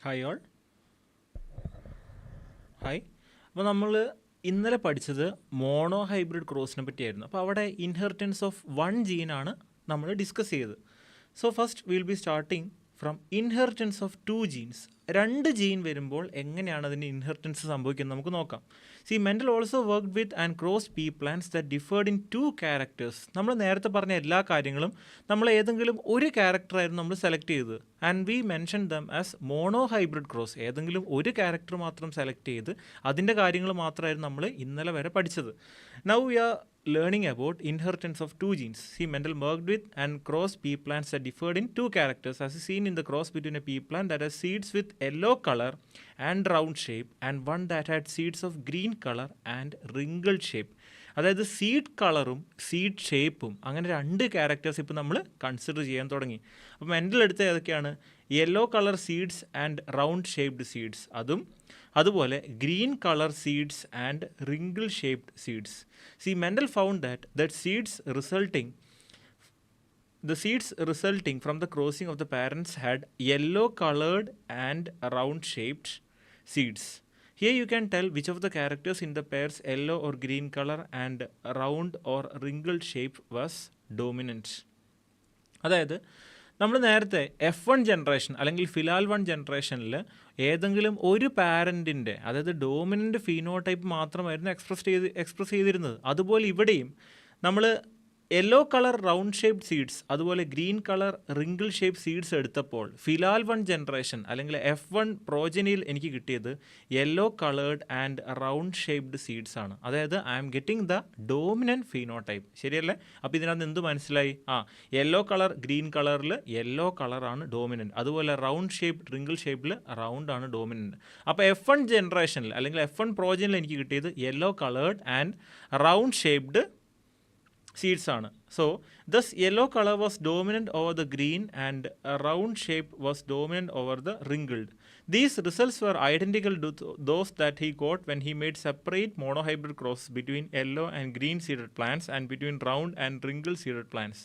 Hi all. Hi. അപ്പോൾ നമ്മൾ ഇന്നലെ പഠിച്ചത് മോണോ ഹൈബ്രിഡ് ക്രോസിനെ പറ്റിയായിരുന്നു. അപ്പോൾ അവിടെ ഇൻഹെറിറ്റൻസ് ഓഫ് വൺ ജീനാണ് നമ്മൾ ഡിസ്കസ് ചെയ്തത്. So first will be starting from inheritance of two genes. രണ്ട് ജീൻ വരുമ്പോൾ എങ്ങനെയാണ് അതിന് ഇൻഹെറിറ്റൻസ് സംഭവിക്കുന്നത് നമുക്ക് നോക്കാം. See Mendel also worked with and cross pea plants that differed in two characters. നമ്മൾ നേരത്തെ പറഞ്ഞ എല്ലാ കാര്യങ്ങളും നമ്മൾ ഏതെങ്കിലും ഒരു ക്യാരക്ടറായിരുന്നു നമ്മൾ സെലക്ട് ചെയ്തത്. And we mention them as mono hybrid cross. ഏതെങ്കിലും ഒരു ക്യാരക്ടർ മാത്രം സെലക്ട് ചെയ്ത് അതിൻ്റെ കാര്യങ്ങൾ മാത്രമായിരുന്നു നമ്മൾ ഇന്നലെ വരെ പഠിച്ചത്. Now we are learning about inheritance of two genes. See, Mendel worked with and cross pea plants that differed in two characters, as is seen in the cross between a pea plant that has seeds with yellow color and round shape and one that had seeds of green color and wrinkled shape. അതായത് seed കളറും seed ഷേപ്പും അങ്ങനെ രണ്ട് characters ഇപ്പോൾ നമ്മൾ consider ചെയ്യാൻ തുടങ്ങി. അപ്പോൾ മെൻഡൽ എടുത്ത ഏതൊക്കെയാണ്? Yellow colour seeds and round shaped seeds, അതുപോലെ green colour seeds and wrinkle shaped seeds. See Mendel found that the seeds resulting from the crossing of the parents had yellow colored and round shaped seeds. Here you can tell which of the characters in the pairs yellow or green color and round or wrinkled shape was dominant. അതായത് നമ്മൾ നേരത്തെ F1 generation അല്ലെങ്കിൽ ഫിലാൽ 1 ജനറേഷനിൽ ഏതെങ്കിലും ഒരു പാരൻറ്റിൻ്റെ അതായത് dominant phenotype മാത്രമായിരുന്നു express ചെയ്തിരുന്നത്. അതുപോലെ ഇവിടെയും നമ്മൾ yellow colour round shaped seeds അതുപോലെ green colour wrinkle shape seeds എടുത്തപ്പോൾ ഫിലാൽ 1 ജനറേഷൻ അല്ലെങ്കിൽ F1 പ്രോജനിയിൽ എനിക്ക് കിട്ടിയത് yellow coloured and round shaped seeds ആണ്. അതായത് I am getting the dominant phenotype. ശരിയല്ലേ? അപ്പോൾ ഇതിനകത്ത് എന്ത് മനസ്സിലായി? യെല്ലോ കളർ ഗ്രീൻ കളറിൽ യെല്ലോ കളറാണ് ഡോമിനൻറ്റ്, അതുപോലെ റൗണ്ട് ഷേപ്പ് റിങ്കിൾ ഷേപ്പിൽ റൗണ്ട് ആണ് ഡോമിനൻറ്റ്. അപ്പോൾ F1 ജനറേഷനിൽ അല്ലെങ്കിൽ F1 പ്രോജനിൽ എനിക്ക് കിട്ടിയത് yellow coloured and round shaped seeds ആണ്. So thus yellow color was dominant over the green and a round shape was dominant over the wrinkled. These results were identical to those that he got when he made separate monohybrid crosses between yellow and green seeded plants and between round and wrinkled seeded plants.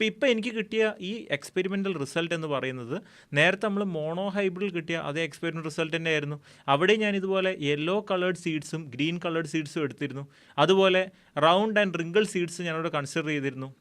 ഇപ്പോൾ എനിക്ക് കിട്ടിയ ഈ experimental result എന്ന് പറയുന്നത് നേരത്തെ നമ്മൾ mono ഹൈബ്രിഡിൽ കിട്ടിയ അതേ എക്സ്പെരിമെൻ്റൽ റിസൾട്ട് തന്നെയായിരുന്നു. അവിടെ ഞാൻ ഇതുപോലെ യെല്ലോ കളേർഡ് സീഡ്സും ഗ്രീൻ കളേർഡ് സീഡ്സും എടുത്തിരുന്നു. അതുപോലെ റൗണ്ട് ആൻഡ് റിങ്കിൾ സീഡ്സ് ഞാനവിടെ കൺസിഡർ ചെയ്തിരുന്നു.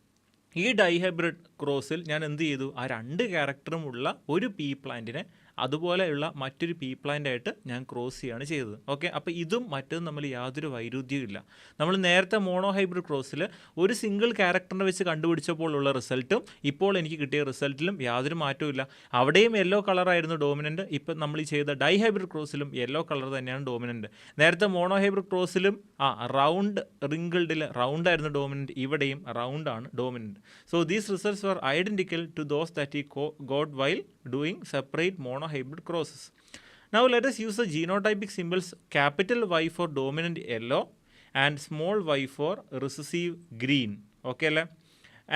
ഈ ഡൈഹൈബ്രിഡ് ക്രോസിൽ ഞാൻ എന്ത് ചെയ്തു? ആ രണ്ട് ക്യാരക്ടറും ഉള്ള ഒരു പീ പ്ലാന്റിനെ അതുപോലെയുള്ള മറ്റൊരു പീ പ്ലാന്റായിട്ട് ഞാൻ ക്രോസ് ചെയ്യുകയാണ് ചെയ്തത്. ഓക്കെ, അപ്പോൾ ഇതും മറ്റതും നമ്മൾ യാതൊരു വൈരുദ്ധ്യവും ഇല്ല. നമ്മൾ നേരത്തെ മോണോ ഹൈബ്രിഡ് ക്രോസിൽ ഒരു സിംഗിൾ ക്യാരക്ടറിനെ വെച്ച് കണ്ടുപിടിച്ചപ്പോൾ ഉള്ള റിസൾട്ടും ഇപ്പോൾ എനിക്ക് കിട്ടിയ റിസൾട്ടിലും യാതൊരു മാറ്റവും ഇല്ല. അവിടെയും യെല്ലോ കളറായിരുന്നു ഡോമിനൻറ്റ്. ഇപ്പം നമ്മൾ ഈ ചെയ്ത ഡൈഹൈബ്രിഡ് ക്രോസിലും യെല്ലോ കളർ തന്നെയാണ് ഡോമിനൻറ്റ്. നേരത്തെ മോണോ ഹൈബ്രിഡ് ക്രോസിലും റൗണ്ട് റിങ്കിൾഡിൽ റൗണ്ട് ആയിരുന്നു ഡോമിനൻറ്റ്, ഇവിടെയും റൗണ്ട് ആണ് dominant. So these results were identical to those that he got while doing separate monohybrid crosses. Now let us use the genotypic symbols capital Y for dominant yellow and small y for recessive green. Okay അല്ലേ?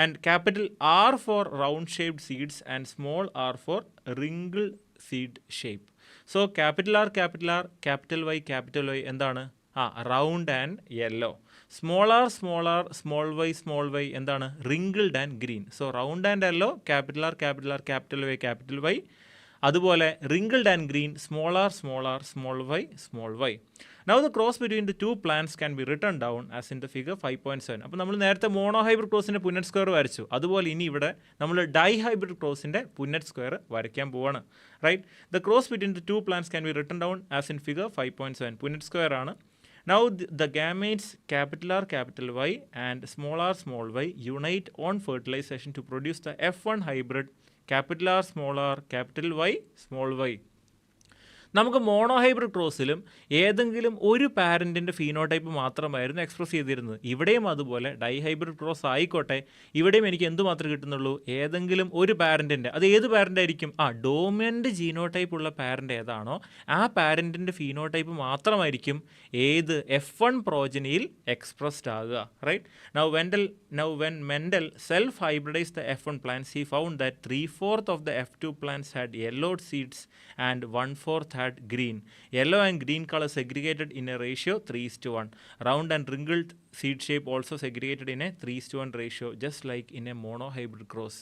And capital R for round shaped seeds and small r for wrinkled seed shape. So capital R, capital Y എന്താണ്? Round and yellow. Small r small y എന്താണ്? Wrinkled and green. So round and yellow capital R capital Y, അതുപോലെ wrinkled and green small r small y. Now the cross between the two plants can be written down as in the figure 5.7. അപ്പോൾ നമ്മൾ നേരത്തെ mono hybrid ക്രോസിൻ്റെ Punnett square വരച്ചു. അതുപോലെ ഇനി ഇവിടെ നമ്മൾ ഡൈ ഹൈബ്രിഡ് ക്രോസിൻ്റെ പുന്നറ്റ് സ്ക്വയർ വരയ്ക്കാൻ പോവാണ്. Right, the cross between the two plants can be written down as in figure 5.7. Punnett square ആണ്. Now the gametes capital R capital Y and small y unite on fertilization to produce the F1 hybrid capital R capital Y small y. നമുക്ക് mono hybrid ക്രോസിലും ഏതെങ്കിലും ഒരു പാരൻറ്റിൻ്റെ phenotype മാത്രമായിരുന്നു express ചെയ്തിരുന്നത്. ഇവിടെയും അതുപോലെ dye hybrid cross ആയിക്കോട്ടെ, ഇവിടെയും എനിക്ക് എന്ത് മാത്രമേ കിട്ടുന്നുള്ളൂ? ഏതെങ്കിലും ഒരു പാരൻറ്റിൻ്റെ. അത് ഏത് പാരൻ്റ് ആയിരിക്കും? ഡോമിനൻ്റ് ജീനോടൈപ്പ് ഉള്ള പാരൻ്റ് ഏതാണോ ആ പാരൻറ്റിൻ്റെ ഫീനോടൈപ്പ് മാത്രമായിരിക്കും ഏത് F1 പ്രോജനിയിൽ എക്സ്പ്രസ്ഡ് ആകുക. Right, Now when Mendel self-hybridized the F1 plants, he found that 3/4 of the F2 plants had yellowed seeds and 1/4 had green. Yellow and green color segregated in a ratio 3:1. Round and wrinkled seed shape also segregated in a 3:1 ratio, just like in a monohybrid cross.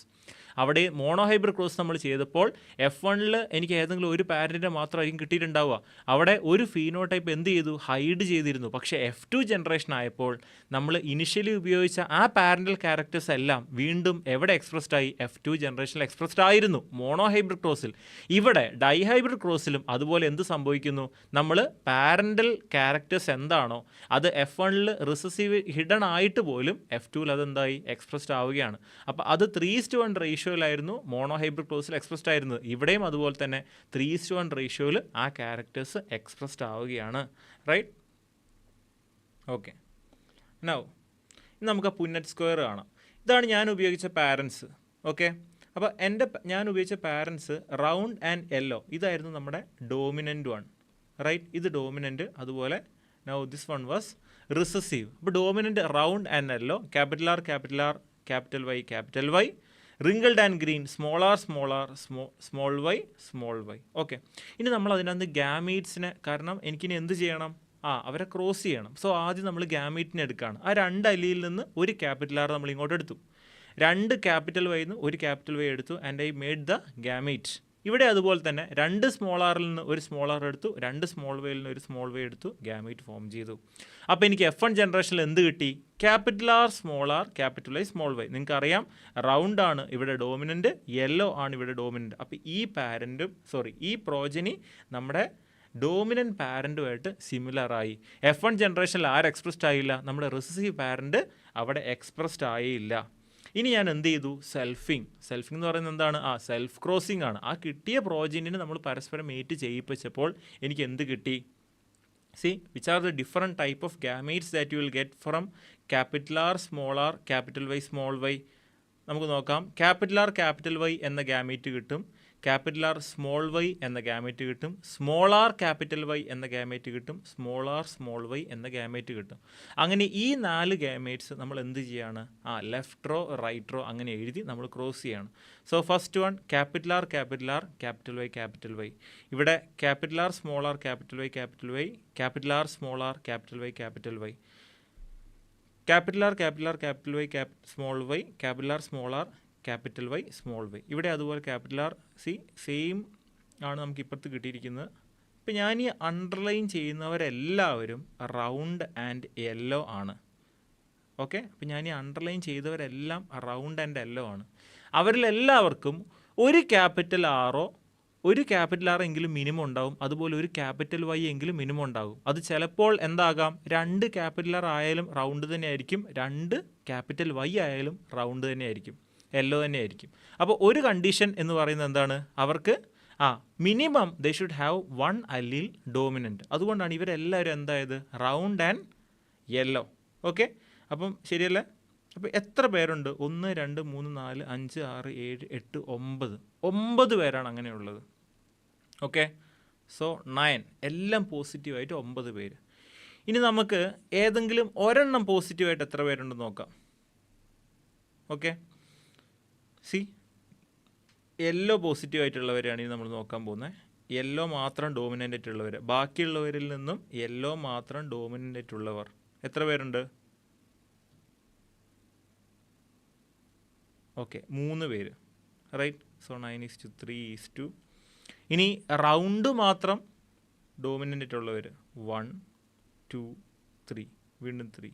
അവിടെ monohybrid cross നമ്മൾ ചെയ്തപ്പോൾ F1-ൽ എനിക്ക് ഏതെങ്കിലും ഒരു പാരൻറ്റിനെ മാത്രമായിരിക്കും കിട്ടിയിട്ടുണ്ടാവുക. അവിടെ ഒരു phenotype എന്ത് ചെയ്തു, ഹൈഡ് ചെയ്തിരുന്നു. പക്ഷേ F2 ജനറേഷൻ ആയപ്പോൾ നമ്മൾ ഇനിഷ്യലി ഉപയോഗിച്ച ആ പാരൻ്റൽ ക്യാരക്ടേഴ്സ് എല്ലാം വീണ്ടും എവിടെ എക്സ്പ്രസ്ഡ് ആയി, F2 ജനറേഷനിൽ എക്സ്പ്രസ്ഡ് ആയിരുന്നു മോണോഹൈബ്രിഡ് ക്രോസിൽ. ഇവിടെ ഡൈഹൈബ്രിഡ് ക്രോസിലും അതുപോലെ എന്ത് സംഭവിക്കുന്നു, നമ്മൾ പാരൻ്റൽ ക്യാരക്ടേഴ്സ് എന്താണോ അത് F1-ൽ റിസസീവ് ഹിഡൻ ആയിട്ട് പോലും F2-ൽ അതെന്തായി എക്സ്പ്രസ്ഡ് ആവുകയാണ്. അപ്പോൾ അത് 3:1 റേഷ്യോയിലായിരുന്നു മോണോഹൈബ്രിഡ് ക്ലോസിൽ എക്സ്പ്രസ്ഡ് ആയിരുന്നത്. ഇവിടെയും അതുപോലെ തന്നെ 3:1 റേഷ്യോയിൽ ആ ക്യാരക്ടേഴ്സ് എക്സ്പ്രസ്ഡ് ആവുകയാണ്. റൈറ്റ്? ഓക്കെ. നൗ നമുക്ക് പുന്നറ്റ് സ്ക്വയർ കാണാം. ഇതാണ് ഞാൻ ഉപയോഗിച്ച പാരൻസ്. ഓക്കെ, അപ്പോൾ ഞാൻ ഉപയോഗിച്ച പാരൻസ് റൗണ്ട് ആൻഡ് യെല്ലോ. ഇതായിരുന്നു നമ്മുടെ ഡോമിനൻ്റ് വൺ. റൈറ്റ്? ഇത് ഡോമിനൻ്റ്. അതുപോലെ now this one was recessive. അപ്പോൾ dominant round and yellow, capital R capital R capital Y capital Y, wrinkled and green small r small r small y small y. Okay, ഇനി നമ്മൾ അതിനകത്ത് ഗാമീറ്റ്സിനെ, കാരണം എനിക്കിനി എന്ത് ചെയ്യണം, അവരെ ക്രോസ് ചെയ്യണം. സോ ആദ്യം നമ്മൾ ഗാമീറ്റിനെ എടുക്കുകയാണ്. ആ 2 അല്ലിയിൽ നിന്ന് ഒരു ക്യാപിറ്റൽ ആർ നമ്മൾ ഇങ്ങോട്ട് എടുത്തു, 2 ക്യാപിറ്റൽ വൈയിൽ നിന്ന് ഒരു ക്യാപിറ്റൽ വൈ എടുത്തു, and I made the gamete. ഇവിടെ അതുപോലെ തന്നെ 2 സ്മോൾ ആറിൽ നിന്ന് ഒരു സ്മോൾ ആർ എടുത്തു, 2 സ്മോൾ വൈയിൽ നിന്ന് ഒരു സ്മോൾ വൈ എടുത്തു, ഗാമീറ്റ് ഫോം ചെയ്തു. അപ്പോൾ എനിക്ക് F1 ജനറേഷനിൽ എന്ത് കിട്ടി, capital R small R capital Y small Y. നിങ്ങൾക്കറിയാം റൗണ്ട് ആണ് ഇവിടെ ഡോമിനൻ്റ്, യെല്ലോ ആണ് ഇവിടെ ഡോമിനൻ്റ്. അപ്പോൾ ഈ പ്രോജനി നമ്മുടെ ഡോമിനൻ്റ് പാരൻറ്റുമായിട്ട് സിമിലറായി. F1 ജനറേഷനിൽ എക്സ്പ്രസ്ഡ് ആയില്ല, നമ്മുടെ റിസസീവ് പാരൻറ്റ് അവിടെ എക്സ്പ്രസ്ഡ് ആയില്ല. ഇനി ഞാൻ എന്ത് ചെയ്തു, സെൽഫിങ് എന്ന് പറയുന്നത് എന്താണ്, സെൽഫ് ക്രോസിംഗ് ആണ്. ആ കിട്ടിയ പ്രോജനിനെ നമ്മൾ പരസ്പരം മേറ്റ് ചെയ്യിപ്പിച്ചപ്പോൾ എനിക്ക് എന്ത് കിട്ടി, see which are the different type of gametes that you will get from capital R small r capital Y small y. നമുക്ക് നോക്കാം. ക്യാപിറ്റൽ ആർ ക്യാപിറ്റൽ വൈ എന്ന ഗാമീറ്റ് കിട്ടും, ക്യാപിറ്റൽ ആർ സ്മോൾ വൈ എന്ന gamete കിട്ടും, small R capital Y എന്ന gamete കിട്ടും, small r small Y എന്ന gamete കിട്ടും. അങ്ങനെ ഈ 4 ഗാമേറ്റ്സ് നമ്മൾ എന്ത് ചെയ്യാണ്, ലെഫ്റ്റ് റോ റൈറ്റ് റോ അങ്ങനെ എഴുതി നമ്മൾ ക്രോസ് ചെയ്യാണ്. So first one capital R capital R capital Y capital Y. ഇവിടെ capital R small R capital Y capital Y, capital R small R capital Y capital Y, capital R capital R capital Y small y, capital R small R capital Y small y. ഇവിടെ അതുപോലെ capital are same ആണ് നമുക്ക് ഇപ്പുറത്ത് കിട്ടിയിരിക്കുന്നത്. ഇപ്പം ഞാൻ ഈ underline ചെയ്യുന്നവരെല്ലാവരും round and yellow ആണ്. ഓക്കെ, അപ്പം ഞാൻ ഈ അണ്ടർലൈൻ ചെയ്തവരെല്ലാം റൗണ്ട് ആൻഡ് യെല്ലോ ആണ്. അവരിലെല്ലാവർക്കും ഒരു ക്യാപിറ്റൽ ആറോ ഒരു ക്യാപിറ്റൽ ആർ എങ്കിലും മിനിമം ഉണ്ടാവും, അതുപോലെ ഒരു ക്യാപിറ്റൽ വൈ എങ്കിലും മിനിമം ഉണ്ടാകും. അത് ചിലപ്പോൾ എന്താകാം, 2 ക്യാപിറ്റൽ ആർ ആയാലും റൗണ്ട് തന്നെ ആയിരിക്കും, 2 ക്യാപിറ്റൽ വൈ ആയാലും റൗണ്ട് തന്നെ ആയിരിക്കും, യെല്ലോ തന്നെ ആയിരിക്കും. അപ്പോൾ ഒരു കണ്ടീഷൻ എന്ന് പറയുന്നത് എന്താണ്, അവർക്ക് minimum they should have 1 allele dominant. അതുകൊണ്ടാണ് ഇവരെല്ലാവരും എന്തായത് റൗണ്ട് ആൻഡ് യെല്ലോ. ഓക്കെ, അപ്പം ശരിയല്ലേ? അപ്പോൾ എത്ര പേരുണ്ട്, 1 2 3 4 5 6 7 8 9 പേരാണ് അങ്ങനെയുള്ളത്. ഓക്കെ, സോ 9 എല്ലാം പോസിറ്റീവായിട്ട് 9 പേര്. ഇനി നമുക്ക് ഏതെങ്കിലും ഒരെണ്ണം പോസിറ്റീവായിട്ട് എത്ര പേരുണ്ടെന്ന് നോക്കാം. ഓക്കെ, യെല്ലോ പോസിറ്റീവായിട്ടുള്ളവരെയാണ് ഇനി നമ്മൾ നോക്കാൻ പോകുന്നത്. യെല്ലോ മാത്രം ഡോമിനൻ്റ് ആയിട്ടുള്ളവർ, ബാക്കിയുള്ളവരിൽ നിന്നും യെല്ലോ മാത്രം ഡോമിനൻ്റ് ആയിട്ടുള്ളവർ എത്ര പേരുണ്ട്? ഓക്കെ, 3 പേര്. Right, so 9:3:2. ഇനി റൗണ്ട് മാത്രം ഡോമിനൻ്റ് ആയിട്ടുള്ളവർ 1 2 3, വീണ്ടും 3.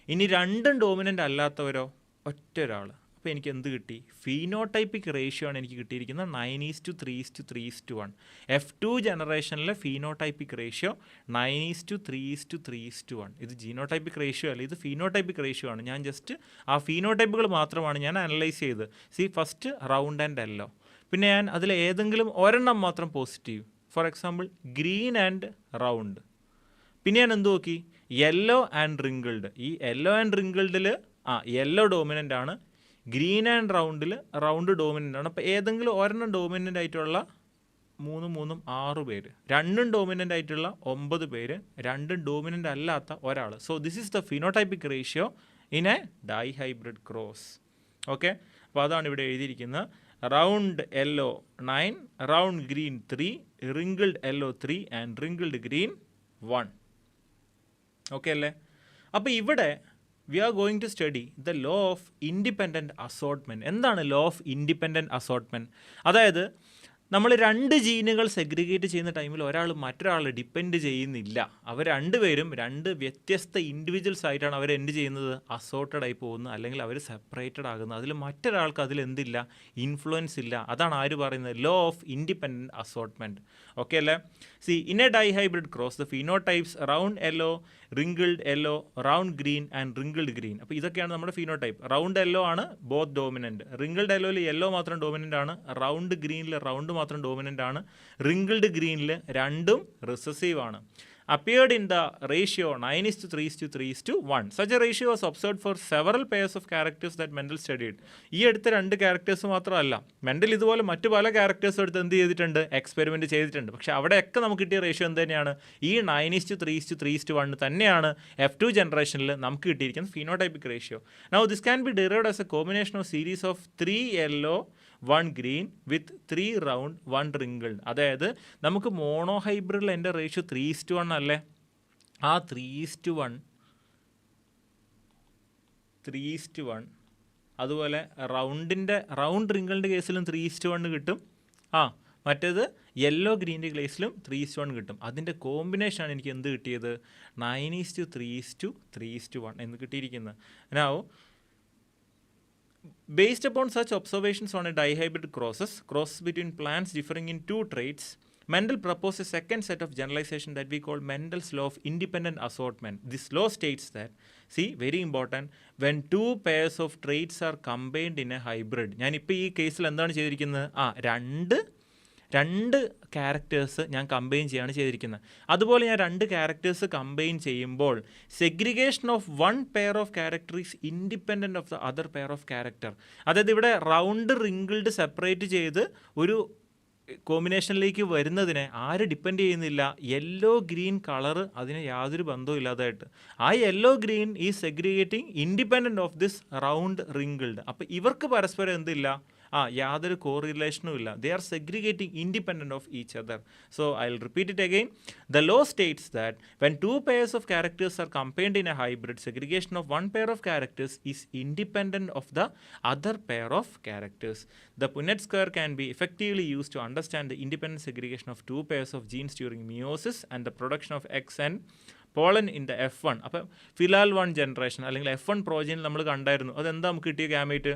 ഇനി 2 ഡോമിനൻ്റ് അല്ലാത്തവരോ ഒറ്റ ഒരാൾ. അപ്പോൾ എനിക്ക് എന്ത് കിട്ടി, ഫീനോടൈപ്പിക് റേഷ്യോ ആണ് എനിക്ക് കിട്ടിയിരിക്കുന്നത് 9:3:3:1. F2 ജനറേഷനിലെ phenotypic ratio 9:3:3:1. ഇത് ജീനോടൈപ്പിക് റേഷ്യോ അല്ല, ഇത് ഫീനോടൈപ്പിക് റേഷ്യോ ആണ്. ഞാൻ ജസ്റ്റ് ആ ഫീനോടൈപ്പുകൾ മാത്രമാണ് ഞാൻ അനലൈസ് ചെയ്ത്. ഫസ്റ്റ് റൗണ്ട് ആൻഡ് യെല്ലോ, പിന്നെ ഞാൻ അതിൽ ഏതെങ്കിലും ഒരെണ്ണം മാത്രം positive, for example green and round. പിന്നെ ഞാൻ എന്ത് നോക്കി, യെല്ലോ ആൻഡ് റിങ്കിൾഡ്. ഈ യെല്ലോ ആൻഡ് റിങ്കിൾഡിൽ യെല്ലോ ഡോമിനൻ്റ് ആണ്, ഗ്രീൻ ആൻഡ് റൗണ്ടിൽ റൗണ്ട് ഡോമിനൻ്റ് ആണ്. അപ്പോൾ ഏതെങ്കിലും ഒരെണ്ണം ഡോമിനൻ്റ് ആയിട്ടുള്ള 3 6 പേര്, 2 ഡോമിനൻ്റ് ആയിട്ടുള്ള 9 പേര്, 2 ഡോമിനൻ്റ് അല്ലാത്ത ഒരാൾ. So this is the phenotypic ratio in a dihybrid cross. Okay, അപ്പോൾ അതാണ് ഇവിടെ എഴുതിയിരിക്കുന്നത്. Round yellow 9, round green 3, wrinkled yellow 3 and wrinkled green 1. Okay അല്ലേ? അപ്പോൾ ഇവിടെ we are going to study the law of independent assortment. എന്താണ് law of independent assortment? അതായത് നമ്മൾ 2 ജീനുകൾ സെഗ്രിഗേറ്റ് ചെയ്യുന്ന ടൈമിൽ ഒരാൾ മറ്റൊരാളെ ഡിപ്പെൻഡ് ചെയ്യുന്നില്ല. അവർ രണ്ടുപേരും 2 വ്യത്യസ്ത ഇൻഡിവിജ്വൽസ് ആയിട്ടാണ് അവർ എന്ത് ചെയ്യുന്നത്, അസോർട്ടഡ് ആയി പോകുന്നത്, അല്ലെങ്കിൽ അവർ സെപ്പറേറ്റഡ് ആകുന്നത്. അതിൽ മറ്റൊരാൾക്ക് അതിലെന്തില്ല, ഇൻഫ്ലുവൻസ് ഇല്ല. അതാണ് ആര് പറയുന്നത്, law of independent assortment. Okay അല്ലേ? See, in a dihybrid cross the phenotypes round yellow, wrinkled yellow, round green and wrinkled green. അപ്പോൾ ഇതൊക്കെയാണ് നമ്മുടെ ഫിനോടൈപ്പ്. റൗണ്ട് യെല്ലോ ആണ് ബോത്ത് ഡോമിനൻറ്റ്, റിങ്കിൾഡ് യെല്ലോയിൽ യെല്ലോ മാത്രം ഡോമിനൻ്റ് ആണ്, റൗണ്ട് ഗ്രീനിൽ റൗണ്ട് മാത്രം ഡോമിനൻ്റ് ആണ്, റിങ്കിൾഡ് ഗ്രീനിൽ രണ്ടും റിസസീവ് ആണ്. appeared in the ratio 9:3:3:1. Such a ratio was observed for several pairs of characters that Mendel studied. ഈ അടുത്ത 2 ക്യാരക്ടേഴ്സ് മാത്രമല്ല, മെൻഡൽ ഇതുപോലെ മറ്റു പല ക്യാരക്ടേഴ്സ് എടുത്ത് എന്ത് ചെയ്തിട്ടുണ്ട്, എക്സ്പെരിമെൻറ്റ് ചെയ്തിട്ടുണ്ട്. പക്ഷേ അവിടെയൊക്കെ നമുക്ക് കിട്ടിയ റേഷ്യോ എന്ത് തന്നെയാണ്, ഈ 9:3:3:1 തന്നെയാണ് F2 ജനറേഷനിൽ നമുക്ക് കിട്ടിയിരിക്കുന്ന phenotypic ratio. Now this can be derived as a combination of series of 3 yellow 1 green with 3 round 1 wrinkled. അതായത് നമുക്ക് മോണോ ഹൈബ്രിഡിൽ എൻ്റെ റേഷ്യോ 3:1 അല്ലേ, ആ 3:1 അതുപോലെ റൗണ്ട് റിങ്കിളിൻ്റെ കേസിലും 3:1 കിട്ടും. മറ്റേത് യെല്ലോ ഗ്രീൻ്റെ കേസിലും 3:1 കിട്ടും. അതിൻ്റെ കോമ്പിനേഷനാണ് എനിക്ക് എന്ത് കിട്ടിയത്, 9:3:3:1 എന്ന് കിട്ടിയിരിക്കുന്നത്. Now based upon such observations on a dihybrid crosses between plants differing in 2 traits, Mendel proposed a second set of generalization that we call Mendel's law of independent assortment. This law states that, see, very important, when 2 pairs of traits are combined in a hybrid, ഞാനിപ്പോൾ ഈ കേസിൽ എന്താണ് ചെയ്തിരിക്കുന്നത്, രണ്ട് characters ഞാൻ combine ചെയ്യാണ് ചെയ്തിരിക്കുന്നത്. അതുപോലെ ഞാൻ 2 ക്യാരക്ടേഴ്സ് കമ്പൈൻ ചെയ്യുമ്പോൾ segregation of 1 pair of character is independent of the other pair of character. അതായത് ഇവിടെ റൗണ്ട് റിങ്കിൾഡ് സെപ്പറേറ്റ് ചെയ്ത് ഒരു കോമ്പിനേഷനിലേക്ക് വരുന്നതിനെ ആര് ഡിപ്പെൻഡ് ചെയ്യുന്നില്ല, യെല്ലോ ഗ്രീൻ കളറ് അതിന് യാതൊരു ബന്ധവും ഇല്ലാതായിട്ട്. ആ യെല്ലോ ഗ്രീൻ ഈ segregating independent of this round wrinkled. അപ്പോൾ ഇവർക്ക് പരസ്പരം എന്തില്ല, യാതൊരു കോറിലേഷനും ഇല്ല. They are segregating independent of each other. So I will repeat it again. The law states that when 2 pairs of characters are combined in a hybrid, segregation of 1 pair of characters is independent of the other pair of characters. The Punnett square can be effectively used to understand the independent segregation of 2 pairs of genes during meiosis and the production of eggs and pollen in the F1. അപ്പം ഫിലാൽ 1 generation അല്ലെങ്കിൽ F1 പ്രോജനിൽ നമ്മൾ കണ്ടായിരുന്നു. അതെന്താ നമുക്ക് കിട്ടിയ gamete,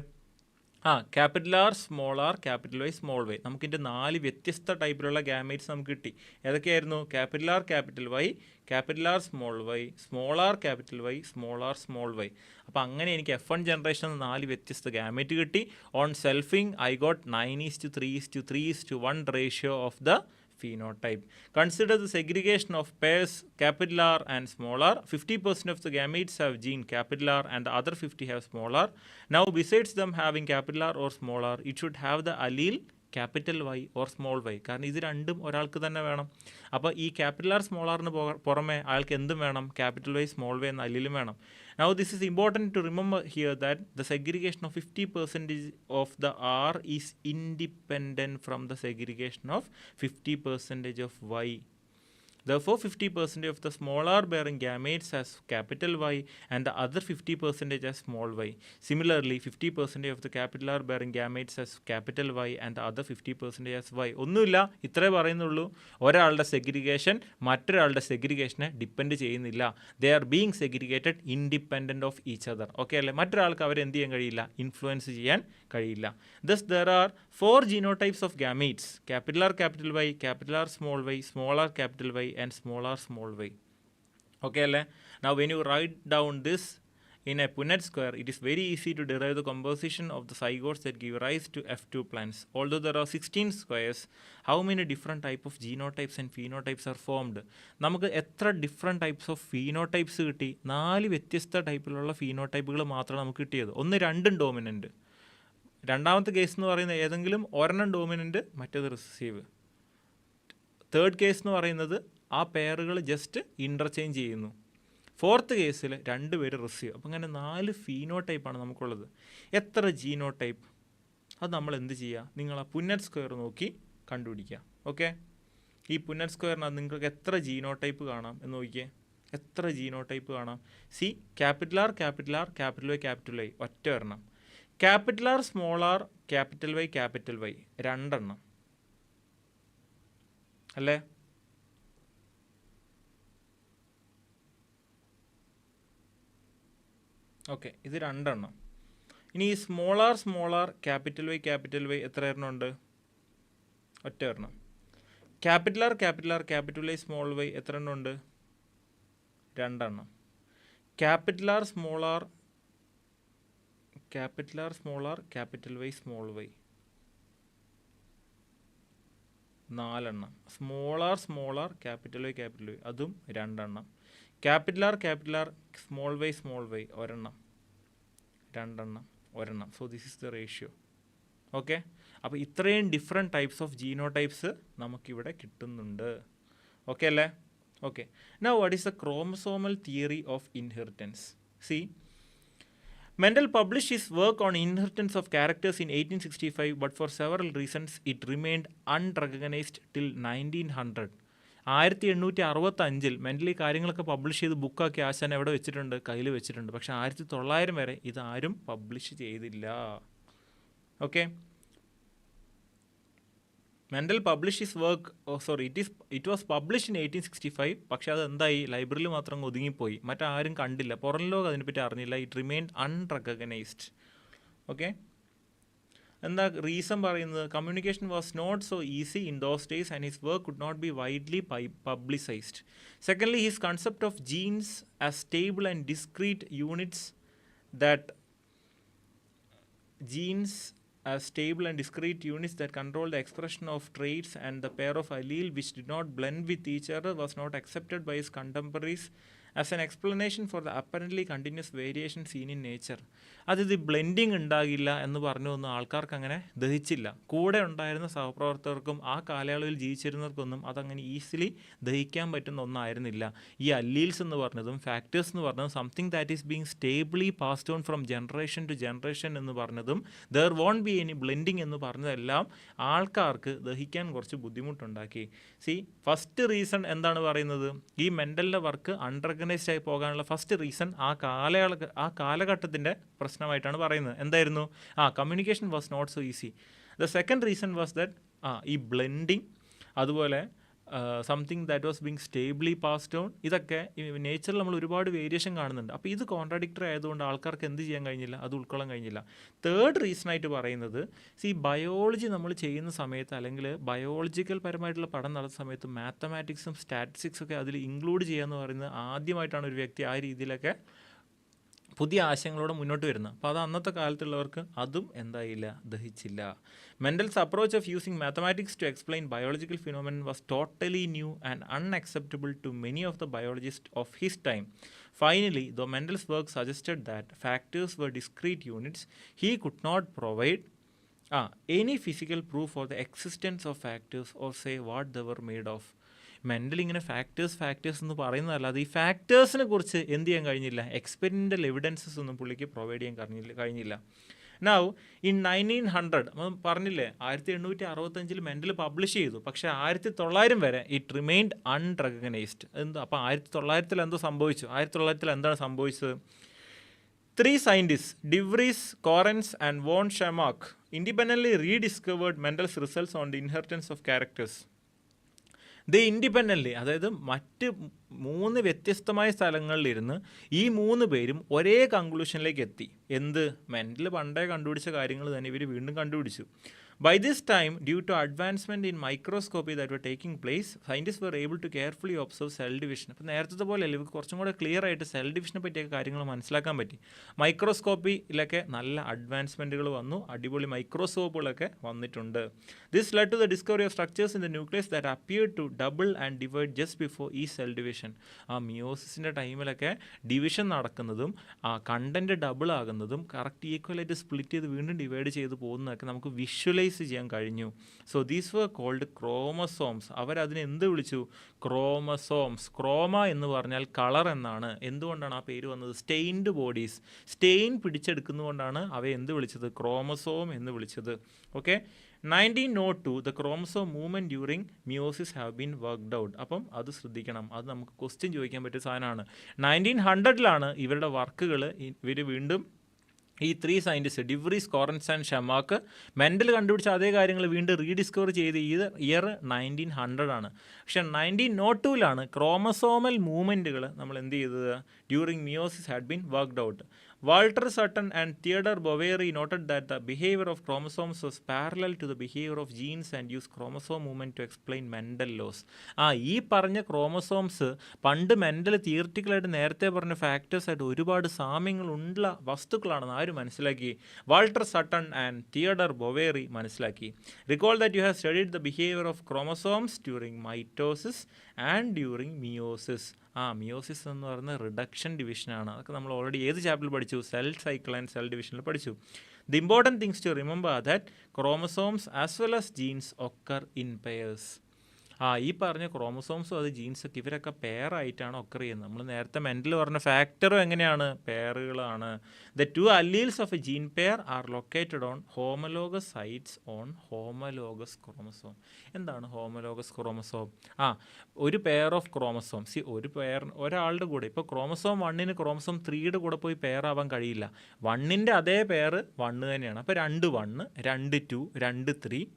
capital R small R capital Y small y. നമുക്കിൻ്റെ 4 വ്യത്യസ്ത ടൈപ്പിലുള്ള ഗാമേറ്റ്സ് നമുക്ക് കിട്ടി. ഏതൊക്കെയായിരുന്നു, capital R capital Y, capital R small y, small R capital Y, small r small y. അപ്പോൾ അങ്ങനെ എനിക്ക് F1 ജനറേഷൻ 4 വ്യത്യസ്ത ഗാമേറ്റ് കിട്ടി. On selfing I got 9:3:3:1 ratio of the phenotype. Consider the segregation of pairs capital R and small r. 50% of the gametes have gene capital R and the other 50 have small r. Now besides them having capital R or small r, it should have the allele capital Y or small Y. കാരണം ഇത് രണ്ടും ഒരാൾക്ക് തന്നെ വേണം. അപ്പോൾ ഈ capital R small ആറിന് പുറമെ അയാൾക്ക് എന്തും വേണം, ക്യാപിറ്റൽ വൈ സ്മോൾ വൈ എന്ന അല്ലിലും വേണം. Now this is important to remember here that the segregation of 50% of the R is independent from the segregation of 50% of Y. Therefore, 50% of the small r bearing gametes has capital Y and the other 50% has small y. Similarly, 50% of the capital R bearing gametes has capital Y and the other 50% has Y. ഒന്നുമില്ല, ഇത്രേ പറയുന്നുള്ളൂ. ഒരാളുടെ segregation മറ്റൊരാളുടെ സെഗ്രിഗേഷനെ depend ചെയ്യുന്നില്ല. They are being segregated independent of each other. Okay അല്ലേ? മറ്റൊരാൾക്ക് അവരെന്ത് ചെയ്യാൻ കഴിയില്ല, ഇൻഫ്ലുവൻസ് ചെയ്യാൻ കഴിയില്ല. Thus, there are 4 genotypes of gametes: capital R capital Y, capital R small y, small r capital Y and small r small y. Okay alle? Now when you write down this in a Punnett square, it is very easy to derive the composition of the zygotes that give rise to F2 plants. Although there are 16 squares, how many different type of genotypes and phenotypes are formed? നമുക്ക് എത്ര different types of ഫീനോടൈപ്സ് കിട്ടി? 4 വ്യത്യസ്ത ടൈപ്പിലുള്ള ഫീനോടൈപ്പുകൾ മാത്രമാണ് നമുക്ക് കിട്ടിയത്. ഒന്ന് 2 dominant, രണ്ടാമത്തെ കേസ് എന്ന് പറയുന്നത് ഏതെങ്കിലും ഒരെണ്ണം ഡോമിനൻറ്റ് മറ്റേത് റിസസീവ്. തേർഡ് കേസ് എന്ന് പറയുന്നത് ആ പെയറുകൾ ജസ്റ്റ് ഇൻ്റർചേഞ്ച് ചെയ്യുന്നു. ഫോർത്ത് കേസിൽ 2 പേര് റിസീവ്. അപ്പം അങ്ങനെ 4 ഫീനോടൈപ്പാണ് നമുക്കുള്ളത്. എത്ര ജീനോടൈപ്പ്? അത് നമ്മൾ എന്ത് ചെയ്യുക, നിങ്ങൾ ആ പുന്നറ്റ് സ്ക്വയർ നോക്കി കണ്ടുപിടിക്കുക. ഓക്കെ, ഈ പുന്നറ്റ് സ്ക്വയറിനകത്ത് നിങ്ങൾക്ക് എത്ര ജീനോടൈപ്പ് കാണാം എന്ന് നോക്കിയേ. എത്ര ജീനോടൈപ്പ് കാണാം? See, capital R, capital R, capital Y, capital Y ഒറ്റ ഒരെണ്ണം. Capital R, small R, capital Y രണ്ടെണ്ണം അല്ലേ? ഓക്കെ, ഇത് രണ്ടെണ്ണം. ഇനി ഈ സ്മോൾ ആർ, ക്യാപിറ്റൽ വൈ എത്ര എണ്ണം ഉണ്ട്? ഒറ്റ എണ്ണം. Capital R, capital Y, small Y എത്ര എണ്ണം ഉണ്ട്? രണ്ടെണ്ണം. Capital R, small R, capital Y, small Y നാലെണ്ണം. സ്മോൾ ആർ, ക്യാപിറ്റൽ വൈ അതും രണ്ടെണ്ണം. ക്യാപിറ്റൽ ആർ, സ്മോൾ വൈ ഒരെണ്ണം, രണ്ടെണ്ണം, ഒരെണ്ണം. So this is the ratio. Okay, അപ്പോൾ ഇത്രയും ഡിഫറെൻറ്റ് ടൈപ്സ് ഓഫ് ജീനോടൈപ്സ് നമുക്കിവിടെ കിട്ടുന്നുണ്ട്. ഓക്കെ അല്ലേ? Okay, now what is the chromosomal theory of inheritance? C, Mendel published his work on inheritance of characters in 1865, but for several reasons it remained unrecognized till 1900. 1865 mental ഈ കാര്യങ്ങളൊക്കെ publish ചെയ്ത് ബുക്കാക്കി ആശാൻ എവിടെ വെച്ചിട്ടുണ്ട്? കയ്യിൽ വെച്ചിട്ടുണ്ട്. പക്ഷേ 1900 വരെ ഇതാരും പബ്ലിഷ് ചെയ്തില്ല. Okay, mental publish his work, it was publish in 1865. പക്ഷേ അത് എന്തായി? ലൈബ്രറിയിൽ മാത്രം ഒതുങ്ങിപ്പോയി, മറ്റാരും കണ്ടില്ല, പുറം ലോകം അതിനെപ്പറ്റി അറിഞ്ഞില്ല. It remained unrecognised. ഓക്കെ, എന്താ റീസൺ പറയുന്നത്? Communication was not so easy in those days and his work could not be widely publicised. Secondly, his concept of genes as stable and discrete units that control the expression of traits and the pair of allele which did not blend with each other was not accepted by his contemporaries as an explanation for the apparently continuous variation seen in nature. ഇത് blending ഉണ്ടാകില്ല എന്ന് പറഞ്ഞു ഒന്നും ആൾക്കാർക്ക് അങ്ങനെ ദഹിച്ചില്ല. കൂടെ ഉണ്ടായിരുന്ന സഹപ്രവർത്തകർക്കും ആ കാലയളവിൽ ജീവിച്ചിരുന്നവർക്കൊന്നും അതങ്ങനെ ഈസിലി ദഹിക്കാൻ പറ്റുന്ന ഒന്നായിരുന്നില്ല. ഈ അല്ലീൽസ് എന്ന് പറഞ്ഞതും ഫാക്ടേഴ്സ് എന്ന് പറഞ്ഞതും something that is being stably passed on from generation to generation എന്ന് പറഞ്ഞതും there won't be any blending എന്ന് പറഞ്ഞതെല്ലാം ആൾക്കാർക്ക് ദഹിക്കാൻ കുറച്ച് ബുദ്ധിമുട്ടുണ്ടാക്കി. സി, ഫസ്റ്റ് റീസൺ എന്താണ് പറയുന്നത്? ഈ മെൻ്റലിൻ്റെ വർക്ക് അൺറെക്കഗ്നൈസ്ഡ് ആയി പോകാനുള്ള ഫസ്റ്റ് റീസൺ ആ കാലഘട്ടത്തിൻ്റെ പ്രശ്നമായിട്ടാണ് പറയുന്നത്. എന്തായിരുന്നു? Communication was not so easy. The second reason was that ഈ ബ്ലെൻഡിങ്, അതുപോലെ something that was being stably passed on. ഇതൊക്കെ നേച്ചറിൽ നമ്മൾ ഒരുപാട് വേരിയേഷൻ കാണുന്നുണ്ട്. അപ്പോൾ ഇത് കോൺട്രാഡിക്ടറി ആയതുകൊണ്ട് ആൾക്കാർക്ക് എന്ത് ചെയ്യാൻ കഴിഞ്ഞില്ല? അത് ഉൾക്കൊള്ളാൻ കഴിഞ്ഞില്ല. തേർഡ് റീസണായിട്ട് പറയുന്നത്, ബയോളജി നമ്മൾ ചെയ്യുന്ന സമയത്ത്, അല്ലെങ്കിൽ ബയോളജിക്കൽ പരമായിട്ടുള്ള പഠനം നടത്തുന്ന സമയത്ത് മാത്തമാറ്റിക്സും സ്റ്റാറ്റിസ്റ്റിക്സും ഒക്കെ അതിൽ ഇൻക്ലൂഡ് ചെയ്യുക എന്ന് പറയുന്നത് ആദ്യമായിട്ടാണ് ഒരു വ്യക്തി ആ രീതിയിലൊക്കെ പുതിയ ആശയങ്ങളോടെ മുന്നോട്ട് വരുന്നത്. അപ്പോൾ അത് അന്നത്തെ കാലത്തുള്ളവർക്ക് അതും എന്തായില്ല? ദഹിച്ചില്ല. Mendel's approach of using mathematics to explain biological phenomenon was totally new and unacceptable to many of the biologist of his time. Finally, though Mendel's work suggested that factors were discrete units, he could not provide any physical proof for the existence of factors or say what they were made of. Mental ഇങ്ങനെ factors എന്ന് പറയുന്നതല്ലാതെ ഈ ഫാക്ടേഴ്സിനെ കുറിച്ച് എന്ത് ചെയ്യാൻ കഴിഞ്ഞില്ല? Experimental evidences ഒന്നും പുള്ളിക്ക് provide ചെയ്യാൻ കഴിഞ്ഞില്ല. നൗ ഇൻ 1900 പറഞ്ഞില്ലേ, 1865 മെൻ്റൽ പബ്ലിഷ് ചെയ്തു. പക്ഷേ 1900 വരെ ഇറ്റ് റിമെയിൻഡ് അൺറെക്കഗ്നൈസ്ഡ്. അപ്പോൾ 1900 എന്തോ സംഭവിച്ചു? 1900 എന്താണ് സംഭവിച്ചത്? 3 scientists, De Vries, Correns and von Schirmack, independently rediscovered Mendel's results on the inheritance of characters. Independently, അതായത് മറ്റ് 3 വ്യത്യസ്തമായ സ്ഥലങ്ങളിലിരുന്ന് ഈ 3 പേരും ഒരേ കൺക്ലൂഷനിലേക്ക് എത്തി. എന്ത്? മെൻ്റൽ പണ്ടേ കണ്ടുപിടിച്ച കാര്യങ്ങൾ തന്നെ ഇവർ വീണ്ടും കണ്ടുപിടിച്ചു. By this time, due to advancement in microscopy that were taking place, scientists were able to carefully observe cell division. അപ്പോൾ നേരത്തെ പോലെയല്ല, ഇവർക്ക് കുറച്ചും കൂടെ ക്ലിയർ ആയിട്ട് സെൽ ഡിവിഷനെ പറ്റിയൊക്കെ കാര്യങ്ങൾ മനസ്സിലാക്കാൻ പറ്റി. മൈക്രോസ്കോപ്പിയിലൊക്കെ നല്ല അഡ്വാൻസ്മെൻറ്റുകൾ വന്നു, അടിപൊളി മൈക്രോസ്കോപ്പുകളൊക്കെ വന്നിട്ടുണ്ട്. This led to the discovery of structures in the nucleus that appeared to double and divide just before each cell division. മിയോസിസിൻ്റെ ടൈമിലൊക്കെ ഡിവിഷൻ നടക്കുന്നതും കണ്ടൻറ്റ് ഡബിൾ ആകുന്നതും കറക്റ്റ് ഈക്വലായിട്ട് സ്പ്ലിറ്റ് ചെയ്ത് വീണ്ടും ഡിവൈഡ് ചെയ്ത് പോകുന്നതൊക്കെ നമുക്ക് വിഷ്വലൈസ് ചെയ്യാൻ കഴിഞ്ഞു. So these were called chromosomes. അവരതിനെ എന്ത് വിളിച്ചു? ക്രോമസോംസ്. ക്രോമ എന്ന് പറഞ്ഞാൽ കളർ എന്നാണ്. എന്തുകൊണ്ടാണ് ആ പേര് വന്നത്? സ്റ്റെയിൻഡ് ബോഡീസ്, സ്റ്റെയിൻ പിടിച്ചെടുക്കുന്നതുകൊണ്ടാണ് അവയെ എന്ത് വിളിച്ചത്? ക്രോമസോം എന്ന് വിളിച്ചത്. Okay, 1902 the chromosome movement during meiosis have been worked out. അപ്പം അത് ശ്രദ്ധിക്കണം, അത് നമുക്ക് നമുക്ക് ക്വസ്റ്റ്യൻ ചോദിക്കാൻ പറ്റിയ സാധനമാണ്. 1900 ഇവരുടെ വർക്കുകൾ ഇവർ വീണ്ടും ഈ 3 scientist de Vries, Correns and ഷമാക്ക് mental കണ്ടുപിടിച്ച അതേ കാര്യങ്ങൾ വീണ്ടും റീഡിസ്കവർ ചെയ്ത് ഇയർ 1900 പക്ഷേ 1902 ക്രോമസോമൽ മൂവ്മെൻറ്റുകൾ നമ്മൾ എന്ത് ചെയ്തത് during meiosis had been worked out. Walter Sutton and Theodor Boveri noted that the behaviour of chromosomes was parallel to the behaviour of genes and use chromosome movement to explain Mendel laws. ഈ പറഞ്ഞ chromosomes പണ്ട് mental തിയറിറ്റിക്കലായിട്ട് നേരത്തെ പറഞ്ഞ ഫാക്ടേഴ്സായിട്ട് ഒരുപാട് സാമ്യങ്ങളുള്ള വസ്തുക്കളാണെന്ന് ആരും മനസ്സിലാക്കി. Walter Sutton and Theodor ബൊവേറി മനസ്സിലാക്കി. Recall that you have studied the behaviour of chromosomes during mitosis and during meiosis. Meiosis എന്ന് പറയുന്നത് റിഡക്ഷൻ ഡിവിഷനാണ്. അതൊക്കെ നമ്മൾ ഓൾറെഡി ഏത് ചാപ്റ്ററിൽ പഠിച്ചു? സെൽ സൈക്കിൾ ആൻഡ് സെൽ ഡിവിഷനിൽ പഠിച്ചു. The important things to remember that chromosomes as well as genes occur in pairs. ഈ പറഞ്ഞ ക്രോമസോംസും അത് ജീൻസൊക്കെ ഇവരൊക്കെ പെയറായിട്ടാണ് ഒക്കർ ചെയ്യുന്നത്. നമ്മൾ നേരത്തെ മെൻ്റൽ പറഞ്ഞ ഫാക്ടറും എങ്ങനെയാണ്? പെയറുകളാണ്. The 2 alleles of a gene pair are located on homologous sites on homologous chromosome. എന്താണ് ഹോമലോഗസ് ക്രോമസോം? ഒരു പെയർ ഓഫ് ക്രോമസോം. ഒരാളുടെ കൂടെ ഇപ്പോൾ ക്രോമസോം 1 ക്രോമസോം 3 കൂടെ പോയി പെയർ ആവാൻ കഴിയില്ല. 1 അതേ പെയർ 1 തന്നെയാണ്. അപ്പോൾ 2 1, 2 2, 2 3.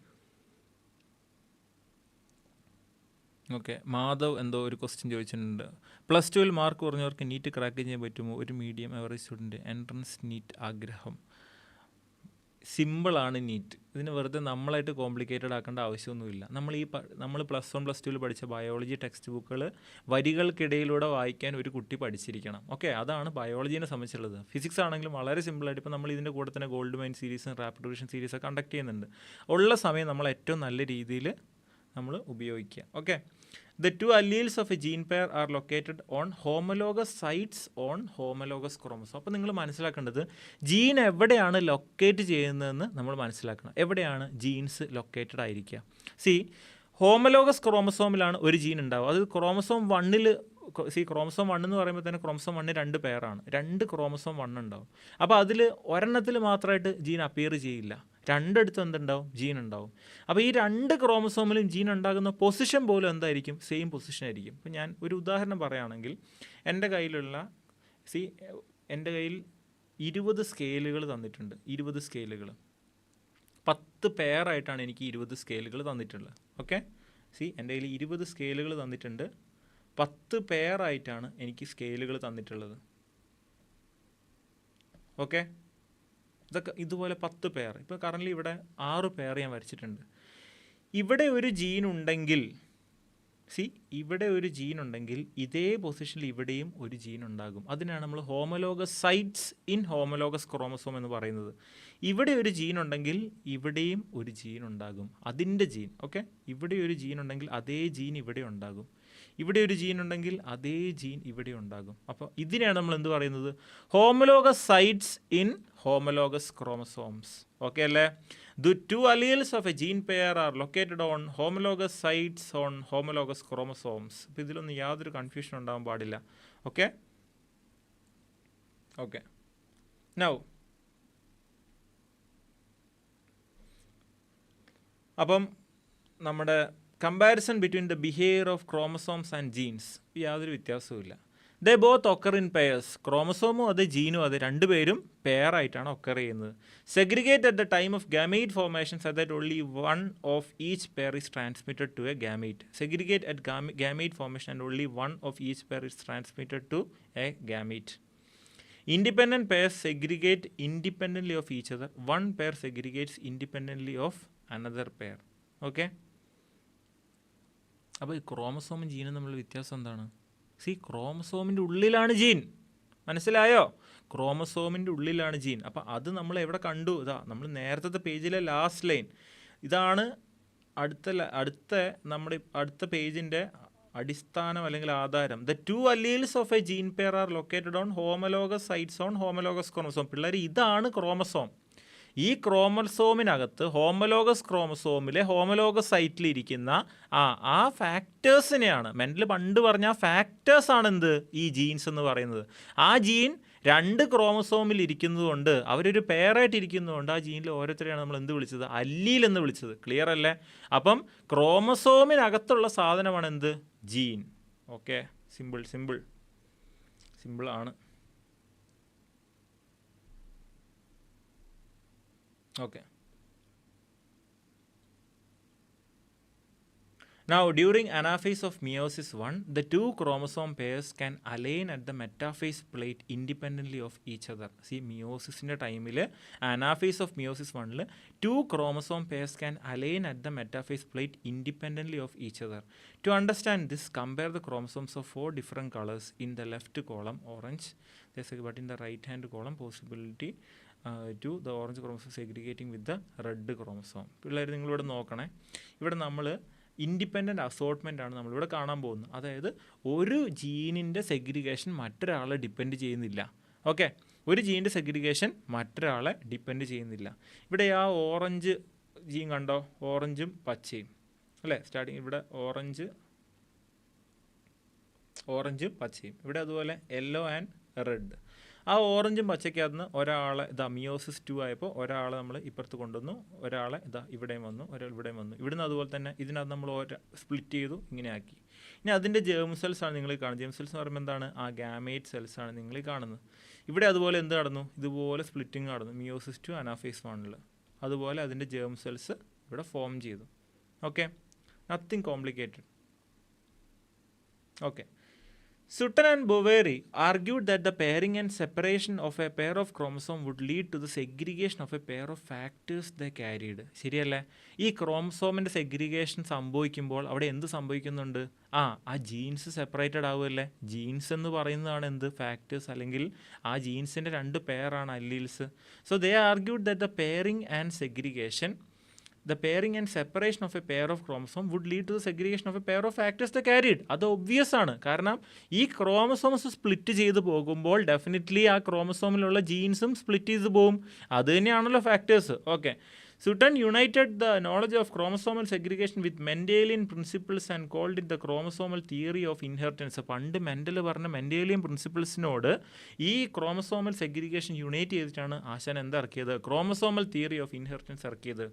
ഓക്കെ, മാധവ് എന്തോ ഒരു ക്വസ്റ്റ്യൻ ചോദിച്ചിട്ടുണ്ട്. +2 മാർക്ക് കുറഞ്ഞവർക്ക് നീറ്റ് ക്രാക്ക് ചെയ്യാൻ പറ്റുമോ? ഒരു medium average student entrance NEET ആഗ്രഹം. സിമ്പിളാണ് നീറ്റ്. ഇതിന് വെറുതെ നമ്മളായിട്ട് കോംപ്ലിക്കേറ്റഡ് ആക്കേണ്ട ആവശ്യമൊന്നുമില്ല. നമ്മൾ +1 +2 പഠിച്ച ബയോളജി ടെക്സ്റ്റ് ബുക്കുകൾ വരികൾക്കിടയിലൂടെ വായിക്കാൻ ഒരു കുട്ടി പഠിച്ചിരിക്കണം. ഓക്കെ, അതാണ് ബയോളജീനെ സംബന്ധിച്ചുള്ളത്. ഫിസിക്സ് ആണെങ്കിലും വളരെ സിമ്പിളായിട്ട് ഇപ്പോൾ നമ്മൾ ഇതിൻ്റെ കൂടെ തന്നെ ഗോൾഡ് മൈൻ സീരീസും റാപ്പിഡ് റിവിഷൻ സീരീസൊക്കെ കണ്ടക്ട് ചെയ്യുന്നുണ്ട്. ഉള്ള സമയം നമ്മൾ ഏറ്റവും നല്ല രീതിയിൽ നമ്മൾ ഉപയോഗിക്കുക. Okay, the 2 alleles of a gene pair are located on homologous sites on homologous chromosome. അപ്പോൾ നിങ്ങൾ മനസ്സിലാക്കേണ്ടത് ജീൻ എവിടെയാണ് ലൊക്കേറ്റ് ചെയ്യുന്നതെന്ന് നമ്മൾ മനസ്സിലാക്കണം. എവിടെയാണ് ജീൻസ് ലൊക്കേറ്റഡ് ആയിരിക്കുക? ഹോമലോഗസ് ക്രോമസോമിലാണ് ഒരു ജീൻ ഉണ്ടാവുക. അത് ക്രോമസോം 1 ക്രോമസോം 1 എന്ന് പറയുമ്പോൾ തന്നെ ക്രോമസോം 1 2 പെയറാണ്. 2 ക്രോമസോം 1 ഉണ്ടാവും. അപ്പോൾ അതിൽ ഒരെണ്ണത്തിൽ മാത്രമായിട്ട് ജീൻ അപ്പിയർ ചെയ്യില്ല. രണ്ടിടത്തും എന്തുണ്ടാവും? ജീൻ ഉണ്ടാവും. അപ്പോൾ ഈ 2 ക്രോമസോമിലും ജീൻ ഉണ്ടാകുന്ന പൊസിഷൻ പോലും എന്തായിരിക്കും? സെയിം പൊസിഷൻ ആയിരിക്കും. ഇപ്പോൾ ഞാൻ ഒരു ഉദാഹരണം പറയുകയാണെങ്കിൽ, എൻ്റെ കയ്യിൽ 20 സ്കെയിലുകൾ തന്നിട്ടുണ്ട്. 20 സ്കെയിലുകൾ 10 പെയറായിട്ടാണ് എനിക്ക് 20 സ്കെയിലുകൾ തന്നിട്ടുള്ളത്. ഓക്കെ, എൻ്റെ കയ്യിൽ 20 സ്കെയിലുകൾ തന്നിട്ടുണ്ട്. 10 പെയറായിട്ടാണ് എനിക്ക് സ്കെയിലുകൾ തന്നിട്ടുള്ളത്. ഓക്കെ, ഇതുപോലെ 10 പെയർ. ഇപ്പോൾ കറൻ്റ് ഇവിടെ 6 പെയർ ഞാൻ വരച്ചിട്ടുണ്ട്. ഇവിടെ ഒരു ജീൻ ഉണ്ടെങ്കിൽ ഇതേ പൊസിഷനിൽ ഇവിടെയും ഒരു ജീൻ ഉണ്ടാകും. അതിനാണ് നമ്മൾ homologous sites in homologous chromosome എന്ന് പറയുന്നത്. ഇവിടെ ഒരു ജീൻ ഉണ്ടെങ്കിൽ ഇവിടെയും ഒരു ജീൻ ഉണ്ടാകും, അതിൻ്റെ ജീൻ. ഓക്കെ, ഇവിടെ ഒരു ജീൻ ഉണ്ടെങ്കിൽ അതേ ജീൻ ഇവിടെ ഉണ്ടാകും. ഇവിടെ ഒരു ജീൻ ഉണ്ടെങ്കിൽ അതേ ജീൻ ഇവിടെ ഉണ്ടാകും. അപ്പോൾ ഇതിനെയാണ് നമ്മൾ എന്ത് പറയുന്നത്? Homologous sites in homologous chromosomes. Okay അല്ലേ? The 2 alleles of a gene pair are located on homologous sites on homologous chromosomes. അപ്പോൾ ഇതിലൊന്നും യാതൊരു കൺഫ്യൂഷൻ ഉണ്ടാകാൻ പാടില്ല. ഓക്കെ, നൗ അപ്പം നമ്മുടെ comparison between the behaviour of chromosomes and genes യാതൊരു വ്യത്യാസവുമില്ല. They both occur in pairs. ക്രോമസോമും അത് ജീനും അത് രണ്ടുപേരും പെയറായിട്ടാണ് ഒക്കർ ചെയ്യുന്നത്. Segregate at the time of gamete formation so that only one of each pair is transmitted to a gamete. Segregate at gamete formation and only one of each pair is transmitted to a gamete. Independent pairs segregate independently of each other. One pair segregates independently of another pair. Okay, അപ്പോൾ ഈ ക്രോമസോമും ജീനും തമ്മിലുള്ള വ്യത്യാസം എന്താണ്? ക്രോമസോമിൻ്റെ ഉള്ളിലാണ് gene. മനസ്സിലായോ? ക്രോമസോമിൻ്റെ ഉള്ളിലാണ് gene. അപ്പോൾ അത് നമ്മൾ എവിടെ കണ്ടു? നമ്മൾ നേരത്തെ പേജിലെ ലാസ്റ്റ് ലൈൻ. ഇതാണ് നമ്മുടെ അടുത്ത പേജിൻ്റെ അടിസ്ഥാനം അല്ലെങ്കിൽ ആധാരം. The 2 alleles of a gene pair are located on homologous sites on homologous chromosome. പിള്ളേർ, ഇതാണ് ക്രോമസോം. ഈ ക്രോമസോമിനകത്ത് ഹോമലോഗസ് ക്രോമസോമിലെ ഹോമലോഗസ് സൈറ്റിലിരിക്കുന്ന ആ ഫാക്ടേഴ്സിനെയാണ് മെൻ്റൽ പണ്ട് പറഞ്ഞ ആ ഫാക്ടേഴ്സാണ് എന്ത്? ഈ ജീൻസ് എന്ന് പറയുന്നത്. ആ ജീൻ 2 ക്രോമസോമിൽ ഇരിക്കുന്നത് കൊണ്ട്, അവരൊരു പെയറായിട്ട് ഇരിക്കുന്നതുകൊണ്ട് ആ ജീനിൽ ഓരോരുത്തരെയാണ് നമ്മൾ എന്ത് വിളിച്ചത്? അല്ലീൽ എന്ന് വിളിച്ചത്. ക്ലിയർ അല്ലേ? അപ്പം ക്രോമസോമിനകത്തുള്ള സാധനമാണ് എന്ത്? ജീൻ. ഓക്കെ, സിമ്പിളാണ്. Okay. Now, during anaphase of meiosis 1, the two chromosome pairs can align at the metaphase plate independently of each other. See, meiosis in the time, anaphase of meiosis 1, two chromosome pairs can align at the metaphase plate independently of each other. To understand this, compare the chromosomes of 4 different colors in the left column, orange, but in the right hand column, possibility to the orange chromosome segregating with the red chromosome. പിള്ളേർ നിങ്ങളിവിടെ നോക്കണേ, ഇവിടെ നമ്മൾ independent അസോർട്ട്മെൻ്റ് ആണ് നമ്മളിവിടെ കാണാൻ പോകുന്നത്. അതായത് ഒരു ജീനിൻ്റെ സെഗ്രിഗേഷൻ മറ്റൊരാളെ ഡിപ്പെൻഡ് ചെയ്യുന്നില്ല. ഓക്കെ, ഒരു ജീനിൻ്റെ സെഗ്രിഗേഷൻ മറ്റൊരാളെ ഡിപ്പെൻഡ് ചെയ്യുന്നില്ല. ഇവിടെ ആ ഓറഞ്ച് ജീൻ കണ്ടോ, ഓറഞ്ചും പച്ചയും അല്ലേ, സ്റ്റാർട്ടിങ് ഇവിടെ ഓറഞ്ചും പച്ചയും, ഇവിടെ അതുപോലെ യെല്ലോ ആൻഡ് റെഡ്. ആ ഓറഞ്ചും പച്ചയ്ക്കകത്ത് ഒരാളെ മിയോസിസ് 2 ആയപ്പോൾ ഒരാളെ നമ്മൾ ഇപ്പുറത്ത് കൊണ്ടുവന്നു, ഒരാളെ ഇവിടെയും വന്നു, ഒരാൾ ഇവിടെയും വന്നു. ഇവിടുന്ന് അതുപോലെ തന്നെ ഇതിനകത്ത് നമ്മൾ സ്പ്ലിറ്റ് ചെയ്തു, ഇങ്ങനെ ആക്കി. ഇനി അതിൻ്റെ ജേം സെൽസാണ് നിങ്ങൾ കാണുന്നത്. ജേം സെൽസ് എന്ന് പറയുമ്പോൾ എന്താണ്, ആ ഗാമേറ്റ് സെൽസാണ് നിങ്ങൾ കാണുന്നത്. ഇവിടെ അതുപോലെ എന്ത് നടന്നു, ഇതുപോലെ സ്പ്ലിറ്റിങ് നടന്നു മിയോസിസ് 2 അനാഫേസ് 1. അതുപോലെ അതിൻ്റെ ജേം സെൽസ് ഇവിടെ ഫോം ചെയ്തു. Okay, nothing complicated. Okay. Sutton and Boveri argued that the pairing and separation of a pair of chromosomes would lead to the segregation of a pair of factors they carried. ശരിയല്ലേ? ഈ ക്രോമസോമിൻ്റെ segregation സംഭവിക്കുമ്പോൾ അവിടെ എന്ത് സംഭവിക്കുന്നുണ്ട്, ആ jeans separated ആവുമല്ലേ. Jeans എന്ന് പറയുന്നതാണ് എന്ത്, ഫാക്ടേഴ്സ്, അല്ലെങ്കിൽ ആ ജീൻസിൻ്റെ 2 പെയറാണ് alleles. So they argued that the pairing and segregation, the pairing and separation of a pair of chromosome would lead to the segregation of a pair of factors they carried. അത് obvious ആണ്. കാരണം ഈ chromosomes split ചെയ്ത് പോകുമ്പോൾ definitely ആ ക്രോമസോമിലുള്ള ജീൻസും split ചെയ്ത് പോകും. അത് തന്നെയാണല്ലോ factors. Okay. Sutton united the knowledge of chromosomal segregation with Mendelian principles and called it the chromosomal theory of inheritance. പണ്ട് മെൻഡൽ പറഞ്ഞ മെൻഡേലിയൻ പ്രിൻസിപ്പിൾസിനോട് ഈ ക്രോമസോമൽ സെഗ്രിഗേഷൻ യുണൈറ്റ് ചെയ്തിട്ടാണ് ആശാൻ ഇറക്കിയത്, ക്രോമസോമൽ തിയറി ഓഫ് ഇൻഹെറിറ്റൻസ് ഇറക്കിയത്.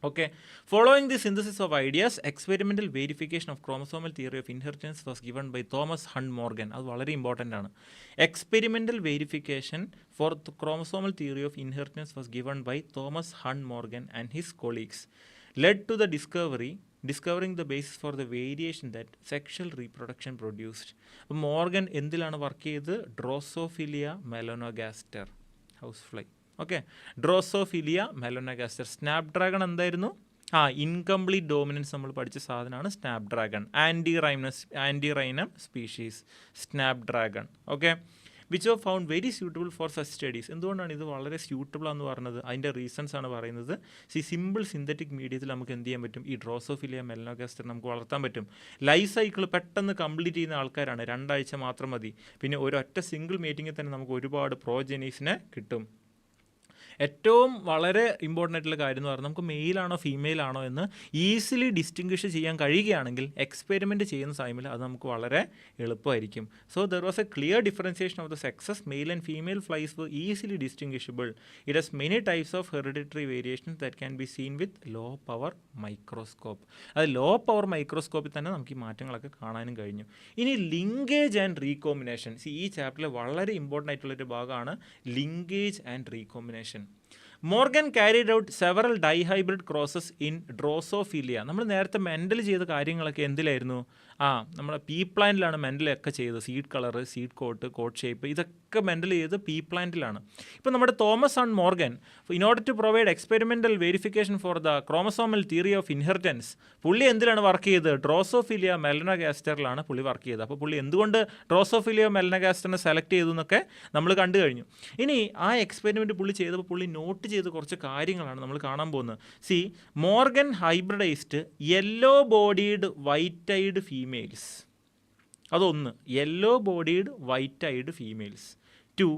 Okay, following the synthesis of ideas, experimental verification of chromosomal theory of inheritance was given by Thomas Hunt Morgan. അത് വളരെ important ആണ്. Experimental verification for the chromosomal theory of inheritance was given by Thomas Hunt Morgan and his colleagues, led to the discovering the basis for the variation that sexual reproduction produced. Morgan എന്തിലാണ് work ചെയ്തത്, Drosophila melanogaster, house fly. Okay, Drosophila melanogaster. Snap dragon എന്തായിരുന്നു, incomplete dominance നമ്മൾ പഠിച്ച സാധനമാണ് snap dragon. Antirrhinum species snap dragon. Okay, which of found very suitable for such studies. എന്തുകൊണ്ടാണ് ഇത് വളരെ suitable എന്ന് പറഞ്ഞത്, അതിൻ്റെ റീസൺസ് ആണ് പറയുന്നത്. സിമ്പിൾ സിന്തറ്റിക് മീഡിയത്തിൽ നമുക്ക് എന്ത് ചെയ്യാൻ പറ്റും, ഈ ഡ്രോസോഫിലിയ മെലനോഗാസ്റ്റർ നമുക്ക് വളർത്താൻ പറ്റും. ലൈഫ് സൈക്കിൾ പെട്ടെന്ന് കംപ്ലീറ്റ് ചെയ്യുന്ന ആൾക്കാരാണ്, 2 ആഴ്ച മാത്രം മതി. പിന്നെ ഒരൊറ്റ സിംഗിൾ മീറ്റിങ്ങിൽ തന്നെ നമുക്ക് ഒരുപാട് പ്രോജനീസിനെ കിട്ടും. ഏറ്റവും വളരെ ഇമ്പോർട്ടൻ്റ് ആയിട്ടുള്ള കാര്യം എന്ന് പറഞ്ഞാൽ നമുക്ക് മെയിലാണോ ഫീമെയിലാണോ എന്ന് ഈസിലി ഡിസ്റ്റിങ്വിഷ് ചെയ്യാൻ കഴിയുകയാണെങ്കിൽ എക്സ്പെരിമെൻറ്റ് ചെയ്യുന്ന ടൈമിൽ അത് നമുക്ക് വളരെ എളുപ്പമായിരിക്കും. So there was a clear differentiation of the sexes. Male and female flies were easily distinguishable. It has many types of hereditary variations that can be seen with low power microscope. അത് low power മൈക്രോസ്കോപ്പിൽ തന്നെ നമുക്ക് ഈ മാറ്റങ്ങളൊക്കെ കാണാനും കഴിഞ്ഞു. ഇനി linkage and recombination. ഈ ചാപ്റ്ററിൽ വളരെ ഇമ്പോർട്ടൻ്റ് ആയിട്ടുള്ളൊരു ഭാഗമാണ് linkage and recombination. Morgan carried out several dihybrid crosses in Drosophila. നമ്മൾ നേരത്തെ മെൻഡൽ ചെയ്ത കാര്യങ്ങളൊക്കെ എന്തിലായിരുന്നു, നമ്മുടെ പീ പ്ലാന്റിലാണ് മെൻഡലൊക്കെ ചെയ്തത്. Seed colour, seed coat shape, ഇതൊക്കെ മെൻഡൽ ചെയ്ത് പീ പ്ലാന്റിലാണ്. ഇപ്പോൾ നമ്മുടെ Thomas and Morgan in order to provide experimental verification for the chromosomal theory of inheritance, പുള്ളി എന്തിലാണ് വർക്ക് ചെയ്തത്, ഡ്രോസോഫിലിയ മെലനോഗാസ്റ്ററിലാണ് പുള്ളി വർക്ക് ചെയ്തത്. അപ്പോൾ പുള്ളി എന്തുകൊണ്ട് ഡ്രോസോഫിലിയ മെലനോഗാസ്റ്ററിനെ സെലക്ട് ചെയ്തു എന്നൊക്കെ നമ്മൾ കണ്ടു കഴിഞ്ഞു. ഇനി ആ എക്സ്പെരിമെൻറ്റ് പുള്ളി ചെയ്തപ്പോൾ പുള്ളി നോട്ട് ചെയ്ത് കുറച്ച് കാര്യങ്ങളാണ് നമ്മൾ കാണാൻ പോകുന്നത്. Morgan hybridised yellow bodied white eyed females. അതൊന്ന്, yellow bodied white eyed females. 2,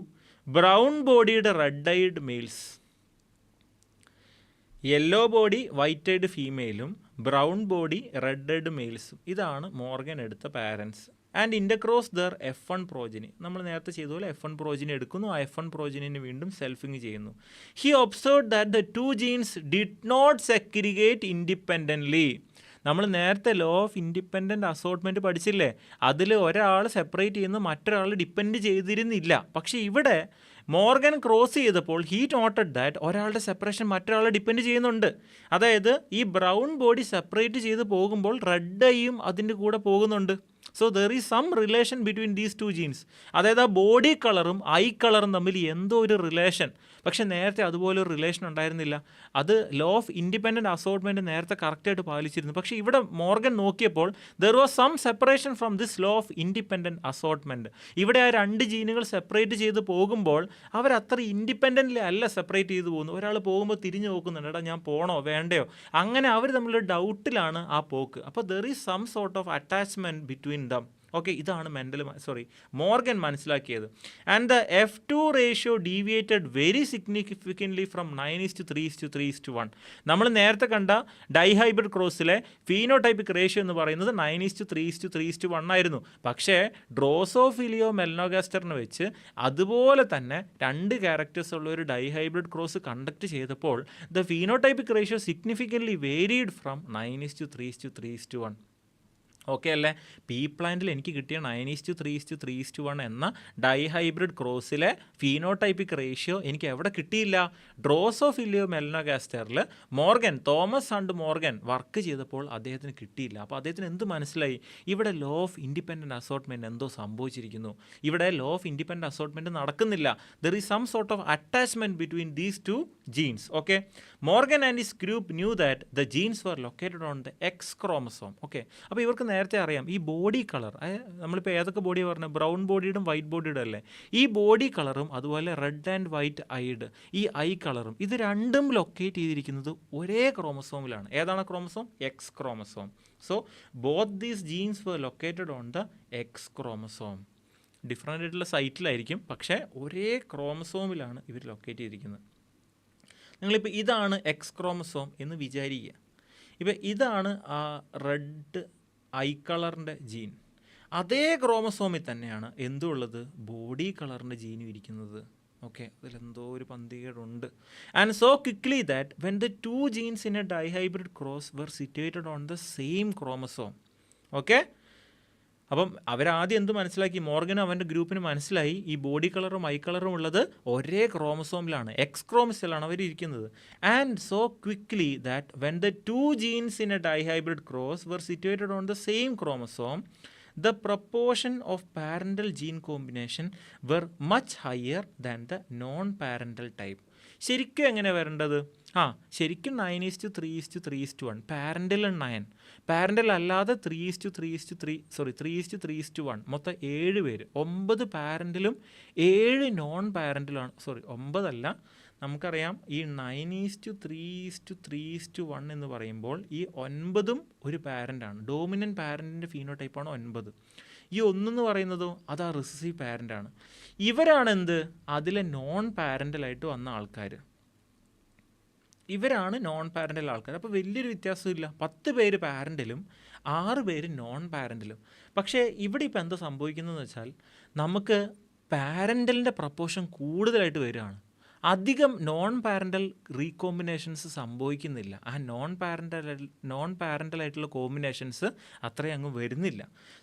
brown bodied red eyed males. Yellow body white eyed ഫീമെയിലും ബ്രൗൺ ബോഡി റെഡ് ഐഡ് മെയിൽസും. ഇതാണ് മോർഗൻ എടുത്ത parents. And intercross their F1 progeny. നമ്മൾ നേരത്തെ ചെയ്ത പോലെ F1 progeny എടുക്കുന്നു, ആ F1 പ്രോജനിനെ വീണ്ടും സെൽഫിങ് ചെയ്യുന്നു. He observed that the 2 genes did not segregate independently. നമ്മൾ നേരത്തെ ലോ ഓഫ് ഇൻഡിപെൻഡൻറ്റ് അസോർട്ട്മെൻറ്റ് പഠിച്ചില്ലേ, അതിൽ ഒരാൾ സെപ്പറേറ്റ് ചെയ്യുന്ന മറ്റൊരാൾ ഡിപ്പെൻഡ് ചെയ്തിരുന്നില്ല. പക്ഷേ ഇവിടെ മോർഗൻ ക്രോസ് ചെയ്തപ്പോൾ ഹീ നോട്ടഡ് ദാറ്റ് ഒരാളുടെ സെപ്പറേഷൻ മറ്റൊരാളെ ഡിപ്പെൻഡ് ചെയ്യുന്നുണ്ട്. അതായത് ഈ ബ്രൗൺ ബോഡി സെപ്പറേറ്റ് ചെയ്ത് പോകുമ്പോൾ റെഡ് ഐയും അതിൻ്റെ കൂടെ പോകുന്നുണ്ട്. So there is some relation between these two genes. അതായത് ആ ബോഡി കളറും ഐ കളറും തമ്മിൽ എന്തോ ഒരു റിലേഷൻ. പക്ഷേ നേരത്തെ അതുപോലെ ഒരു റിലേഷൻ ഉണ്ടായിരുന്നില്ല. അത് ലോ ഓഫ് ഇൻഡിപെൻഡൻറ്റ് അസോർട്ട്മെൻറ്റ് നേരത്തെ കറക്റ്റായിട്ട് പാലിച്ചിരുന്നു. പക്ഷേ ഇവിടെ മോർഗൻ നോക്കിയപ്പോൾ there was some separation from this law of independent assortment. ഇവിടെ ആ രണ്ട് ജീനുകൾ സെപ്പറേറ്റ് ചെയ്ത് പോകുമ്പോൾ അവരത്ര ഇൻഡിപെൻഡൻ്റ്ലി അല്ല സെപ്പറേറ്റ് ചെയ്ത് പോകുന്നു. ഒരാൾ പോകുമ്പോൾ തിരിഞ്ഞു നോക്കുന്നുണ്ട്, എടാ ഞാൻ പോകണോ വേണ്ടയോ, അങ്ങനെ അവർ തമ്മിലുള്ള ഡൗട്ടിലാണ് ആ പോക്ക്. അപ്പോൾ there is some sort of attachment between them. Okay, ഇതാണ് മോർഗൻ മനസ്സിലാക്കിയത്. And the F2 ratio deviated very significantly from 9:3:3:1. നമ്മൾ നേരത്തെ കണ്ട ഡൈഹൈബ്രിഡ് ക്രോസിലെ ഫീനോടൈപ്പിക് റേഷ്യോ എന്ന് പറയുന്നത് 9:3:3:1 ആയിരുന്നു. പക്ഷേ ഡ്രോസോഫിലിയോ മെലനോഗാസ്റ്ററിനെ വെച്ച് അതുപോലെ തന്നെ രണ്ട് ക്യാരക്ടേഴ്സ് ഉള്ള ഒരു ഡൈഹൈബ്രിഡ് ക്രോസ് കണ്ടക്ട് ചെയ്തപ്പോൾ the phenotypic ratio significantly varied from 9:3:3:1. Okay അല്ലേ? പീ പ്ലാന്റിൽ എനിക്ക് കിട്ടിയ 9:3:3:1 എന്ന ഡൈഹൈബ്രിഡ് ക്രോസിലെ ഫീനോടൈപ്പിക് റേഷ്യോ എനിക്ക് എവിടെ കിട്ടിയില്ല? ഡ്രോസോഫിലിയോ മെലനോഗാസ്റ്ററിൽ തോമസ് ആൻഡ് മോർഗൻ വർക്ക് ചെയ്തപ്പോൾ അദ്ദേഹത്തിന് കിട്ടിയില്ല. അപ്പോൾ അദ്ദേഹത്തിന് എന്ത് മനസ്സിലായി? ഇവിടെ ലോ ഓഫ് ഇൻഡിപെൻഡൻറ്റ് അസോർട്ട്മെൻറ്റ് എന്തോ സംഭവിച്ചിരിക്കുന്നു. ഇവിടെ ലോ ഓഫ് ഇൻഡിപെൻഡൻറ്റ് അസോർട്ട്മെൻറ്റ് നടക്കുന്നില്ല. There is some sort of attachment between these two genes. Okay, Morgan and his group knew that the genes were located on the X chromosome. Okay, അപ്പോൾ ഇവർക്ക് നേരത്തെ അറിയാം ഈ body colour, നമ്മളിപ്പോൾ ഏതൊക്കെ body പറഞ്ഞത്, brown ബോഡിയുടെയും white ബോഡിയുടെ അല്ലേ, ഈ ബോഡി കളറും അതുപോലെ റെഡ് ആൻഡ് വൈറ്റ് ഐഡ് ഈ ഐ കളറും ഇത് രണ്ടും ലൊക്കേറ്റ് ചെയ്തിരിക്കുന്നത് ഒരേ ക്രോമസോമിലാണ്. ഏതാണ് chromosome? X chromosome. So both these genes were located on the X chromosome. Different ആയിട്ടുള്ള സൈറ്റിലായിരിക്കും, പക്ഷേ ഒരേ ക്രോമസോമിലാണ് ഇവർ ലൊക്കേറ്റ് ചെയ്തിരിക്കുന്നത്. നിങ്ങളിപ്പോൾ ഇതാണ് X ക്രോമസോം എന്ന് വിചാരിക്കുക. ഇപ്പോൾ ഇതാണ് ആ റെഡ് ഐ കളറിൻ്റെ ജീൻ. അതേ ക്രോമസോമിൽ തന്നെയാണ് എന്തുള്ളത്? ബോഡി കളറിൻ്റെ ജീനും ഇരിക്കുന്നത്. ഓക്കെ, അതിലെന്തോ ഒരു പന്തികേടുണ്ട്. And so quickly that when the two genes in a dihybrid cross were situated on the same chromosome. Okay, അപ്പം അവരാദ്യം എന്ത് മനസ്സിലാക്കി? മോർഗനും അവൻ്റെ ഗ്രൂപ്പിന് മനസ്സിലായി ഈ ബോഡി കളറും ഐ കളറും ഉള്ളത് ഒരേ ക്രോമസോമിലാണ്, X ക്രോമസോമിലാണ് അവരിയ്ക്കുന്നത്. And so quickly that when the two genes in a dihybrid cross were situated on the same chromosome the proportion of parental gene combination were much higher than the non-parental type. ശരിക്കും എങ്ങനെ വരേണ്ടത്? ശരിക്കും 9:3:3:1. Parental 9, parental അല്ലാതെ 3:3:1. മൊത്തം 7 പേര്, 9 പാരൻ്റലും 7 non പാരൻ്റലുമാണ്. 9 അല്ല, നമുക്കറിയാം ഈ 9:3:3:1 എന്ന് പറയുമ്പോൾ ഈ 9 ഒരു പാരൻ്റാണ്. ഡോമിനൻ്റ് പാരൻറ്റിൻ്റെ ഫീനോടൈപ്പാണ് 9. ഈ 1 എന്ന് പറയുന്നതോ അത് ആ റിസസീവ് പാരൻ്റാണ്. ഇവരാണ് എന്ത്? അതിലെ നോൺ പാരൻ്റലായിട്ട് വന്ന ആൾക്കാർ. ഇവരാണ് നോൺ പാരൻ്റൽ ആൾക്കാർ. അപ്പോൾ വലിയൊരു വ്യത്യാസമില്ല. 10 പേര് പാരൻ്റലും 6 പേര് നോൺ പാരൻ്റലും. പക്ഷേ ഇവിടെ ഇപ്പോൾ എന്താ സംഭവിക്കുന്നതെന്ന് വെച്ചാൽ നമുക്ക് പാരൻ്റലിൻ്റെ പ്രപ്പോർഷൻ കൂടുതലായിട്ട് വരികയാണ്. അധികം നോൺ പാരൻ്റൽ റീകോമ്പിനേഷൻസ് സംഭവിക്കുന്നില്ല. ആ നോൺ പാരൻ്റലായിട്ടുള്ള കോമ്പിനേഷൻസ് അത്രയും അങ്ങ് വരുന്നില്ല.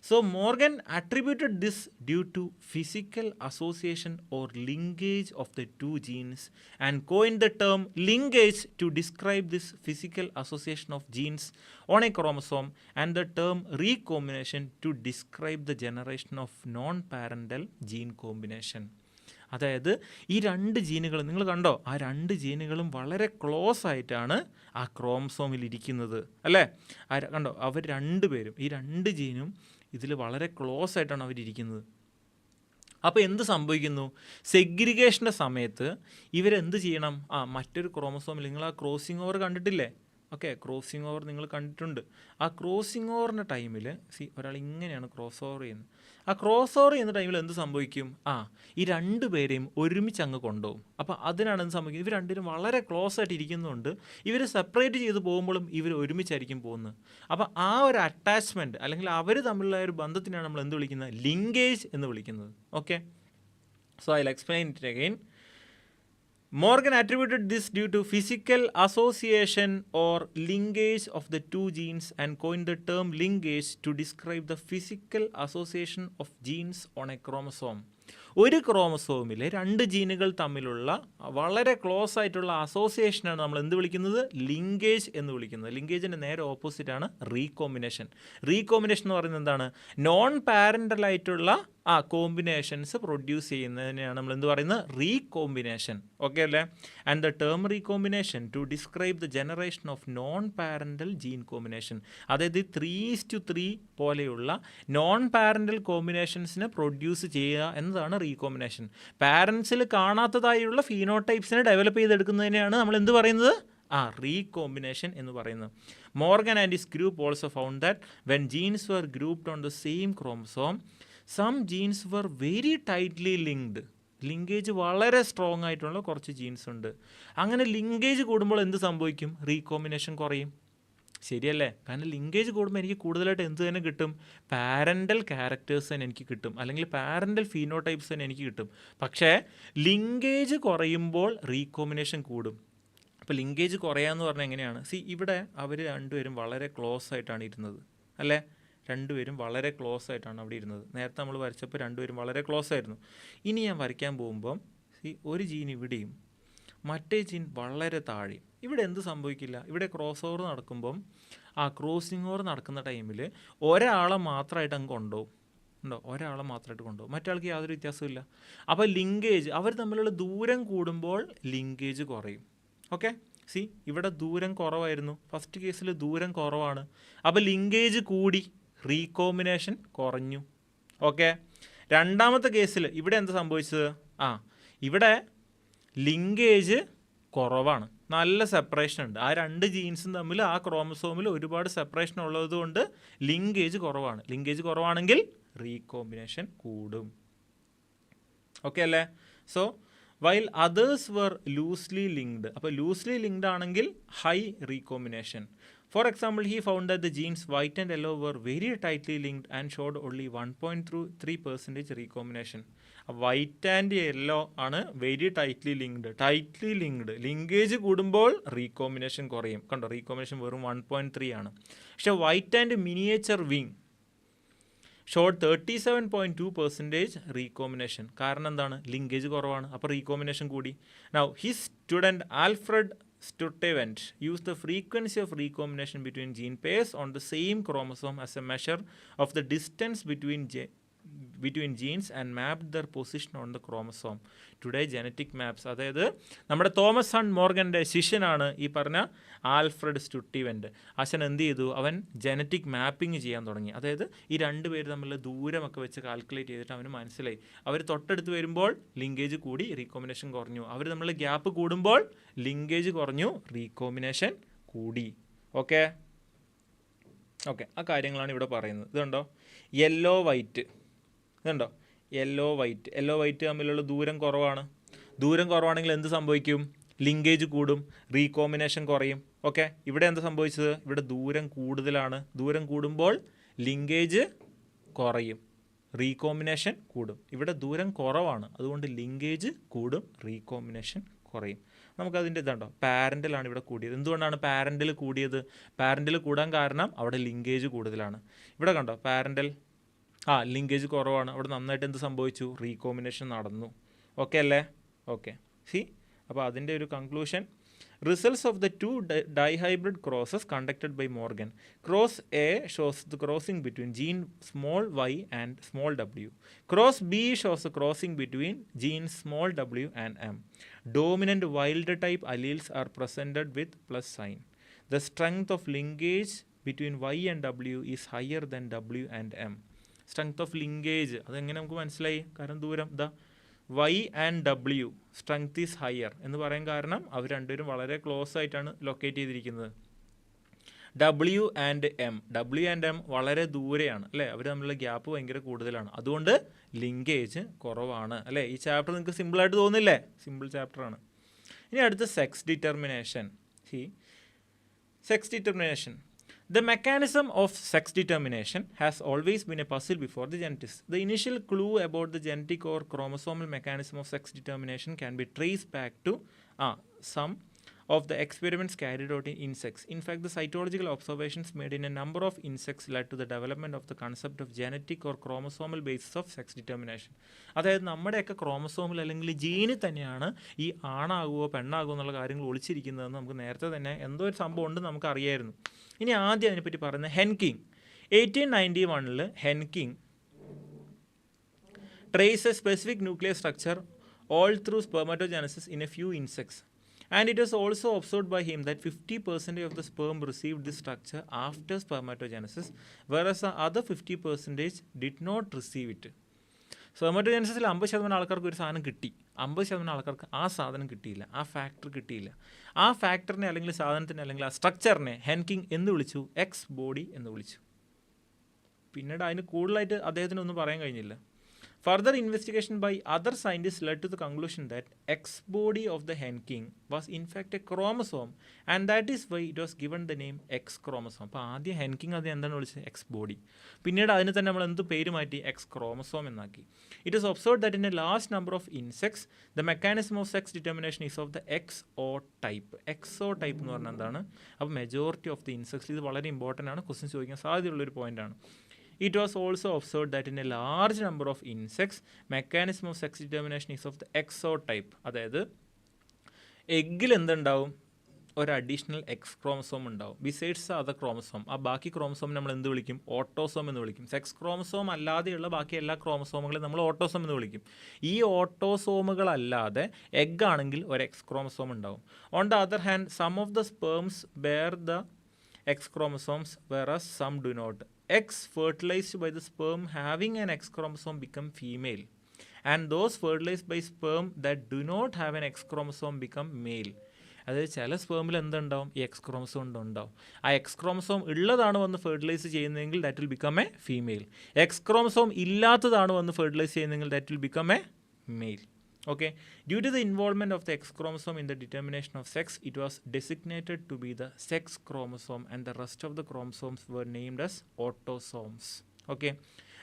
So Morgan attributed this due to physical association or linkage of the two genes and coined the term linkage to describe this physical association of genes on a chromosome and the term recombination to describe the generation of non parental gene combination. അതായത് ഈ രണ്ട് ജീനുകൾ നിങ്ങൾ കണ്ടോ? ആ രണ്ട് ജീനുകളും വളരെ close ആയിട്ടാണ് ആ ക്രോമസോമിൽ ഇരിക്കുന്നത് അല്ലേ? കണ്ടോ? അവർ രണ്ടുപേരും, ഈ രണ്ട് ജീനും ഇതിൽ വളരെ ക്ലോസ് ആയിട്ടാണ് അവരിയ്ക്കുന്നത്. അപ്പോൾ എന്ത് സംഭവിക്കുന്നു? സെഗ്രിഗേഷൻ്റെ സമയത്ത് ഇവരെന്ത് ചെയ്യണം? മറ്റൊരു ക്രോമസോമിൽ, നിങ്ങൾ ആ ക്രോസിംഗ് ഓവർ കണ്ടിട്ടില്ലേ? ഓക്കെ, ക്രോസിംഗ് ഓവർ നിങ്ങൾ കണ്ടിട്ടുണ്ട്. ആ ക്രോസിംഗ് ഓവറിൻ്റെ ടൈമിൽ ഒരാൾ ഇങ്ങനെയാണ് ക്രോസ് ഓവർ ചെയ്യുന്നത്. ആ ക്രോസ് ഓവർ ചെയ്യുന്ന ടൈമിൽ എന്ത് സംഭവിക്കും? ഈ രണ്ട് പേരെയും ഒരുമിച്ച് അങ്ങ് കൊണ്ടുപോകും. അപ്പോൾ അതിനാണ് എന്ത് സംഭവിക്കുന്നത്? ഇവർ രണ്ടുപേരും വളരെ ക്ലോസ് ആയിട്ട് ഇരിക്കുന്നതുകൊണ്ട് ഇവർ സെപ്പറേറ്റ് ചെയ്ത് പോകുമ്പോഴും ഇവർ ഒരുമിച്ചായിരിക്കും പോകുന്നത്. അപ്പോൾ ആ ഒരു അറ്റാച്ച്മെൻറ്റ് അല്ലെങ്കിൽ അവർ തമ്മിലുള്ള ഒരു ബന്ധത്തിനാണ് നമ്മൾ എന്ത് വിളിക്കുന്നത്? ലിങ്കേജ് എന്ന് വിളിക്കുന്നത്. Okay, so I will explain it again. Morgan attributed this due to physical association or linkage of the two genes and coined the term linkage to describe the physical association of genes on a chromosome. ഒരു ക്രോമസോമിലെ രണ്ട് ജീനുകൾ തമ്മിലുള്ള വളരെ close ആയിട്ടുള്ള അസോസിയേഷനാണ് നമ്മൾ എന്ത് വിളിക്കുന്നത്? Linkage എന്ന് വിളിക്കുന്നത്. ലിങ്കേജിൻ്റെ നേരെ ഓപ്പോസിറ്റാണ് റീകോമ്പിനേഷൻ. റീകോമ്പിനേഷൻ എന്ന് പറയുന്നത് എന്താണ്? നോൺ പാരൻ്റലായിട്ടുള്ള കോമ്പിനേഷൻസ് പ്രൊഡ്യൂസ് ചെയ്യുന്നതിനെയാണ് നമ്മൾ എന്ത് പറയുന്നത്? റീകോമ്പിനേഷൻ. ഓക്കെ അല്ലേ? And the term recombination to describe the generation of non parental gene combination. അതായത് 3:3 പോലെയുള്ള നോൺ പാരൻ്റൽ കോമ്പിനേഷൻസിനെ പ്രൊഡ്യൂസ് ചെയ്യുക എന്നതാണ് റീകോമ്പിനേഷൻ. പാരൻസിൽ കാണാത്തതായുള്ള ഫീനോടൈപ്സിനെ ഡെവലപ്പ് ചെയ്തെടുക്കുന്നതിനെയാണ് നമ്മൾ എന്ത് പറയുന്നത്? റീകോമ്പിനേഷൻ എന്ന് പറയുന്നത്. Morgan and his group also found that when genes were grouped on the same chromosome some genes were very tightly linked. Linkage വളരെ സ്ട്രോങ് ആയിട്ടുള്ള കുറച്ച് ജീൻസ് ഉണ്ട്. അങ്ങനെ ലിങ്കേജ് കൂടുമ്പോൾ എന്ത് സംഭവിക്കും? റീകോമ്പിനേഷൻ കുറയും. ശരിയല്ലേ? കാരണം ലിങ്കേജ് കൂടുമ്പോൾ എനിക്ക് കൂടുതലായിട്ട് എന്ത് തന്നെ കിട്ടും? പാരൻ്റൽ ക്യാരക്ടേഴ്സ് തന്നെ എനിക്ക് കിട്ടും, അല്ലെങ്കിൽ പാരൻ്റൽ ഫീനോടൈപ്സ് തന്നെ എനിക്ക് കിട്ടും. പക്ഷേ ലിങ്കേജ് കുറയുമ്പോൾ റീകോമ്പിനേഷൻ കൂടും. അപ്പോൾ ലിങ്കേജ് കുറയാന്ന് പറഞ്ഞാൽ എങ്ങനെയാണ്? ഇവിടെ അവർ രണ്ടുപേരും വളരെ ക്ലോസ് ആയിട്ടാണ് ഇരുന്നത്, അല്ലേ? രണ്ടുപേരും വളരെ ക്ലോസ് ആയിട്ടാണ് അവിടെ ഇരുന്നത്. നേരത്തെ നമ്മൾ വരച്ചപ്പോൾ രണ്ടുപേരും വളരെ ക്ലോസ് ആയിരുന്നു. ഇനി ഞാൻ വരയ്ക്കാൻ പോകുമ്പം ഒരു ജീൻ ഇവിടെയും മറ്റേ ജീൻ വളരെ താഴെയും. ഇവിടെ എന്ത് സംഭവിക്കില്ല? ഇവിടെ ക്രോസ് ഓവർ നടക്കുമ്പം ക്രോസിംഗ് ഓവർ നടക്കുന്ന ടൈമിൽ ഒരാളെ മാത്രമായിട്ട് അങ്ങ് കൊണ്ടുപോകും. ഉണ്ടോ? ഒരാളെ മാത്രമായിട്ട് കൊണ്ടുപോകും, മറ്റാൾക്ക് യാതൊരു വ്യത്യാസമില്ല. അപ്പോൾ ലിങ്കേജ്, അവർ തമ്മിലുള്ള ദൂരം കൂടുമ്പോൾ ലിങ്കേജ് കുറയും. ഓക്കെ, ഇവിടെ ദൂരം കുറവായിരുന്നു, ഫസ്റ്റ് കേസിൽ ദൂരം കുറവാണ്. അപ്പോൾ ലിങ്കേജ് കൂടി, റീകോമ്പിനേഷൻ കുറഞ്ഞു. ഓക്കെ, രണ്ടാമത്തെ കേസിൽ ഇവിടെ എന്താ സംഭവിച്ചത്? ഇവിടെ ലിങ്കേജ് കുറവാണ്, നല്ല സെപ്പറേഷൻ ഉണ്ട്. രണ്ട് ജീൻസും തമ്മിൽ ക്രോമസോമിൽ ഒരുപാട് സെപ്പറേഷൻ ഉള്ളതുകൊണ്ട് ലിങ്കേജ് കുറവാണ്. ലിങ്കേജ് കുറവാണെങ്കിൽ റീകോമ്പിനേഷൻ കൂടും. ഓക്കെ അല്ലേ? സോ വൈൽ അതേഴ്സ് വർ ലൂസ്ലി ലിങ്ക്ഡ്. അപ്പോൾ ലൂസ്ലി ലിങ്ക്ഡ് ആണെങ്കിൽ high recombination. For example, he found that the genes white and yellow were very tightly linked and showed only 1.3% recombination. White and yellow ആണ് very tightly linked. Linkage കൂടുമ്പോൾ recombination കുറയും. കണ്ടോ, recombination വെറും 1.3 ആണ്. പക്ഷേ white and miniature wing showed 37.2% recombination. കാരണം എന്താണ്? Linkage കുറവാണ്, അപ്പോൾ റീകോമ്പിനേഷൻ കൂടി. Now his student Alfred Sturtevant used the frequency of recombination between gene pairs on the same chromosome as a measure of the distance between genes and mapped their position on the chromosome. Today genetic maps, അതായത് നമ്മുടെ Thomas hunt മോർഗൻ്റെ ശിഷ്യനാണ് ഈ പറഞ്ഞ Alfred സ്റ്റുട്ടിവൻ്റ്. അച്ഛൻ എന്ത് ചെയ്തു? അവൻ genetic mapping ചെയ്യാൻ തുടങ്ങി. അതായത് ഈ രണ്ട് പേര് തമ്മിലുള്ള ദൂരമൊക്കെ വെച്ച് കാൽക്കുലേറ്റ് ചെയ്തിട്ട് അവന് മനസ്സിലായി, അവർ തൊട്ടടുത്ത് വരുമ്പോൾ ലിങ്കേജ് കൂടി, റീകോമ്പിനേഷൻ കുറഞ്ഞു. അവർ തമ്മിലുള്ള ഗ്യാപ്പ് കൂടുമ്പോൾ ലിങ്കേജ് കുറഞ്ഞു, റീകോമ്പിനേഷൻ കൂടി. ഓക്കെ, ആ കാര്യങ്ങളാണ് ഇവിടെ പറയുന്നത്. ഇതുണ്ടോ? യെല്ലോ വൈറ്റ്, ഇതുണ്ടോ? യെല്ലോ വൈറ്റ് തമ്മിലുള്ള ദൂരം കുറവാണ്. ദൂരം കുറവാണെങ്കിൽ എന്ത് സംഭവിക്കും? ലിങ്കേജ് കൂടും, റീകോമ്പിനേഷൻ കുറയും. ഓക്കെ, ഇവിടെ എന്താ സംഭവിച്ചത്? ഇവിടെ ദൂരം കൂടുതലാണ്. ദൂരം കൂടുമ്പോൾ ലിങ്കേജ് കുറയും, റീകോമ്പിനേഷൻ കൂടും. ഇവിടെ ദൂരം കുറവാണ്, അതുകൊണ്ട് ലിങ്കേജ് കൂടും, റീകോമ്പിനേഷൻ കുറയും. നമുക്കതിൻ്റെ ഇതുണ്ടോ? പാരൻ്റലാണ് ഇവിടെ കൂടിയത്. എന്തുകൊണ്ടാണ് പാരൻ്റൽ കൂടിയത്? പാരൻ്റൽ കൂടാൻ കാരണം അവിടെ ലിങ്കേജ് കൂടുതലാണ്. ഇവിടെ കണ്ടോ, പാരൻ്റൽ ലിങ്കേജ് കുറവാണ്, അവിടെ നന്നായിട്ട് എന്ത് സംഭവിച്ചു? റീകോമ്പിനേഷൻ നടന്നു. ഓക്കെ അല്ലേ? ഓക്കെ, അപ്പോൾ അതിൻ്റെ ഒരു conclusion, results of the two dihybrid crosses conducted by Morgan. Cross A shows the crossing between gene small y and small w. Cross B shows the crossing between genes small w and m. Dominant wild type alleles are presented with plus sign. The strength of linkage between y and w is higher than w and m. Strength of linkage അതെങ്ങനെ നമുക്ക് മനസ്സിലായി? കാരണം ദൂരം Y and W strength is higher എന്ന് പറയാൻ കാരണം അവർ രണ്ടുപേരും വളരെ ക്ലോസ് ആയിട്ടാണ് ലൊക്കേറ്റ് ചെയ്തിരിക്കുന്നത്. ഡബ്ല്യു ആൻഡ് എം വളരെ ദൂരെയാണ്, അല്ലേ? അവർ തമ്മിലുള്ള ഗ്യാപ്പ് ഭയങ്കര കൂടുതലാണ്, അതുകൊണ്ട് ലിങ്കേജ് കുറവാണ്, അല്ലേ? ഈ ചാപ്റ്റർ നിങ്ങൾക്ക് സിമ്പിളായിട്ട് തോന്നില്ലേ? സിമ്പിൾ ചാപ്റ്ററാണ്. ഇനി അടുത്ത sex determination. The mechanism of sex determination has always been a puzzle before the genetics. The initial clue about the genetic or chromosomal mechanism of sex determination can be traced back to some of the experiments carried out in insects. In fact, the cytological observations made in a number of insects led to the development of the concept of genetic or chromosomal basis of sex determination. അതായത് നമ്മുടെയൊക്കെ ക്രോമസോമിൽ അല്ലെങ്കിൽ ജീനിൽ തന്നെയാണ് ഈ ആണാകുമോ പെണ്ണാകുമോ എന്നുള്ള കാര്യങ്ങൾ ഒളിച്ചിരിക്കുന്നതെന്ന് നമുക്ക് നേരത്തെ തന്നെ എന്തോ ഒരു സംഭവം ഉണ്ട് നമുക്ക് അറിയായിരുന്നു. ഇനി ആദ്യം അതിനെപ്പറ്റി പറയുന്നത് Henking. 1891 Henking trace a specific nuclear structure all through spermatogenesis in a few insects. And it was also observed by him that 50% of the sperm received this structure after spermatogenesis, whereas the other 50% did not receive it. സ്പെർമറ്റോജനസിൽ 50% ആൾക്കാർക്ക് ഒരു സാധനം കിട്ടി, 50% ആൾക്കാർക്ക് ആ സാധനം കിട്ടിയില്ല, ആ factor കിട്ടിയില്ല. ആ ഫാക്ടറിനെ അല്ലെങ്കിൽ സാധനത്തിനെ അല്ലെങ്കിൽ ആ സ്ട്രക്ചറിനെ ഹെൻകിങ് എന്ന് വിളിച്ചു? എക്സ് ബോഡി എന്ന് വിളിച്ചു. പിന്നീട് അതിന് കൂടുതലായിട്ട് അദ്ദേഹത്തിനൊന്നും പറയാൻ കഴിഞ്ഞില്ല. Further investigation by other scientists led to the conclusion that X body of the hen king was in fact a chromosome, and that is why it was given the name X chromosome. അപ്പോൾ ആദ്യം hen king അത് എന്താണ് വിളിച്ചത്? X body. പിന്നീട് അതിന് തന്നെ നമ്മൾ എന്ത് പേര് മാറ്റി? എക്സ് ക്രോമസോം എന്നാക്കി. It is observed that in a large number of insects the mechanism of sex determination is of the XO type. XO type എന്ന് പറഞ്ഞാൽ എന്താണ്? അപ്പോൾ മെജോറിറ്റി ഓഫ് ദി ഇൻസെക്ട്സ്, ഇത് വളരെ ഇമ്പോർട്ടൻ്റ് ആണ്, ക്വസ്റ്റ്യൻ ചോദിക്കാൻ സാധ്യതയുള്ളൊരു പോയിൻ്റാണ്. It was also observed that in a large number of insects, mechanism of sex determination is of the exotype. അതായത് എഗ്ഗിൽ എന്തുണ്ടാവും? ഒരു അഡീഷണൽ എക്സ് ക്രോമസോം ഉണ്ടാവും ബിസൈഡ്സ് അതർ ക്രോമസോം. ആ ബാക്കി ക്രോമസോം നമ്മൾ എന്ത് വിളിക്കും? ഓട്ടോസോം എന്ന് വിളിക്കും. സെക്സ് ക്രോമസോം അല്ലാതെയുള്ള ബാക്കി എല്ലാ ക്രോമസോമുകളെ നമ്മൾ ഓട്ടോസോം എന്ന് വിളിക്കും. ഈ ഓട്ടോസോമുകളല്ലാതെ എഗ് ആണെങ്കിൽ ഒരു എക്സ് ക്രോമസോം ഉണ്ടാവും. On the other hand some of the sperms bear the X chromosomes, whereas some do not. Eggs fertilized by the sperm having an X chromosome become female, and those fertilized by sperm that do not have an X chromosome become male. അതായത് ചില സ്പേമിൽ എന്തുണ്ടാവും? ഈ X chromosome ഉണ്ടാവും. ആ X chromosome ഉള്ളതാണ് വന്ന് fertilise ചെയ്യുന്നതെങ്കിൽ that will become a female. X chromosome ഇല്ലാത്തതാണ് വന്ന് ഫെർട്ടിലൈസ് ചെയ്യുന്നതെങ്കിൽ that will become a male. Okay, due to the involvement of the X chromosome in the determination of sex, it was designated to be the sex chromosome, and the rest of the chromosomes were named as autosomes. Okay,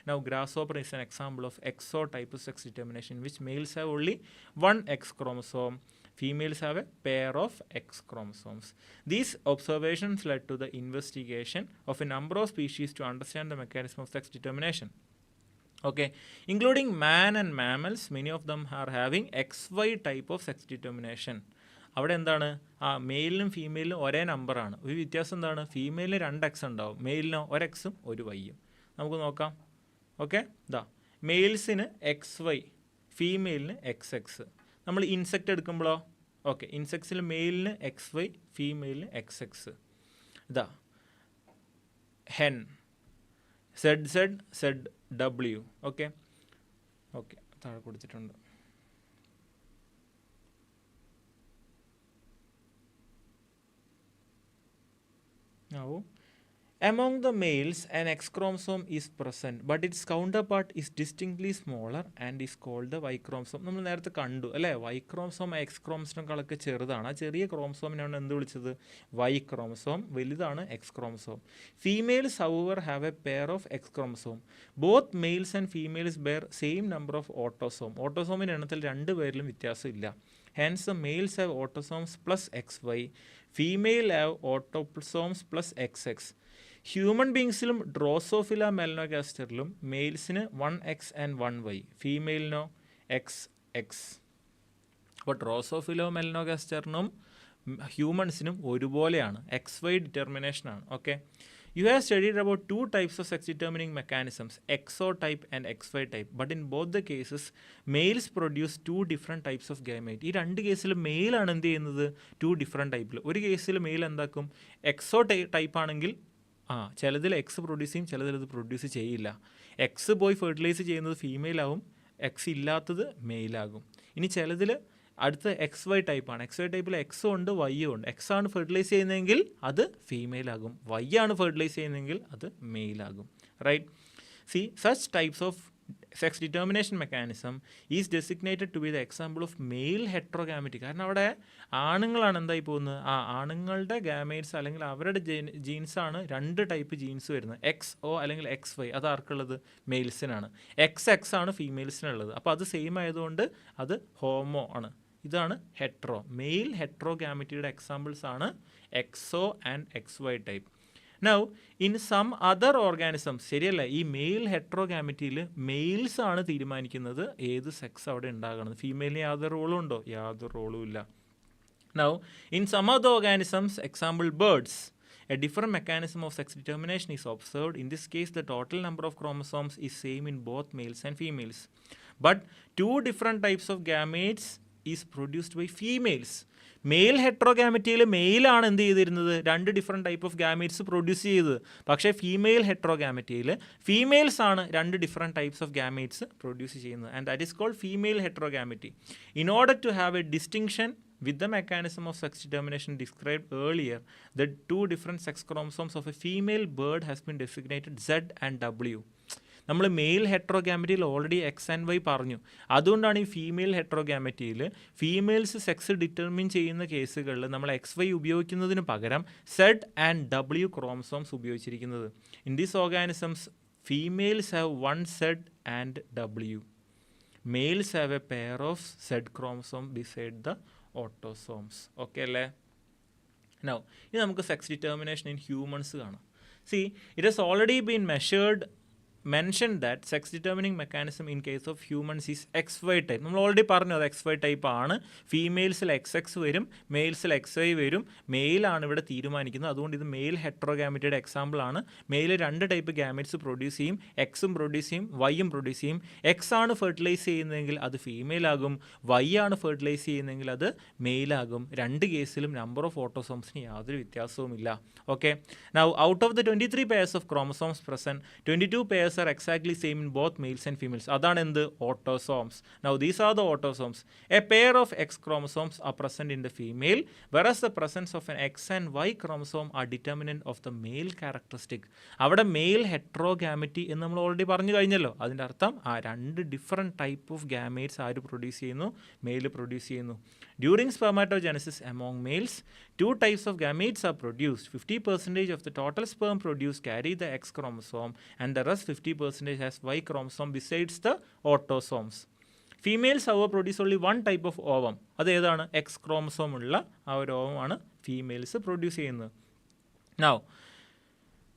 now grasshopper is an example of exotype sex determination, in which males have only one X chromosome, females have a pair of X chromosomes. These observations led to the investigation of a number of species to understand the mechanism of sex determination. Okay, including man and mammals, many of them are having XY type of sex determination. അവിടെ എന്താണ്? ആ മെയിലിനും ഫീമെയിലിനും ഒരേ നമ്പറാണ്. ഒരു വ്യത്യാസം എന്താണ്? ഫീമെയിലിന് 2 X ഉണ്ടാവും, മെയിലിന് 1 Xും 1 Yയും. നമുക്ക് നോക്കാം. ഓക്കെ, ഇതാ മെയിൽസിന് XY, ഫീമെയിലിന് XX. നമ്മൾ ഇൻസെക്റ്റ് എടുക്കുമ്പോഴോ? ഓക്കെ, ഇൻസെക്ട്സിൽ മെയിലിന് XY, ഫീമെയിലിന് XX. ഇതാ ഹെൻ ZW. ഓക്കെ ഓക്കെ, താഴെ കൊടുത്തിട്ടുണ്ട്. Now, among the males, an X chromosome is present, but its counterpart is distinctly smaller and is called the Y chromosome. നമ്മൾ നേരത്തെ കണ്ടു അല്ലേ? Y chromosome X chromosome ചെറുതാണ്. ആ ചെറിയ ക്രോമസോമിനാണ് എന്ത് വിളിച്ചത്? Y chromosome. വലുതാണ് X chromosome. Females, however, have a pair of X chromosome. Both males and females bear same number of autosome. ഓട്ടോസോമിൻ്റെ എണ്ണത്തിൽ 2 പേരിലും വ്യത്യാസമില്ല. Hence, the males have autosomes plus XY. Female have autosomes plus XX. Human ബീങ്സിലും drosophila മെലനോഗാസ്റ്ററിലും മെയിൽസിന് 1X and 1Y, ഫീമെയിലിനോ XX. അപ്പോൾ ഡ്രോസോഫിലോ മെലനോഗാസ്റ്ററിനും ഹ്യൂമൻസിനും ഒരുപോലെയാണ്, XY ഡിറ്റർമിനേഷനാണ്. Okay, you have studied about 2 types of sex determining mechanisms, exotype and XY type, but in both the cases males produce 2 different types of gamete. ഈ 2 കേസിലും മെയിലാണ് എന്ത് ചെയ്യുന്നത്? 2 different ടൈപ്പിൽ. ഒരു കേസിൽ മെയിൽ എന്താക്കും? എക്സോ ടൈപ്പ് ആണെങ്കിൽ ചിലതിൽ എക്സ് പ്രൊഡ്യൂസ് ചെയ്യും, ചിലതിൽ ഇത് പ്രൊഡ്യൂസ് ചെയ്യില്ല. എക്സ് പോയി ഫെർട്ടിലൈസ് ചെയ്യുന്നത് ഫീമെയിലാവും, എക്സ് ഇല്ലാത്തത് മെയിലാകും. ഇനി ചിലതിൽ അടുത്ത XY ടൈപ്പാണ്. XY ടൈപ്പിൽ എക്സും ഉണ്ട് വൈയും ഉണ്ട്. എക്സ് ആണ് ഫെർട്ടിലൈസ് ചെയ്യുന്നതെങ്കിൽ അത് ഫീമെയിലാകും, വൈ ആണ് ഫെർട്ടിലൈസ് ചെയ്യുന്നതെങ്കിൽ അത് മെയിലാകും. Right, see such types of sex determination mechanism is designated to be the example of male heterogamety. കാരണം അവിടെ ആണുങ്ങളാണ് എന്തായി പോകുന്നത്, ആ ആണുങ്ങളുടെ ഗാമേറ്റ്സ് അല്ലെങ്കിൽ അവരുടെ ജീൻസാണ് രണ്ട് ടൈപ്പ് ജീൻസ് വരുന്നത്, XO അല്ലെങ്കിൽ XY. അത് ആർക്കുള്ളത്? മെയിൽസിനാണ്. XX ആണ് ഫീമെയിൽസിനുള്ളത്. അപ്പോൾ അത് സെയിം ആയതുകൊണ്ട് അത് ഹോമോ ആണ്. ഇതാണ് ഹെട്രോ. മെയിൽ ഹെട്രോഗാമിറ്റിയുടെ എക്സാമ്പിൾസ് ആണ് XO and XY type. Now in some other organisms, ശരിയല്ല, ഈ മെയിൽ ഹെട്രോഗാമിറ്റിയിൽ മെയിൽസ് ആണ് തീരുമാനിക്കുന്നത് ഏത് സെക്സ് അവിടെ ഉണ്ടാകണം. ഫീമെയിലിന് യാതൊരു റോളും ഉണ്ടോ? യാതൊരു റോളും ഇല്ല. Now in some other organisms, example birds, a different mechanism of sex determination is observed. In this case, the total number of chromosomes is same in both males and females. But two different types of gametes is produced by females. Male ഹെട്രോഗാമിറ്റിയിൽ മെയിലാണ് എന്ത് ചെയ്തിരുന്നത്, രണ്ട് different type of gametes produce ചെയ്തത്. പക്ഷേ female ഹെട്രോഗാമിറ്റിയിൽ females ആണ് രണ്ട് different types of gametes produce ചെയ്യുന്നത്. And that is called female heterogamety. In order to have a distinction with the mechanism of sex determination described earlier, the two different sex chromosomes of a female bird has been designated Z and W. നമ്മൾ male ഹെട്രോഗാമിറ്റിയിൽ already X and Y പറഞ്ഞു. അതുകൊണ്ടാണ് ഈ female ഹെട്രോഗാമിറ്റിയിൽ females sex determine ചെയ്യുന്ന കേസുകളിൽ നമ്മൾ XY ഉപയോഗിക്കുന്നതിന് പകരം Z and W ക്രോമസോംസ് ഉപയോഗിച്ചിരിക്കുന്നത്. In these organisms females have 1 Z and W. Males have a pair of Z chromosome beside the autosomes. Okay അല്ലേ? നൗ ഇനി നമുക്ക് സെക്സ് ഡിറ്റർമിനേഷൻ ഇൻ ഹ്യൂമൻസ് കാണാം. See, it has already been mentioned that sex determining mechanism in case of humans is XY type. നമ്മൾ already പറഞ്ഞു അത് XY type ആണ്. ഫീമെയിൽസിൽ XX വരും, മെയിൽസിൽ XY വരും. മെയിലാണ് ഇവിടെ തീരുമാനിക്കുന്നത്. അതുകൊണ്ട് ഇത് മെയിൽ ഹെട്രോഗാമിറ്റിയുടെ എക്സാമ്പിൾ ആണ്. മെയിൽ രണ്ട് ടൈപ്പ് ഗാമറ്റ്സ് പ്രൊഡ്യൂസ് ചെയ്യും, എക്സും പ്രൊഡ്യൂസ് ചെയ്യും, വൈയും പ്രൊഡ്യൂസ് ചെയ്യും. X ആണ് ഫെർട്ടിലൈസ് ചെയ്യുന്നതെങ്കിൽ അത് ഫീമെയിൽ ആകും, Y ആണ് ഫെർട്ടിലൈസ് ചെയ്യുന്നതെങ്കിൽ അത് മെയിലാകും. രണ്ട് കേസിലും നമ്പർ ഓഫ് ഓട്ടോസോംസിന് യാതൊരു വ്യത്യാസവുമില്ല. Okay, now out of the 23 pairs of chromosomes present, 22 pairs are exactly same in both males and females. അതാണ് എന്ത്? Autosomes. Now these are the autosomes. A pair of X chromosomes are present in the female, whereas the presence of an X and Y chromosome are determinant of the male characteristic. അവിടെ mail ഹെട്രോഗാമിറ്റി എന്ന് നമ്മൾ already പറഞ്ഞു കഴിഞ്ഞല്ലോ. അതിൻ്റെ അർത്ഥം ആ രണ്ട് different type of gametes ആര് പ്രൊഡ്യൂസ് ചെയ്യുന്നു? മെയിൽ പ്രൊഡ്യൂസ് ചെയ്യുന്നു. During spermatogenesis among males, two types of gametes are produced. 50% of the total sperm produced carry the X chromosome and the rest 50% has Y chromosome besides the autosomes. Females however produce only one type of ovum. അത് ഏതാണ്? X chromosome ഉള്ള ആ ഒരു ഓവമാണ് females produce ചെയ്യുന്നത്. Now,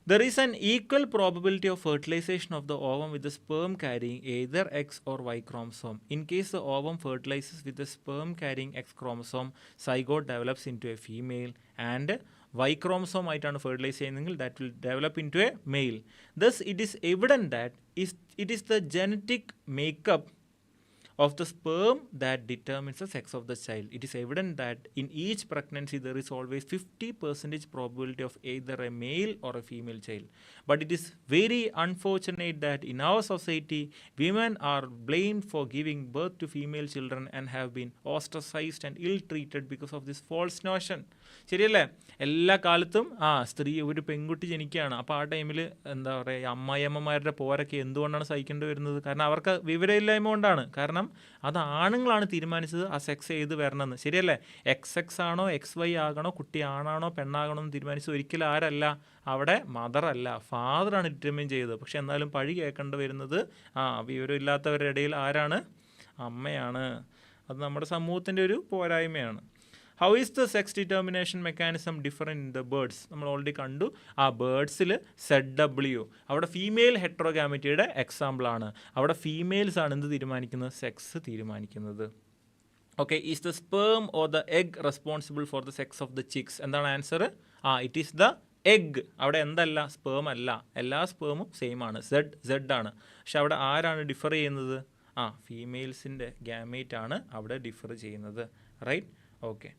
there is an equal probability of fertilization of the ovum with the sperm carrying either X or Y chromosome. In case the ovum fertilizes with the sperm carrying X chromosome, zygote develops into a female, and Y chromosome ആയിട്ടാണ് fertilise ചെയ്യുന്നതെങ്കിൽ that will develop into a male. Thus, it is evident that it is the genetic makeup of the sperm that determines the sex of the child. It is evident that in each pregnancy there is always 50% probability of either a male or a female child. But it is very unfortunate that in our society, women are blamed for giving birth to female children and have been ostracized and ill-treated because of this false notion. ശരിയല്ലേ? എല്ലാ കാലത്തും സ്ത്രീ ഒരു പെൺകുട്ടി ജനിക്കുകയാണ്, അപ്പോൾ ആ ടൈമിൽ എന്താ പറയുക, അമ്മായിയമ്മമാരുടെ പോരൊക്കെ എന്തുകൊണ്ടാണ് സഹിക്കേണ്ടി വരുന്നത്? കാരണം അവർക്ക് വിവരമില്ലായ്മ കൊണ്ടാണ്. കാരണം അത് ആണുങ്ങളാണ് തീരുമാനിച്ചത് ആ സെക്സ് ഏത് വരണമെന്ന്. ശരിയല്ലേ? XX ആണോ XY ആകണോ, കുട്ടി ആണാണോ പെണ്ണാകണോ എന്ന് തീരുമാനിച്ചത് ഒരിക്കലും ആരല്ല, അവിടെ മദറല്ല, ഫാദറാണ് ഡിറ്റർമിൻ ചെയ്തത്. പക്ഷെ എന്നാലും പഴി കേൾക്കേണ്ടി വരുന്നത് വിവരമില്ലാത്തവരുടെ ഇടയിൽ ആരാണ്? അമ്മയാണ്. അത് നമ്മുടെ സമൂഹത്തിൻ്റെ ഒരു പോരായ്മയാണ്. How is the sex determination mechanism different in the birds? നമ്മൾ ഓൾറെഡി കണ്ടു. ആ ബേർഡ്സിൽ ZW അവിടെ ഫീമെയിൽ ഹെട്രോഗാമിറ്റിയുടെ എക്സാമ്പിളാണ്. അവിടെ ഫീമെയിൽസ് ആണ് എന്ത് തീരുമാനിക്കുന്നത്? സെക്സ് തീരുമാനിക്കുന്നത്. Okay, is the sperm or the egg responsible for the sex of the chicks? എന്താണ് answer? It is the egg. അവിടെ എന്തല്ല? സ്പേം അല്ല. എല്ലാ സ്പേമും സെയിം ആണ്, Z ആണ്. പക്ഷെ അവിടെ ആരാണ് ഡിഫർ ചെയ്യുന്നത്? ഫീമെയിൽസിൻ്റെ ഗാമേറ്റ് ആണ് അവിടെ ഡിഫർ ചെയ്യുന്നത്. റൈറ്റ്? ഓക്കെ,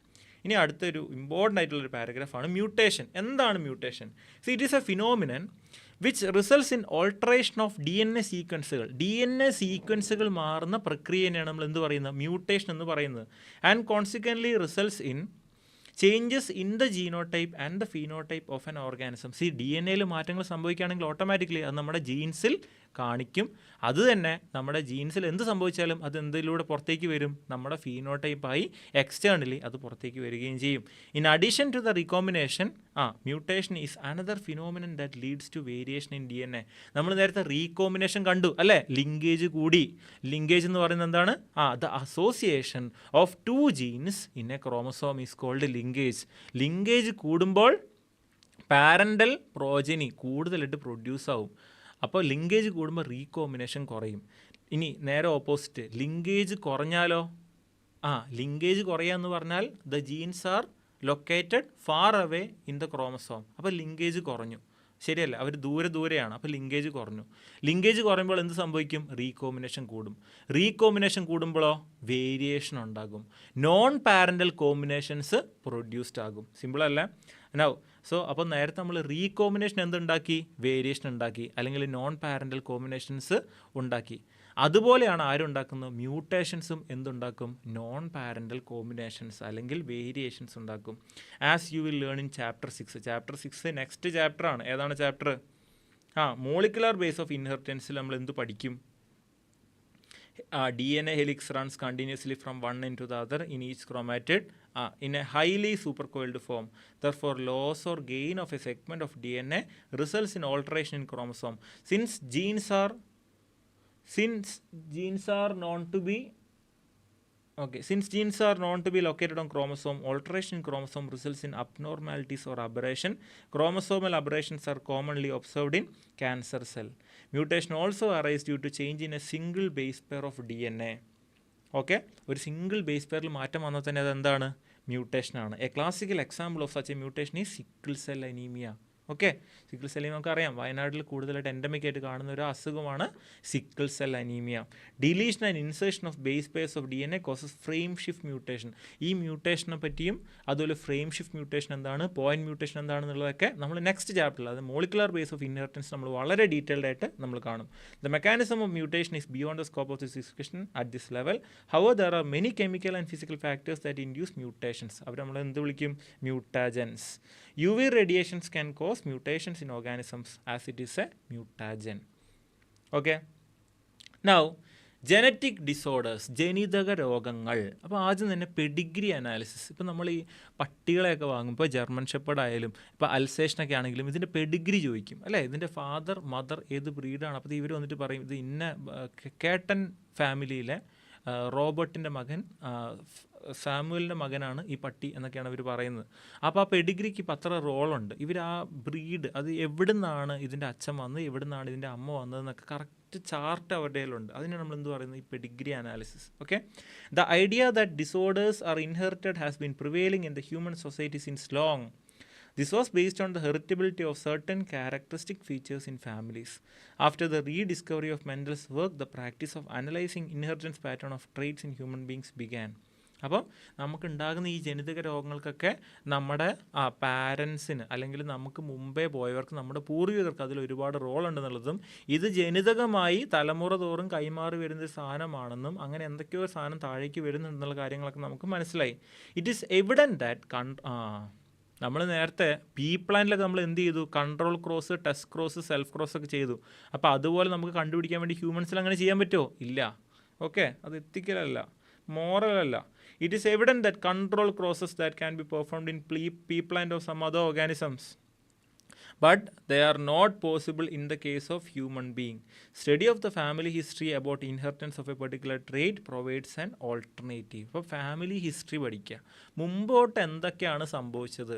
ഇനി അടുത്തൊരു ഇമ്പോർട്ടൻ്റ് ആയിട്ടുള്ളൊരു പാരഗ്രാഫാണ് മ്യൂട്ടേഷൻ. എന്താണ് mutation? So it is A phenomenon which results in alteration of DNA സീക്വൻസുകൾ. DNA സീക്വൻസുകൾ മാറുന്ന പ്രക്രിയനെയാണ് നമ്മൾ എന്ത് പറയുന്നത്? മ്യൂട്ടേഷൻ എന്ന് പറയുന്നത്. And consequently results in changes in the genotype and the phenotype of an organism. D N എയിൽ മാറ്റങ്ങൾ സംഭവിക്കുകയാണെങ്കിൽ ഓട്ടോമാറ്റിക്കലി അത് നമ്മുടെ ജീൻസിൽ കാണിക്കും. അത് തന്നെ നമ്മുടെ ജീൻസിൽ എന്ത് സംഭവിച്ചാലും അത് എന്തിലൂടെ പുറത്തേക്ക് വരും, നമ്മുടെ ഫീനോടൈപ്പായി എക്സ്റ്റേണലി അത് പുറത്തേക്ക് വരികയും ചെയ്യും. In addition to the recombination mutation is another phenomenon that leads to variation in D N A. നമ്മൾ നേരത്തെ റീകോമ്പിനേഷൻ കണ്ടു അല്ലേ, ലിങ്കേജ് കൂടി. ലിങ്കേജ് എന്ന് പറയുന്നത് എന്താണ്? The association of two genes in a chromosome is called linkage. Linkage കൂടുമ്പോൾ parental progeny കൂടുതലായിട്ട് പ്രൊഡ്യൂസ് ആവും. അപ്പോൾ ലിങ്കേജ് കൂടുമ്പോൾ റീകോമ്പിനേഷൻ കുറയും. ഇനി നേരെ ഓപ്പോസിറ്റ്, ലിങ്കേജ് കുറഞ്ഞാലോ? ലിങ്കേജ് കുറയുക എന്ന് പറഞ്ഞാൽ the genes are located far away in the chromosome. അപ്പോൾ ലിങ്കേജ് കുറഞ്ഞു, ശരിയല്ല, അവർ ദൂരെയാണ്, അപ്പോൾ ലിങ്കേജ് കുറഞ്ഞു. ലിങ്കേജ് കുറയുമ്പോൾ എന്ത് സംഭവിക്കും? റീകോമ്പിനേഷൻ കൂടും. റീകോമ്പിനേഷൻ കൂടുമ്പോഴോ വേരിയേഷൻ ഉണ്ടാകും. നോൺ പാരൻ്റൽ കോമ്പിനേഷൻസ് പ്രൊഡ്യൂസ്ഡ് ആകും. സിമ്പിളല്ലേ? നൗ അപ്പോൾ നേരത്തെ നമ്മൾ റീകോമ്പിനേഷൻ എന്തുണ്ടാക്കി? വേരിയേഷൻ ഉണ്ടാക്കി, അല്ലെങ്കിൽ നോൺ പാരൻ്റൽ കോമ്പിനേഷൻസ് ഉണ്ടാക്കി. അതുപോലെയാണ് ആരുണ്ടാക്കുന്നത്? മ്യൂട്ടേഷൻസും എന്തുണ്ടാക്കും? നോൺ പാരൻ്റൽ കോമ്പിനേഷൻസ് അല്ലെങ്കിൽ വേരിയേഷൻസ് ഉണ്ടാക്കും. As you will learn in chapter 6. Chapter 6 next ചാപ്റ്ററാണ്. ഏതാണ് ചാപ്റ്റർ? മോളിക്കുലർ ബേസ് ഓഫ് ഇൻഹെറിറ്റൻസിൽ നമ്മൾ എന്ത് പഠിക്കും? DNA helix runs continuously from one end to the other in each chromatid in a highly supercoiled form. Therefore, loss or gain of a segment of DNA results in alteration in chromosome. Since genes are known to be located on chromosome, alteration in chromosome results in abnormalities or aberration. Chromosomal aberrations are commonly observed in cancer cell. Mutation also arises due to change in a single base pair of DNA. ഒരു single base പെയറിൽ മാറ്റം വന്നാൽ തന്നെ അതെന്താണ്? മ്യൂട്ടേഷനാണ്. A classical example of such a mutation is sickle cell anaemia. Sickle cell നമുക്കറിയാം, വയനാട്ടിൽ കൂടുതലായിട്ട് എൻഡമിക് ആയിട്ട് കാണുന്ന ഒരു അസുഖമാണ് sickle cell anaemia. Deletion and insertion of base pairs of DNA causes frame shift mutation. ഈ മ്യൂട്ടേഷനെ പറ്റിയും അതുപോലെ ഫ്രെയിം ഷിഫ്റ്റ് മ്യൂട്ടേഷൻ എന്താണ്, പോയിന്റ് മ്യൂട്ടേഷൻ എന്താണെന്നുള്ളതൊക്കെ നമ്മൾ നെക്സ്റ്റ് ചാപ്റ്ററിൽ, അത് മോളിക്കുലർ ബേസ് ഓഫ് ഇൻഹെറിറ്റൻസ്, നമ്മൾ വളരെ ഡീറ്റെയിൽഡ് ആയിട്ട് നമ്മൾ കാണും. The mechanism of mutation is beyond the scope of this discussion at this level. However there are many chemical and physical factors that induce mutations. അവർ നമ്മൾ എന്ത് വിളിക്കും? Mutagens. UV radiations can cause mutations in organisms as it is a mutagen. Now, genetic disorders, ജനിതക രോഗങ്ങൾ. അപ്പോൾ ആദ്യം തന്നെ Pedigree analysis. ഇപ്പോൾ നമ്മൾ ഈ പട്ടികളെയൊക്കെ വാങ്ങും, ഇപ്പോൾ ജർമ്മൻ ഷെപ്പേർഡ് ആയാലും ഇപ്പോൾ അൽസേഷനൊക്കെ ആണെങ്കിലും ഇതിൻ്റെ പെഡിഗ്രി ചോദിക്കും അല്ലേ, ഇതിൻ്റെ ഫാദർ മദർ ഏത് ബ്രീഡാണ്. അപ്പോൾ ഇവർ വന്നിട്ട് പറയും ഇത് ഇന്ന കേട്ടൻ ഫാമിലിയിലെ റോബർട്ടിൻ്റെ മകൻ സാമുവലിൻ്റെ മകനാണ് ഈ പട്ടി എന്നൊക്കെയാണ് ഇവർ പറയുന്നത്. അപ്പോൾ ആ പെഡിഗ്രിക്ക് ഇപ്പം അത്ര റോളുണ്ട്. ഇവർ ആ ബ്രീഡ്, അത് എവിടെ നിന്നാണ് ഇതിൻ്റെ അച്ഛൻ വന്നത്, എവിടെ നിന്നാണ് ഇതിൻ്റെ അമ്മ വന്നതെന്നൊക്കെ കറക്റ്റ് ചാർട്ട് അവരുടെ കയ്യിലുണ്ട്. അതിനാണ് നമ്മൾ എന്ത് പറയുന്നത്? ഈ pedigree analysis. The idea that disorders are inherited has been prevailing in the human society since long. This was based on the heritability of certain characteristic features in families. After the rediscovery of Mendel's work, the practice of analyzing inheritance pattern of traits in human beings began. അപ്പം നമുക്കുണ്ടാകുന്ന ഈ ജനിതക രോഗങ്ങൾക്കൊക്കെ നമ്മുടെ പാരൻസിന് അല്ലെങ്കിൽ നമുക്ക് മുമ്പേ പോയവർക്ക്, നമ്മുടെ പൂർവികർക്ക് അതിൽ ഒരുപാട് റോൾ ഉണ്ടെന്നുള്ളതും ഇത് ജനിതകമായി തലമുറ തോറും കൈമാറി വരുന്ന സാധനമാണെന്നും അങ്ങനെ എന്തൊക്കെയോ സാധനം താഴേക്ക് വരുന്നുണ്ടെന്നുള്ള കാര്യങ്ങളൊക്കെ നമുക്ക് മനസ്സിലായി. ഇറ്റ് ഈസ് എവിഡൻറ്റ് ദാറ്റ് നമ്മൾ നേരത്തെ പി പ്ലാനിലൊക്കെ നമ്മൾ എന്ത് ചെയ്തു? Control cross, test cross, self cross ഒക്കെ ചെയ്തു. അപ്പോൾ അതുപോലെ നമുക്ക് കണ്ടുപിടിക്കാൻ വേണ്ടി ഹ്യൂമൻസിൽ അങ്ങനെ ചെയ്യാൻ പറ്റുമോ? ഇല്ല. അത് എത്തിക്കലല്ല, മോറലല്ല. It is evident that control crosses that can be performed in pea plant or some other organisms, but they are not possible in the case of human being. Study of the family history about inheritance of a particular trait provides an alternative. അപ്പോൾ family history പഠിക്കുക, മുമ്പോട്ട് എന്തൊക്കെയാണ് സംഭവിച്ചത്,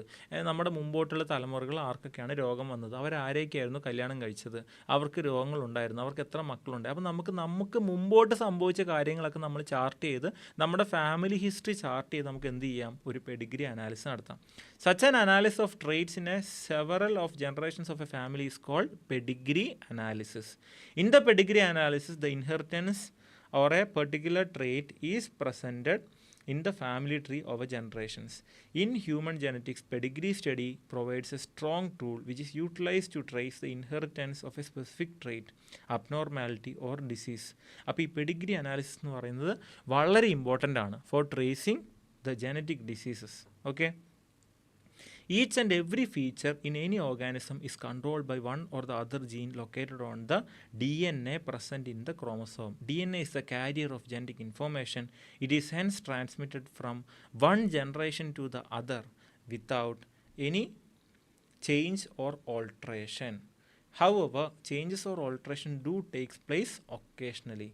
നമ്മുടെ മുമ്പോട്ടുള്ള തലമുറകൾ ആർക്കൊക്കെയാണ് രോഗം വന്നത്, അവരാരൊക്കെയായിരുന്നു കല്യാണം കഴിച്ചത്, അവർക്ക് രോഗങ്ങളുണ്ടായിരുന്നു, അവർക്ക് എത്ര മക്കളുണ്ട്. അപ്പോൾ നമുക്ക് മുമ്പോട്ട് സംഭവിച്ച കാര്യങ്ങളൊക്കെ നമ്മൾ ചാർട്ട് ചെയ്ത് നമ്മുടെ ഫാമിലി ഹിസ്റ്ററി ചാർട്ട് ചെയ്ത് നമുക്ക് എന്ത് ചെയ്യാം? ഒരു പെഡിഗ്രി അനാലിസിസ് നടത്താം. Such an analysis of traits in a several of generations of a family is called pedigree analysis. In the pedigree analysis, the inheritance or a particular trait is presented in the family tree over generations. In human genetics, pedigree study provides a strong tool which is utilized to trace the inheritance of a specific trait, abnormality or disease. അപ്പോൾ ഈ pedigree analysis എന്ന് പറയുന്നത് വളരെ important ആണ് for tracing the genetic diseases. Each and every feature in any organism is controlled by one or the other gene located on the DNA present in the chromosome. DNA is the carrier of genetic information. It is hence transmitted from one generation to the other without any change or alteration. However, changes or alteration do take place occasionally.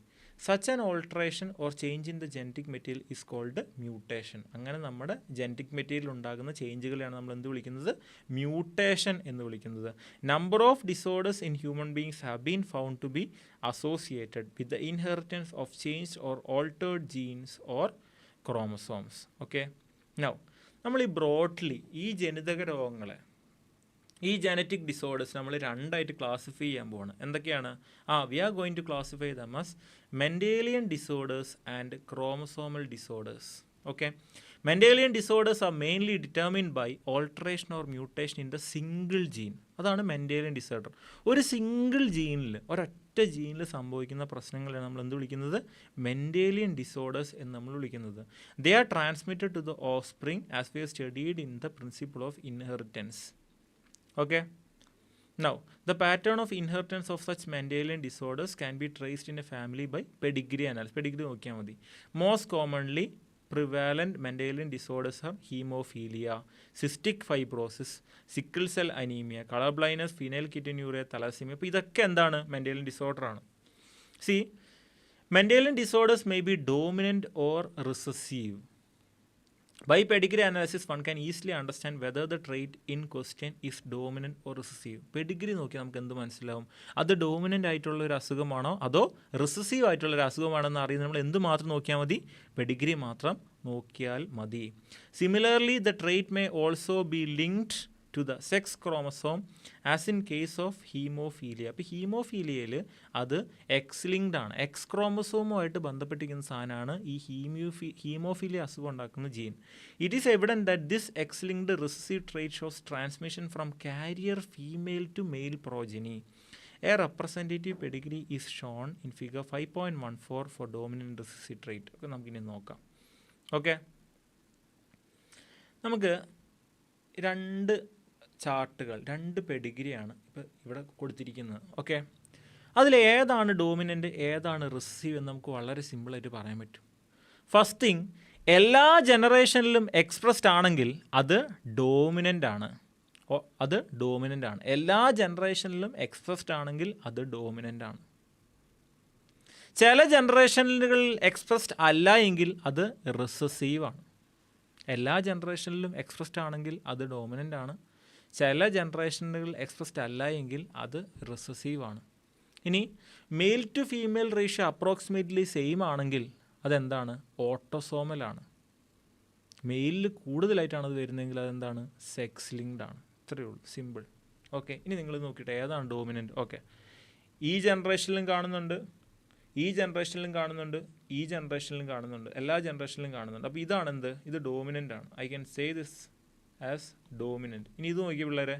Such an alteration or change in the genetic material is called mutation. അങ്ങനെ നമ്മുടെ genetic material ഉണ്ടാകുന്ന ചേഞ്ചുകളെയാണ് നമ്മൾ എന്ത് വിളിക്കുന്നത്? Mutation എന്ന് വിളിക്കുന്നത്. Number of disorders in human beings have been found to be associated with the inheritance of changed or altered genes or chromosomes. Okay, now നമ്മൾ ഈ ബ്രോഡ്ലി ഈ ജനിതക രോഗങ്ങളെ, ഈ ജനറ്റിക് ഡിസോർഡേഴ്സ് നമ്മൾ രണ്ടായിട്ട് ക്ലാസിഫൈ ചെയ്യാൻ പോവാണ്. എന്തൊക്കെയാണ്? We are going to classify them as Mendelian disorders and chromosomal disorders. Okay, Mendelian disorders are mainly determined by alteration or mutation in the single gene. അതാണ് മെൻഡേലിയൻ ഡിസോർഡർ. ഒരു single ജീനിൽ, ഒരൊറ്റ ജീനിൽ സംഭവിക്കുന്ന പ്രശ്നങ്ങളാണ് നമ്മൾ എന്ത് വിളിക്കുന്നത്? മെൻഡേലിയൻ ഡിസോർഡേഴ്സ് എന്ന് നമ്മൾ വിളിക്കുന്നത്. They are transmitted to the offspring as we studied in the principle of inheritance. Okay, now the pattern of inheritance of such Mendelian disorders can be traced in a family by pedigree analysis. Pedigree നോക്കിയാൽ മതി. Most commonly prevalent Mendelian disorders are hemophilia, cystic fibrosis, sickle cell anemia, color blindness, phenylketonuria, thalassemia. അപ്പോൾ ഇതൊക്കെ എന്താണ്? Mendelian disorder ആണ്. See, Mendelian disorders may be dominant or recessive. By pedigree analysis, one can easily understand whether the trait in question is dominant or recessive. Pedigree നോക്കി നമുക്ക് എന്ത് മനസ്സിലാവും? അത് dominant ആയിട്ടുള്ള ഒരു അസുഖമാണോ അതോ റിസസീവ് ആയിട്ടുള്ള ഒരു അസുഖമാണെന്ന് അറിയുന്നത് നമ്മൾ എന്ത് മാത്രം നോക്കിയാൽ മതി? പെഡിഗ്രി മാത്രം നോക്കിയാൽ മതി. Similarly the trait may also be linked to the sex chromosome as in case of haemophilia. അപ്പോൾ ഹീമോഫീലിയയിൽ അത് എക്സ് ലിങ്ക്ഡ് ആണ്, എക്സ് ക്രോമസോമുമായിട്ട് ബന്ധപ്പെട്ടിരിക്കുന്ന സാധനമാണ് ഈ ഹീമോഫീലിയ അസുഖം ഉണ്ടാക്കുന്ന ജീൻ. It is evident that this X linked recessive trait shows transmission from carrier female to male progeny. A representative pedigree is shown in figure 5.14 for dominant recessive trait. ഒക്കെ നമുക്കിനി നോക്കാം. ഓക്കെ, നമുക്ക് രണ്ട് ചാർട്ടുകൾ, രണ്ട് പെഡിഗ്രിയാണ് ഇപ്പോൾ ഇവിടെ കൊടുത്തിരിക്കുന്നത്. ഓക്കെ, അതിൽ ഏതാണ് ഡോമിനൻ്റ് ഏതാണ് റിസസീവ് എന്ന് നമുക്ക് വളരെ സിമ്പിളായിട്ട് പറയാൻ പറ്റും. ഫസ്റ്റ് തിങ്, എല്ലാ ജനറേഷനിലും എക്സ്പ്രസ്ഡ് ആണെങ്കിൽ അത് ഡോമിനൻ്റ് ആണ്. അത് ഡോമിനൻ്റ് ആണ്. എല്ലാ ജനറേഷനിലും എക്സ്പ്രസ്ഡ് ആണെങ്കിൽ അത് ഡോമിനൻ്റ് ആണ്. ചില ജനറേഷനുകളിൽ എക്സ്പ്രസ്ഡ് അല്ല എങ്കിൽ അത് റിസസീവ് ആണ്. എല്ലാ ജനറേഷനിലും എക്സ്പ്രസ്ഡ് ആണെങ്കിൽ അത് ഡോമിനൻ്റ് ആണ്. ചില ജനറേഷനുകൾ എക്സ്പ്രസ്ഡ് അല്ല എങ്കിൽ അത് റിസസീവ് ആണ്. ഇനി male to female ratio approximately same ആണെങ്കിൽ അതെന്താണ്? ഓട്ടോസോമലാണ്. മെയിലിൽ കൂടുതലായിട്ടാണ് അത് വരുന്നതെങ്കിൽ അതെന്താണ്? സെക്സ് ലിങ്ക്ഡ് ആണ്. ഇത്രയേ ഉള്ളൂ, സിമ്പിൾ. ഓക്കെ, ഇനി നിങ്ങൾ നോക്കിയിട്ട് ഏതാണ് ഡോമിനൻ്റ്? ഓക്കെ, ഈ ജനറേഷനിലും കാണുന്നുണ്ട്, ഈ ജനറേഷനിലും കാണുന്നുണ്ട്, ഈ ജനറേഷനിലും കാണുന്നുണ്ട്, എല്ലാ ജനറേഷനിലും കാണുന്നുണ്ട്. അപ്പോൾ ഇതാണ് എന്ത്? ഇത് ഡോമിനൻ്റ് ആണ്. I can say this as dominant. ഇനി ഇത് നോക്കിയ പിള്ളേരെ,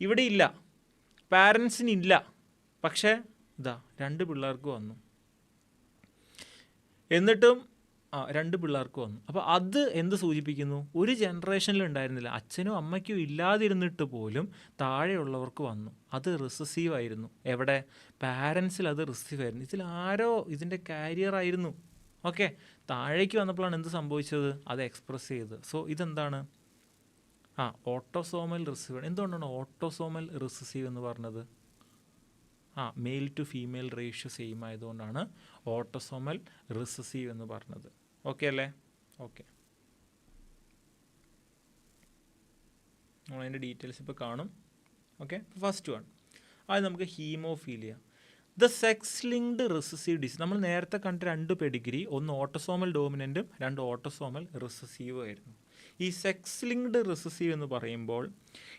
ഇവിടെ ഇല്ല, പാരൻസിനില്ല, പക്ഷേ ഇതാ രണ്ട് പിള്ളേർക്ക് വന്നു, എന്നിട്ടും രണ്ട് പിള്ളേർക്ക് വന്നു. അപ്പോൾ അത് എന്ത് സൂചിപ്പിക്കുന്നു? ഒരു ജനറേഷനിൽ ഉണ്ടായിരുന്നില്ല, അച്ഛനും അമ്മയ്ക്കും ഇല്ലാതിരുന്നിട്ട് പോലും താഴെയുള്ളവർക്ക് വന്നു. അത് റിസസീവ് ആയിരുന്നു. എവിടെ? പാരൻസിൽ അത് റിസീവ് ആയിരുന്നു. ഇതിൽ ആരോ ഇതിൻ്റെ കാരിയർ ആയിരുന്നു. ഓക്കെ, താഴേക്ക് വന്നപ്പോഴാണ് എന്ത് സംഭവിച്ചത്? അത് എക്സ്പ്രസ് ചെയ്ത്. സോ ഇതെന്താണ്? Autosomal receive. എന്തുകൊണ്ടാണ് ഓട്ടോസോമൽ റിസസീവ് എന്ന് പറഞ്ഞത്? Male to female ratio same ആയതുകൊണ്ടാണ് ഓട്ടോസോമൽ റിസസീവ് എന്ന് പറഞ്ഞത്. ഓക്കെ അല്ലേ? ഓക്കെ, നമ്മളതിൻ്റെ ഡീറ്റെയിൽസ് ഇപ്പോൾ കാണും. ഓക്കെ, ഫസ്റ്റ് വൺ, അത് നമുക്ക് haemophilia. The sex linked recessive disease. നമ്മൾ നേരത്തെ കണ്ട രണ്ട് പെഡിഗ്രി, ഒന്ന് ഓട്ടോസോമൽ ഡോമിനൻറ്റും രണ്ട് ഓട്ടോസോമൽ റിസസീവും ആയിരുന്നു. ഈ സെക്സ് ലിങ്ക്ഡ് റിസസീവ് എന്ന് പറയുമ്പോൾ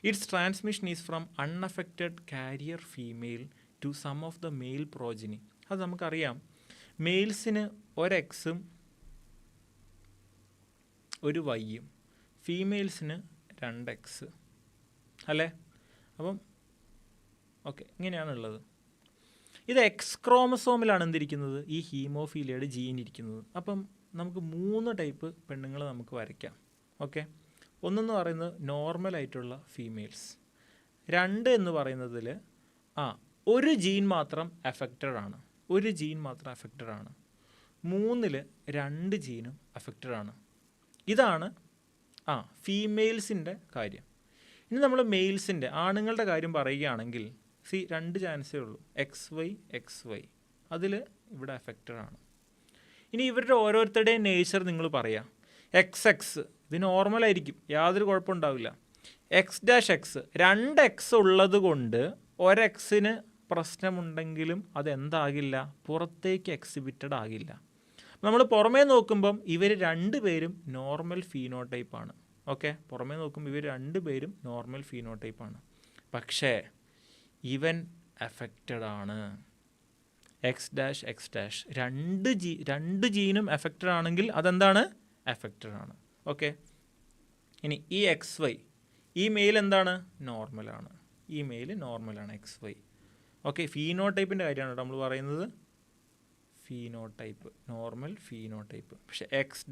its transmission is from unaffected carrier female to some of the male progeny. അത് നമുക്കറിയാം, മെയിൽസിന് ഒരെക്സും ഒരു വൈയും, ഫീമെയിൽസിന് 2 എക്സ് അല്ലേ? അപ്പം ഓക്കെ, ഇങ്ങനെയാണുള്ളത്. ഇത് എക്സ് ക്രോമസോമിലാണ് എന്തിരിക്കുന്നത്? ഈ ഹീമോഫീലിയയുടെ ജീൻ ഇരിക്കുന്നത്. അപ്പം നമുക്ക് 3 ടൈപ്പ് പെണ്ണുങ്ങൾ നമുക്ക് വരയ്ക്കാം. ഓക്കെ, ഒന്നെന്ന് പറയുന്നത് നോർമലായിട്ടുള്ള ഫീമെയിൽസ്, 2 എന്ന് പറയുന്നതിൽ ഒരു ജീൻ മാത്രം അഫക്റ്റഡ് ആണ്, 3 2 ജീനും അഫക്റ്റഡ് ആണ്. ഇതാണ് ഫീമെയിൽസിൻ്റെ കാര്യം. ഇനി നമ്മൾ മെയിൽസിൻ്റെ, ആണുങ്ങളുടെ കാര്യം പറയുകയാണെങ്കിൽ 2 ചാൻസേ ഉള്ളൂ, XY അതിൽ ഇവിടെ അഫക്റ്റഡ് ആണ്. ഇനി ഇവരുടെ ഓരോരുത്തരുടെയും നേച്ചർ നിങ്ങൾ പറയാം. XX ഇത് നോർമലായിരിക്കും, യാതൊരു കുഴപ്പമുണ്ടാവില്ല. X', 2X ഉള്ളത് കൊണ്ട് ഒരെക്സിന് പ്രശ്നമുണ്ടെങ്കിലും അതെന്താകില്ല, പുറത്തേക്ക് എക്സിബിറ്റഡ് ആകില്ല. നമ്മൾ പുറമേ നോക്കുമ്പം ഇവർ 2 പേരും നോർമൽ ഫീനോടൈപ്പാണ്. ഓക്കെ, പുറമേ നോക്കുമ്പോൾ ഇവർ 2 പേരും നോർമൽ ഫീനോടൈപ്പാണ്. പക്ഷേ ഇവൻ അഫക്റ്റഡ് ആണ്. X', 2 ജീനും അഫക്റ്റഡ് ആണെങ്കിൽ അതെന്താണ്, അഫക്റ്റഡ് ആണ്. ഓക്കെ, ഇനി ഈ XY, ഈ മെയിൽ എന്താണ്, നോർമലാണ്. XY. ഓക്കെ, ഫീനോടൈപ്പിൻ്റെ കാര്യമാണ് നമ്മൾ പറയുന്നത്, ഫീനോടൈപ്പ്, നോർമൽ ഫീനോടൈപ്പ്. പക്ഷേ X',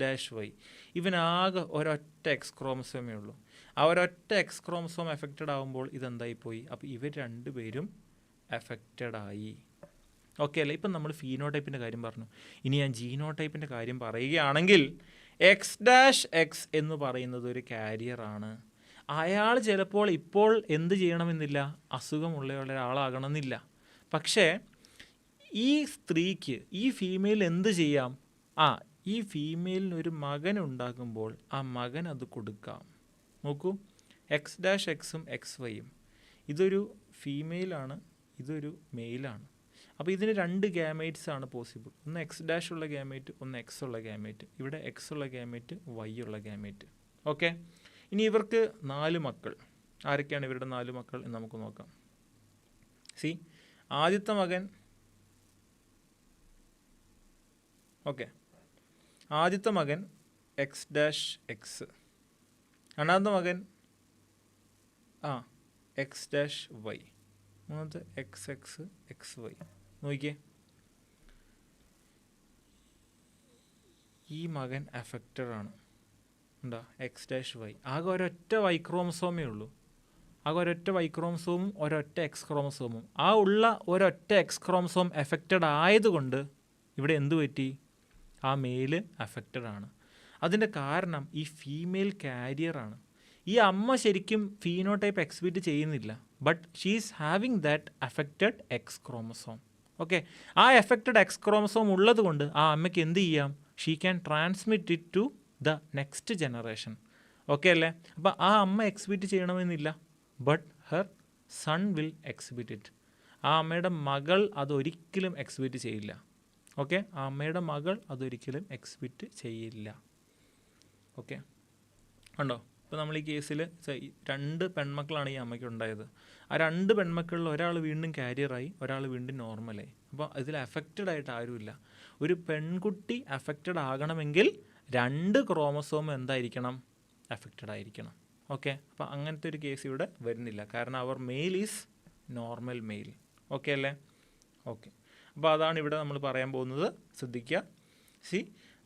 ഇവനാകെ ഒരൊറ്റ എക്സ് ക്രോമസോമേ ഉള്ളൂ. ആ ഒരൊറ്റ എക്സ് ക്രോമസോം എഫക്റ്റഡ് ആകുമ്പോൾ ഇതെന്തായിപ്പോയി, അപ്പോൾ ഇവർ 2 പേരും എഫക്റ്റഡ് ആയി. ഓക്കെ അല്ലേ? ഇപ്പം നമ്മൾ ഫീനോടൈപ്പിൻ്റെ കാര്യം പറഞ്ഞു. ഇനി ഞാൻ ജീനോടൈപ്പിൻ്റെ കാര്യം പറയുകയാണെങ്കിൽ X' എന്ന് പറയുന്നത് ഒരു കാരിയറാണ്. അയാൾ ചിലപ്പോൾ ഇപ്പോൾ എന്ത് ചെയ്യണമെന്നില്ല, അസുഖമുള്ള ഒരാളാകണമെന്നില്ല. പക്ഷേ ഈ സ്ത്രീക്ക്, ഈ ഫീമെയിൽ എന്ത് ചെയ്യാം, ഈ ഫീമെയിലിന് ഒരു മകൻ ഉണ്ടാകുമ്പോൾ ആ മകൻ അത് കൊടുക്കാം. നോക്കൂ, X', XY ഇതൊരു ഫീമെയിലാണ്, ഇതൊരു മെയിലാണ്. അപ്പോൾ ഇതിന് 2 ഗാമേറ്റ്സ് ആണ് പോസിബിൾ. ഒന്ന് X' ഉള്ള ഗാമേറ്റ്, ഒന്ന് X ഉള്ള ഗാമേറ്റ്. ഇവിടെ X ഉള്ള ഗാമേറ്റ്, Y ഉള്ള ഗാമേറ്റ്. ഓക്കെ, ഇനി ഇവർക്ക് 4 മക്കൾ. ആരൊക്കെയാണ് ഇവരുടെ 4 മക്കൾ എന്ന് നമുക്ക് നോക്കാം. ആദ്യത്തെ മകൻ, ആദ്യത്തെ മകൻ X', രണ്ടാമത്തെ മകൻ X', മൂന്നാമത്തെ XX, XY. നോക്കിയേ, ഈ മകൻ അഫക്റ്റഡ് ആണ്. എന്താ, X', ആകെ ഒരൊറ്റ Y ക്രോമസോമേ ഉള്ളൂ. ഒരൊറ്റ Y ക്രോമസോമും ഒരൊറ്റ X ക്രോമസോമും. ഉള്ള ഒരൊറ്റ X ക്രോമസോം എഫക്റ്റഡ് ആയതുകൊണ്ട് ഇവിടെ എന്തു പറ്റി, ആ മെയിൽ അഫക്റ്റഡ് ആണ്. അതിൻ്റെ കാരണം ഈ ഫീമെയിൽ കാരിയറാണ്. ഈ അമ്മ ശരിക്കും ഫീനോടൈപ്പ് എക്സിബിറ്റ് ചെയ്യുന്നില്ല, but she is having that affected X chromosome. Okay, ആ എഫക്റ്റഡ് എക്സ് ക്രോമസോം ഉള്ളത് കൊണ്ട് ആ അമ്മയ്ക്ക് എന്ത് ചെയ്യാം, she can transmit it to the next generation. Okay അല്ലേ? അപ്പോൾ ആ അമ്മ എക്സിബിറ്റ് ചെയ്യണമെന്നില്ല, but her son will exhibit it. ആ അമ്മയുടെ മകൾ അതൊരിക്കലും എക്സിബിറ്റ് ചെയ്യില്ല. ഓക്കെ, ആ അമ്മയുടെ മകൾ അതൊരിക്കലും എക്സിബിറ്റ് ചെയ്യില്ല. ഓക്കെ, ഉണ്ടോ? ഇപ്പോൾ നമ്മൾ ഈ കേസിൽ 2 പെൺമക്കളാണ് ഈ അമ്മയ്ക്ക് ഉണ്ടായത്. ആ 2 പെൺമക്കളിൽ ഒരാൾ വീണ്ടും കാരിയറായി, ഒരാൾ വീണ്ടും നോർമലായി. അപ്പോൾ ഇതിൽ അഫക്റ്റഡ് ആയിട്ട് ആരുമില്ല. ഒരു പെൺകുട്ടി അഫക്റ്റഡ് ആകണമെങ്കിൽ 2 ക്രോമസോം എന്തായിരിക്കണം, അഫക്റ്റഡ് ആയിരിക്കണം. ഓക്കെ, അപ്പോൾ അങ്ങനത്തെ ഒരു കേസ് ഇവിടെ വരുന്നില്ല, കാരണം അവർ male is normal male. Okay അല്ലേ? ഓക്കെ, അപ്പോൾ അതാണ് ഇവിടെ നമ്മൾ പറയാൻ പോകുന്നത്. ശ്രദ്ധിക്കുക.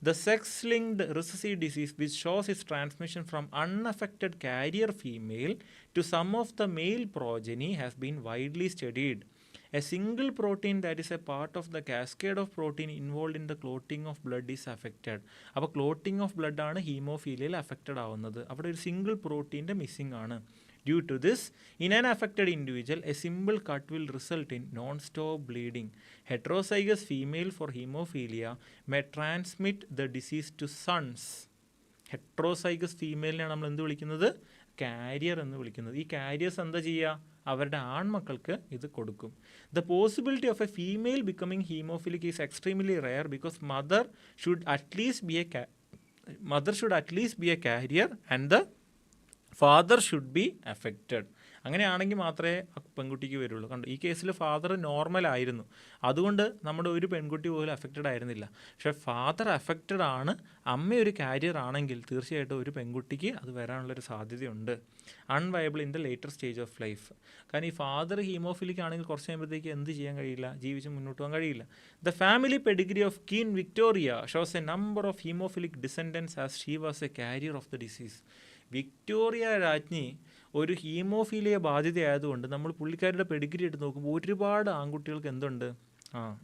The sex-linked recessive disease which shows its transmission from unaffected carrier female to some of the male progeny has been widely studied. A single protein that is a part of the cascade of protein involved in the clotting of blood is affected. അപ്പോൾ clotting of blood ആണ് ഹീമോഫീലിയയിൽ affected ആവുന്നത്. അവിടെ ഒരു single പ്രോട്ടീൻ്റെ missing ആണ്. Due to this, in an affected individual, a simple cut will result in non-stop bleeding. Heterozygous female for hemophilia may transmit the disease to sons. Heterozygous ഫീമെയിലിനാണ് നമ്മൾ എന്ത് വിളിക്കുന്നത്, carrier എന്ന് വിളിക്കുന്നത്. ഈ കാരിയേഴ്സ് എന്താ ചെയ്യുക, അവരുടെ ആൺമക്കൾക്ക് ഇത് കൊടുക്കും. The possibility of A female becoming haemophilic is extremely rare because mother should at least B A carrier and the father should be affected. അങ്ങനെയാണെങ്കിൽ മാത്രമേ പെൺകുട്ടിക്ക് വരുള്ളൂ. കണ്ടു, ഈ കേസിൽ ഫാദർ നോർമൽ ആയിരുന്നു, അതുകൊണ്ട് നമ്മുടെ ഒരു പെൺകുട്ടി പോലും അഫക്റ്റഡ് ആയിരുന്നില്ല. പക്ഷേ ഫാദർ അഫക്റ്റഡ് ആണ്, അമ്മ ഒരു കാരിയർ ആണെങ്കിൽ തീർച്ചയായിട്ടും ഒരു പെൺകുട്ടിക്ക് അത് വരാനുള്ളൊരു സാധ്യതയുണ്ട്. Unviable in the later stage of life. കാരണം ഈ ഫാദർ ഹീമോഫിലിക് ആണെങ്കിൽ കുറച്ച് കഴിയുമ്പോഴത്തേക്ക് എന്ത് ചെയ്യാൻ കഴിയില്ല, ജീവിച്ച് മുന്നോട്ട് പോകാൻ കഴിയില്ല. The family Pedigree of Queen Victoria shows A number of haemophilic descendants as she was a carrier of the disease. Victoria രാജ്ഞി ഒരു ഹീമോഫീലിയ ബാധിതയായതുകൊണ്ട് നമ്മൾ പുള്ളിക്കാരുടെ പെഡിഗ്രി എടുത്ത് നോക്കുമ്പോൾ ഒരുപാട് ആൺകുട്ടികൾക്ക് എന്തുണ്ട്,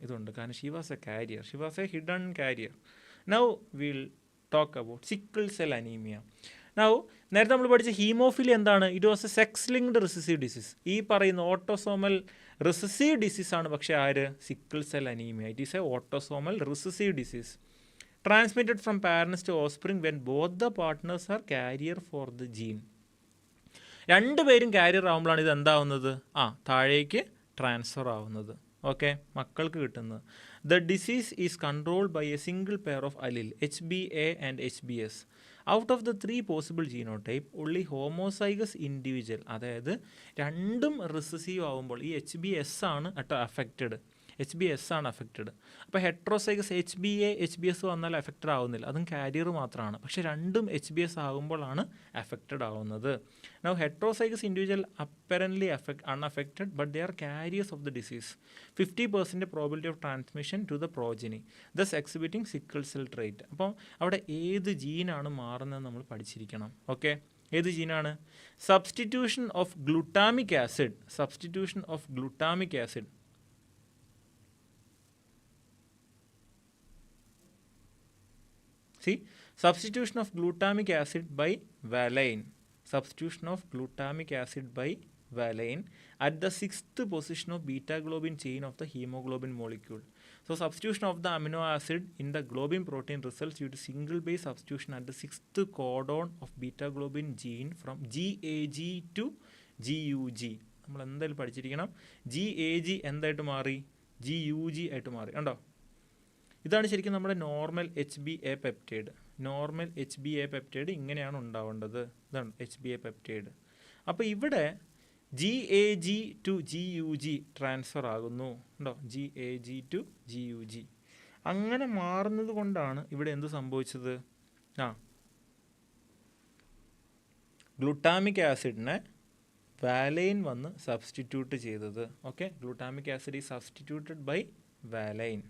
ഇതുണ്ട്. കാരണം she was a carrier, she was a hidden carrier. Now will talk about sickle cell anaemia. Now നേരത്തെ നമ്മൾ പഠിച്ച ഹീമോഫീലിയ എന്താണ്? It was a sex linked recessive disease. ഈ പറയുന്ന ഓട്ടോസോമൽ റിസസീവ് ഡിസീസാണ്. പക്ഷേ ആര്? Sickle cell anaemia. It is a autosomal recessive disease transmitted from parents to offspring when both the partners are carrier for the gene. രണ്ടുപേരും carrier ആകുമ്പോഴാണ് ഇത് എന്താവുന്നത്? താഴേക്ക് ട്രാൻസ്ഫർ ആവുന്നത്. ഓക്കെ, മക്കൾക്ക് കിട്ടുന്നത്. The disease is controlled by a single pair of allele HBA and HBS. Out of the 3 possible genotype only homozygous individual, അതായത് രണ്ടും റിസസീവ് ആകുമ്പോൾ ഈ HBS ആണ് അഫക്റ്റഡ്. HBS ആണ് അഫക്റ്റഡ്. അപ്പോൾ ഹെട്രോസൈഗസ് HBA HBS വന്നാൽ അഫക്റ്റഡ് ആവുന്നില്ല, അതും കാരിയർ മാത്രമാണ്. പക്ഷേ രണ്ടും HBS ആകുമ്പോഴാണ് അഫക്റ്റഡ് ആവുന്നത്. Now heterozygous individual apparently unaffected but they are carriers of the disease. 50% probability of transmission to the progeny, thus exhibiting sickle cell trait. അപ്പം അവിടെ ഏത് ജീനാണ് മാറുന്നത് നമ്മൾ പഠിച്ചിരിക്കണം. ഓക്കെ, ഏത് ജീനാണ്? Substitution of glutamic acid. Substitution of glutamic acid. See, substitution of glutamic acid by valine. Substitution of glutamic acid by valine at the 6th position of beta globin chain of the hemoglobin molecule. So substitution of the amino acid in the globin protein results due to single base substitution at the 6th codon of beta globin gene from GAG to GUG. നമ്മൾ എന്തായാലും പഠിച്ചിരിക്കണം. GAG എന്തായിട്ട് മാറി? GUG ആയിട്ട് മാറി. കണ്ടോ? ഇതാണ് ശരിക്കും നമ്മുടെ normal HbA peptide. Normal HbA peptide ഇങ്ങനെയാണ് ഉണ്ടാവേണ്ടത്. ഇതാണ് HbA പെപ്റ്റൈഡ്. അപ്പോൾ ഇവിടെ GAG ടു GUG ട്രാൻസ്ഫർ ആകുന്നു. ഉണ്ടോ? GAG ടു GUG അങ്ങനെ മാറുന്നത് കൊണ്ടാണ് ഇവിടെ എന്ത് സംഭവിച്ചത്? ഗ്ലൂട്ടാമിക് ആസിഡിനെ വാലൈൻ വന്ന് സബ്സ്റ്റിറ്റ്യൂട്ട് ചെയ്തത്. Okay, glutamic acid is substituted by valine.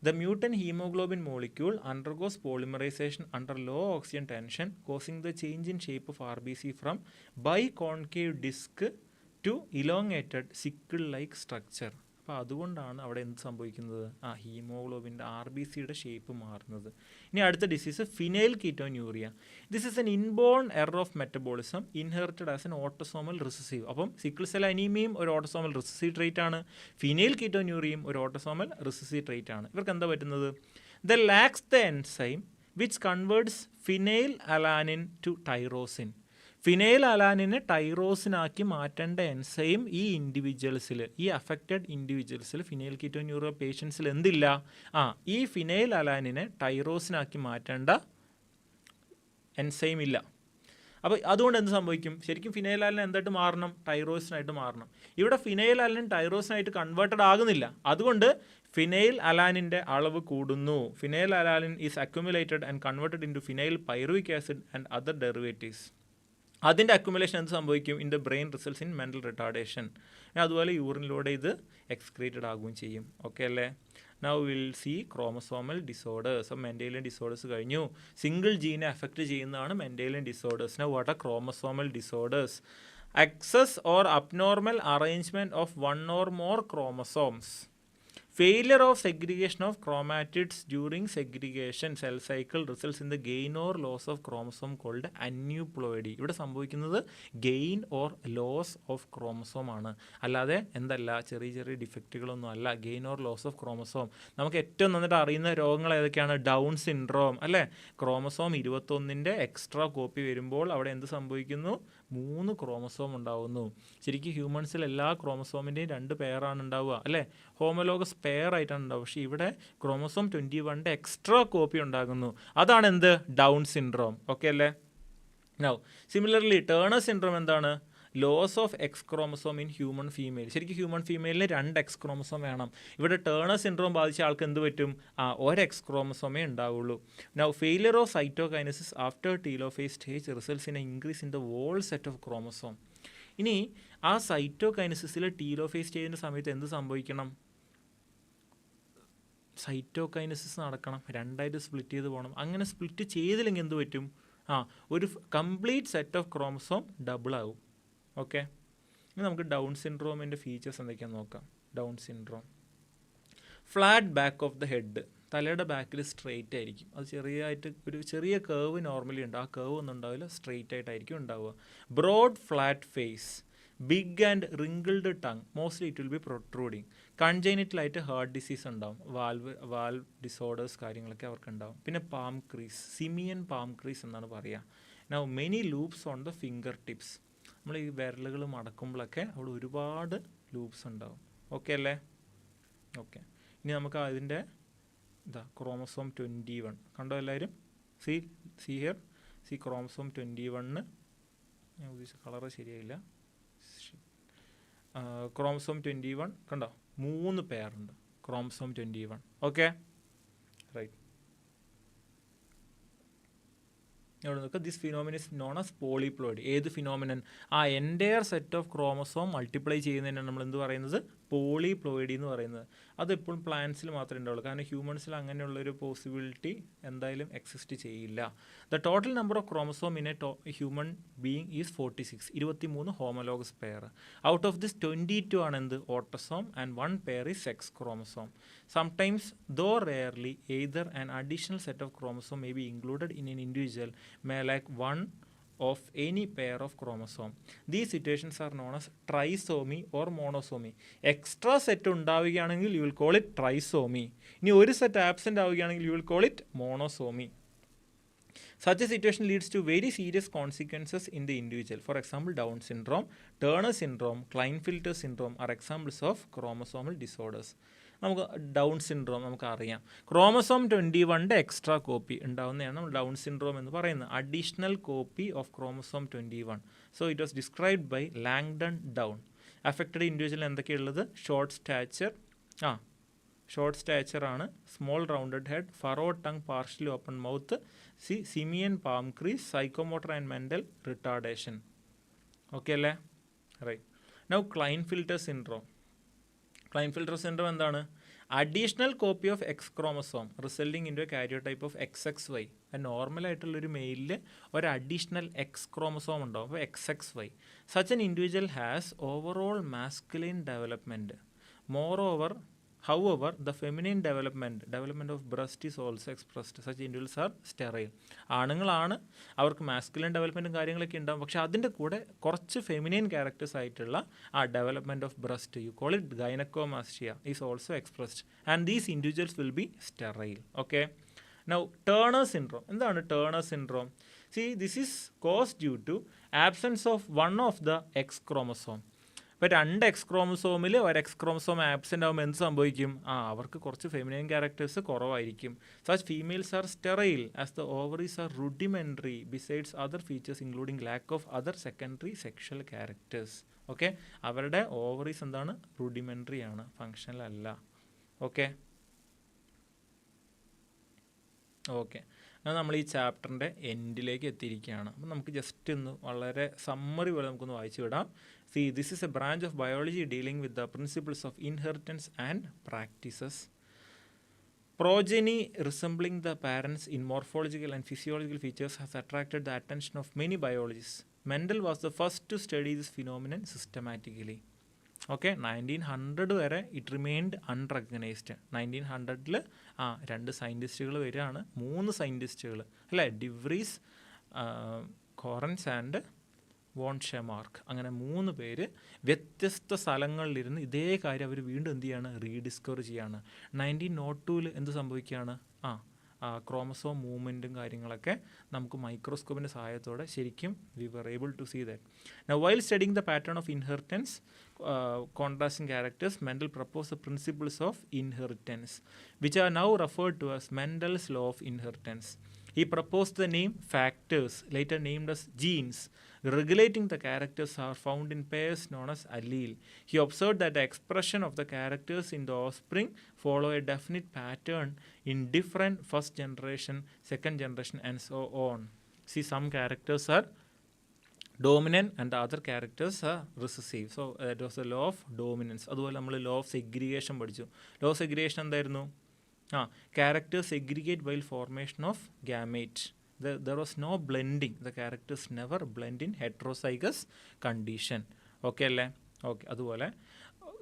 The mutant hemoglobin molecule undergoes polymerization under low oxygen tension, causing the change in shape of RBC from biconcave disc to elongated sickle-like structure. അപ്പോൾ അതുകൊണ്ടാണ് അവിടെ എന്ത് സംഭവിക്കുന്നത്? ഹീമോഗ്ലോബിൻ്റെ RBCയുടെ shape മാറുന്നത്. ഇനി അടുത്ത disease phenylketonuria. This is an inborn error of metabolism inherited as an autosomal recessive. അപ്പം sickle cell അനീമിയയും ഒരു ഓട്ടോസോമൽ റിസസീവ് ട്രേറ്റ് ആണ്. ഫിനൈൽ കീറ്റോന്യൂറിയയും ഒരു ഓട്ടോസോമൽ റിസസീവ് ട്രേറ്റ് ആണ്. ഇവർക്ക് എന്താ പറ്റുന്നത്? The lacks the enzyme which converts phenylalanine to tyrosine. ഫിനൈൽ അലാനിനെ ടൈറോസിനാക്കി മാറ്റേണ്ട എൻസൈം ഈ ഇൻഡിവിജ്വൽസിൽ, ഈ അഫക്റ്റഡ് ഇൻഡിവിജ്വൽസിൽ, ഫിനൈൽ കീറ്റോന്യൂറിയ പേഷ്യൻസിൽ എന്തില്ല? ഈ ഫിനൈൽ അലാനിനെ ടൈറോസിനാക്കി മാറ്റേണ്ട എൻസൈം ഇല്ല. അപ്പോൾ അതുകൊണ്ട് എന്ത് സംഭവിക്കും? ശരിക്കും ഫിനൈൽ അലാനിൻ എന്തായിട്ട് മാറണം? ടൈറോസിനായിട്ട് മാറണം. ഇവിടെ ഫിനൈൽ അലാനിൻ ടൈറോസിനായിട്ട് കൺവേർട്ടഡ് ആകുന്നില്ല. അതുകൊണ്ട് ഫിനൈൽ അലാനിൻ്റെ അളവ് കൂടുന്നു. Phenyl alanine is accumulated and converted in to phenyl pyruvic acid and other derivatives. അതിൻ്റെ അക്യുമുലേഷൻ എന്ത് സംഭവിക്കും? In the brain results in mental retardation. അതുപോലെ യൂറിനിലൂടെ ഇത് എക്സ്ക്രീറ്റഡ് ആകുകയും ചെയ്യും. ഓക്കെ അല്ലേ? Now will see chromosomal disorders. അപ്പോൾ മെൻഡേലിയൻ ഡിസോർഡേഴ്സ് കഴിഞ്ഞു. സിംഗിൾ ജീനെ അഫക്റ്റ് ചെയ്യുന്നതാണ് Mendelian disorders. Now what are chromosomal disorders? Excess or abnormal arrangement of one or more chromosomes. Failure of segregation of chromatids during segregation cell cycle results in the gain or loss of chromosome called aneuploidy. ഇവിടെ സംഭവിക്കുന്നത് gain or loss of chromosome ആണ്. അല്ലാതെ എന്തല്ല, ചെറിയ ചെറിയ ഡിഫക്റ്റുകളൊന്നും അല്ല. Gain or loss of chromosome. നമുക്ക് ഏറ്റവും നന്നായിട്ട് അറിയുന്ന രോഗങ്ങൾ ഏതൊക്കെയാണ്? ഡൗൺ സിൻഡ്രോം അല്ലേ? ക്രോമസോം 21 എക്സ്ട്രാ കോപ്പി വരുമ്പോൾ അവിടെ എന്ത് സംഭവിക്കുന്നു? 3 ക്രോമസോം ഉണ്ടാവുന്നു. ശരിക്കും ഹ്യൂമൻസിൽ എല്ലാ ക്രോമസോമിൻ്റെയും 2 പെയറാണ് ഉണ്ടാവുക അല്ലേ? ഹോമോലോഗസ് പെയർ ആയിട്ടാണ് ഉണ്ടാവുക. പക്ഷേ ഇവിടെ ക്രോമസോം 21 എക്സ്ട്രാ കോപ്പി ഉണ്ടാകുന്നു. അതാണ് എന്ത്? Down syndrome. ഓക്കെ അല്ലേ? നൗ സിമിലർലി ടേണർ സിൻഡ്രോം എന്താണ്? Loss of X chromosome in human female. ശരിക്കും ഹ്യൂമൻ ഫീമെയിലിന് 2 എക്സ് ക്രോമസോം വേണം. ഇവിടെ ടേണർ സിൻഡ്രോം ബാധിച്ച ആൾക്ക് എന്ത് പറ്റും? 1 എക്സ് ക്രോമസോമേ ഉണ്ടാവുള്ളൂ. Now failure of cytokinesis after telophase stage results in a increase in the whole set of chromosome. ഇനി ആ സൈറ്റോകൈനസിസിൽ ടീലോഫേസ് സ്റ്റേജിൻ്റെ സമയത്ത് എന്ത് സംഭവിക്കണം? സൈറ്റോകൈനസിസ് നടക്കണം, രണ്ടായിട്ട് സ്പ്ലിറ്റ് ചെയ്ത് പോകണം. അങ്ങനെ സ്പ്ലിറ്റ് ചെയ്തില്ലെങ്കിൽ എന്ത് പറ്റും? ഒരു complete set of chromosome double ആവും. ഓക്കെ, ഇനി നമുക്ക് ഡൗൺ സിൻഡ്രോമിൻ്റെ ഫീച്ചേഴ്സ് എന്തൊക്കെയാണെന്ന് നോക്കാം. Down syndrome, flat back of the head, തലയുടെ ബാക്കിൽ സ്ട്രെയിറ്റ് ആയിരിക്കും. അത് ഒരു ചെറിയ കേർവ് നോർമലി ഉണ്ട്, ആ കേർവ് ഒന്നും ഉണ്ടാവില്ല, സ്ട്രെയിറ്റ് ആയിട്ടായിരിക്കും ഉണ്ടാവുക. Broad flat face, big and wrinkled tongue, mostly it will be protruding. കൺജൈനിറ്റലായിട്ട് ഹാർട്ട് ഡിസീസ് ഉണ്ടാവും, വാൽവ് ഡിസോർഡേഴ്സ് കാര്യങ്ങളൊക്കെ അവർക്ക് ഉണ്ടാവും. പിന്നെ palm crease, simian palm crease എന്നാണ് പറയുക. Now many loops on the finger tips, നമ്മൾ ഈ വിരലുകൾ മടക്കുമ്പോഴൊക്കെ അവിടെ ഒരുപാട് ലൂപ്സ് ഉണ്ടാവും. ഓക്കെ അല്ലേ? ഓക്കെ, ഇനി നമുക്ക് അതിൻ്റെ ക്രോമസോം 21 കണ്ടോ എല്ലാവരും? സി ഹിയർ, ക്രോമസോം 21, ഞാൻ ഉദ്ദേശിച്ച കളറ് ശരിയായില്ല. ക്രോമസോം 21 കണ്ടോ, 3 പെയറുണ്ട് ക്രോമസോം 21. Okay, right. ഇവിടെ നോക്കുക, this phenomenon is known as polyploid. ഏത് phenomenon? Entire set of chromosome multiply ചെയ്യുന്നതിനാണ് നമ്മൾ എന്ത് പറയുന്നത്? പോളിപ്ലോയിഡി എന്ന് പറയുന്നത്. അതെപ്പോഴും പ്ലാന്റ്സിൽ മാത്രമേ ഉണ്ടാവുള്ളൂ, കാരണം ഹ്യൂമൻസിൽ അങ്ങനെയുള്ളൊരു പോസിബിലിറ്റി എന്തായാലും എക്സിസ്റ്റ് ചെയ്യില്ല. The total number of chromosome in a human being is 46, 23 homologous pair. Out of this 22 ആണ് എന്ത്? Autosome, and 1 pair is sex chromosome. Sometimes, though rarely, either an additional set of chromosome may be included in an individual may lack one of any pair of chromosome. These situations are known as trisomy or monosomy. Extra set ഉണ്ടാവുകയാണെങ്കിൽ you will call it trisomy. ഇനി ഒരു set absent ആവുകയാണെങ്കിൽ you will call it monosomy. Such a situation leads to very serious consequences in the individual. For example, Down syndrome, Turner syndrome, Klinefelter syndrome are examples of chromosomal disorders. നമുക്ക് Down syndrome നമുക്കറിയാം, chromosome 21 extra copy ഉണ്ടാവുന്നതാണ് നമ്മൾ Down syndrome എന്ന് പറയുന്നത്. Additional copy of chromosome 21. So it was described by Langdon Down. Affected individual എന്തൊക്കെയുള്ളത്? Short stature ആണ്, small rounded head, furrow tongue, partially open mouth, simian palm crease, psychomotor and mental retardation. Okay അല്ലേ? Right. Now Klinefelter syndrome. Klinefelter syndrome എന്താണ്? Additional copy of X chromosome resulting in to a karyotype of XXY. നോർമലായിട്ടുള്ളൊരു മെയിലിൽ ഒരു additional X chromosome ഉണ്ടാവും, അപ്പോൾ XXY. Such an individual has overall masculine development. However, the feminine development of breast is also expressed. Such individuals are sterile. ആണുങ്ങളാണ്, അവർക്ക് masculine ഡെവലപ്മെൻറ്റും കാര്യങ്ങളൊക്കെ ഉണ്ടാകും, പക്ഷേ അതിൻ്റെ കൂടെ കുറച്ച് ഫെമിനൈൻ ക്യാരക്ടേഴ്സ് ആയിട്ടുള്ള development of breast, you call it gynaecomastia, is also expressed, and these individuals will be sterile. Okay, now Turner syndrome. എന്താണ് Turner syndrome? This is caused due to absence of one of the X chromosome. ഇപ്പോൾ 2 X ക്രോമസോമിൽ ഒരു X chromosome absent ആകുമ്പോൾ എന്ത് സംഭവിക്കും? അവർക്ക് കുറച്ച് feminine characters കുറവായിരിക്കും. Such females are sterile as the ovaries are rudimentary besides other features including lack of other secondary sexual characters. Okay, അവരുടെ ovaries എന്താണ്? റുഡിമെൻ്ററി ആണ്, ഫങ്ഷണൽ അല്ല. ഓക്കെ, നമ്മൾ ഈ ചാപ്റ്ററിൻ്റെ എൻഡിലേക്ക് എത്തിയിരിക്കുകയാണ്. അപ്പം നമുക്ക് ജസ്റ്റ് ഒന്ന് വളരെ സമ്മറി പോലെ നമുക്കൊന്ന് വായിച്ചു വിടാം. This is a branch of biology dealing with the principles of inheritance and practices. Progeny resembling the parents in morphological and physiological features has attracted the attention of many biologists. Mendel was the first to study this phenomenon systematically. Okay, 1900 വരെ it remained unrecognised. 1900-ൽ 2 സയൻറ്റിസ്റ്റുകൾ വരികയാണ്, 3 സയൻറ്റിസ്റ്റുകൾ അല്ലേ, de Vries, Correns and von ഷെമാർക്ക്, അങ്ങനെ 3 പേര് വ്യത്യസ്ത സ്ഥലങ്ങളിലിരുന്ന് ഇതേ കാര്യം അവർ വീണ്ടും എന്ത് ചെയ്യാണ്? റീഡിസ്കവർ ചെയ്യാണ്. 1902-ൽ എന്ത് സംഭവിക്കുകയാണ്? ക്രോമസോം മൂവ്മെൻറ്റും കാര്യങ്ങളൊക്കെ നമുക്ക് മൈക്രോസ്കോപ്പിൻ്റെ സഹായത്തോടെ ശരിക്കും we were able to see that. Now, while studying the pattern of inheritance, contrasting characters, Mendel proposed the principles of inheritance, which are now referred to as Mendel's law of inheritance. He proposed the name factors, later named as genes, regulating the characters are found in pairs known as allele. He observed that the expression of the characters in the offspring follow a definite pattern in different first generation, second generation, and so on. See, some characters are dominant and the other characters are recessive. So that was the law of dominance. അതുപോലെ നമ്മൾ law of segregation പഠിച്ചു. law of segregation എന്തായിരുന്നു? Characters segregate while formation of gamete. There was no blending. The characters never blend in heterozygous condition. Okay അല്ലേ? Okay. അതുപോലെ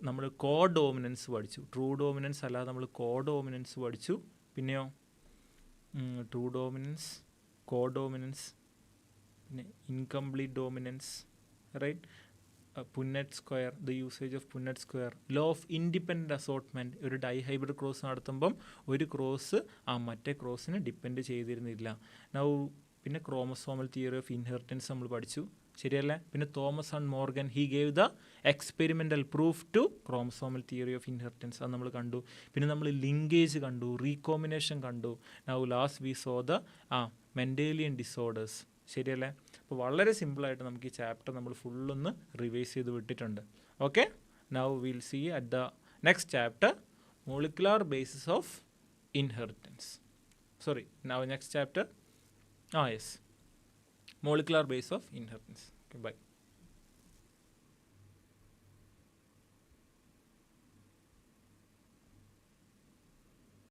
നമ്മൾ codominance പഠിച്ചു. True dominance അല്ലാതെ നമ്മൾ കോ ഡോമിനൻസ് പഠിച്ചു. പിന്നെയോ ട്രൂ ഡോമിനൻസ്, കോ ഡോമിനൻസ്, പിന്നെ incomplete dominance, right? Punnett square, the usage of Punnett square, law of independent assortment. ഒരു ഡൈഹൈബ്രിഡ് ക്രോസ് നടത്തുമ്പം ഒരു ക്രോസ് മറ്റേ ക്രോസിന് ഡിപ്പെൻഡ് ചെയ്തിരുന്നില്ല. നൗ പിന്നെ ക്രോമസോമൽ തിയറി ഓഫ് ഇൻഹെറിറ്റൻസ് നമ്മൾ പഠിച്ചു, ശരിയല്ലേ? പിന്നെ Thomas and Morgan he gave the experimental proof to chromosomal theory of inheritance, അത് നമ്മൾ കണ്ടു. പിന്നെ നമ്മൾ ലിങ്കേജ് കണ്ടു, റീകോമ്പിനേഷൻ കണ്ടു. Now last we saw the Mendelian disorders, ശരിയല്ലേ? അപ്പോൾ വളരെ സിമ്പിളായിട്ട് നമുക്ക് ഈ ചാപ്റ്റർ നമ്മൾ ഫുള്ളൊന്ന് റിവൈസ് ചെയ്ത് വിട്ടിട്ടുണ്ട്. Okay, now will see at the next chapter molecular basis of inheritance. Sorry, now next chapter yes, molecular base of inheritance. Okay, bye.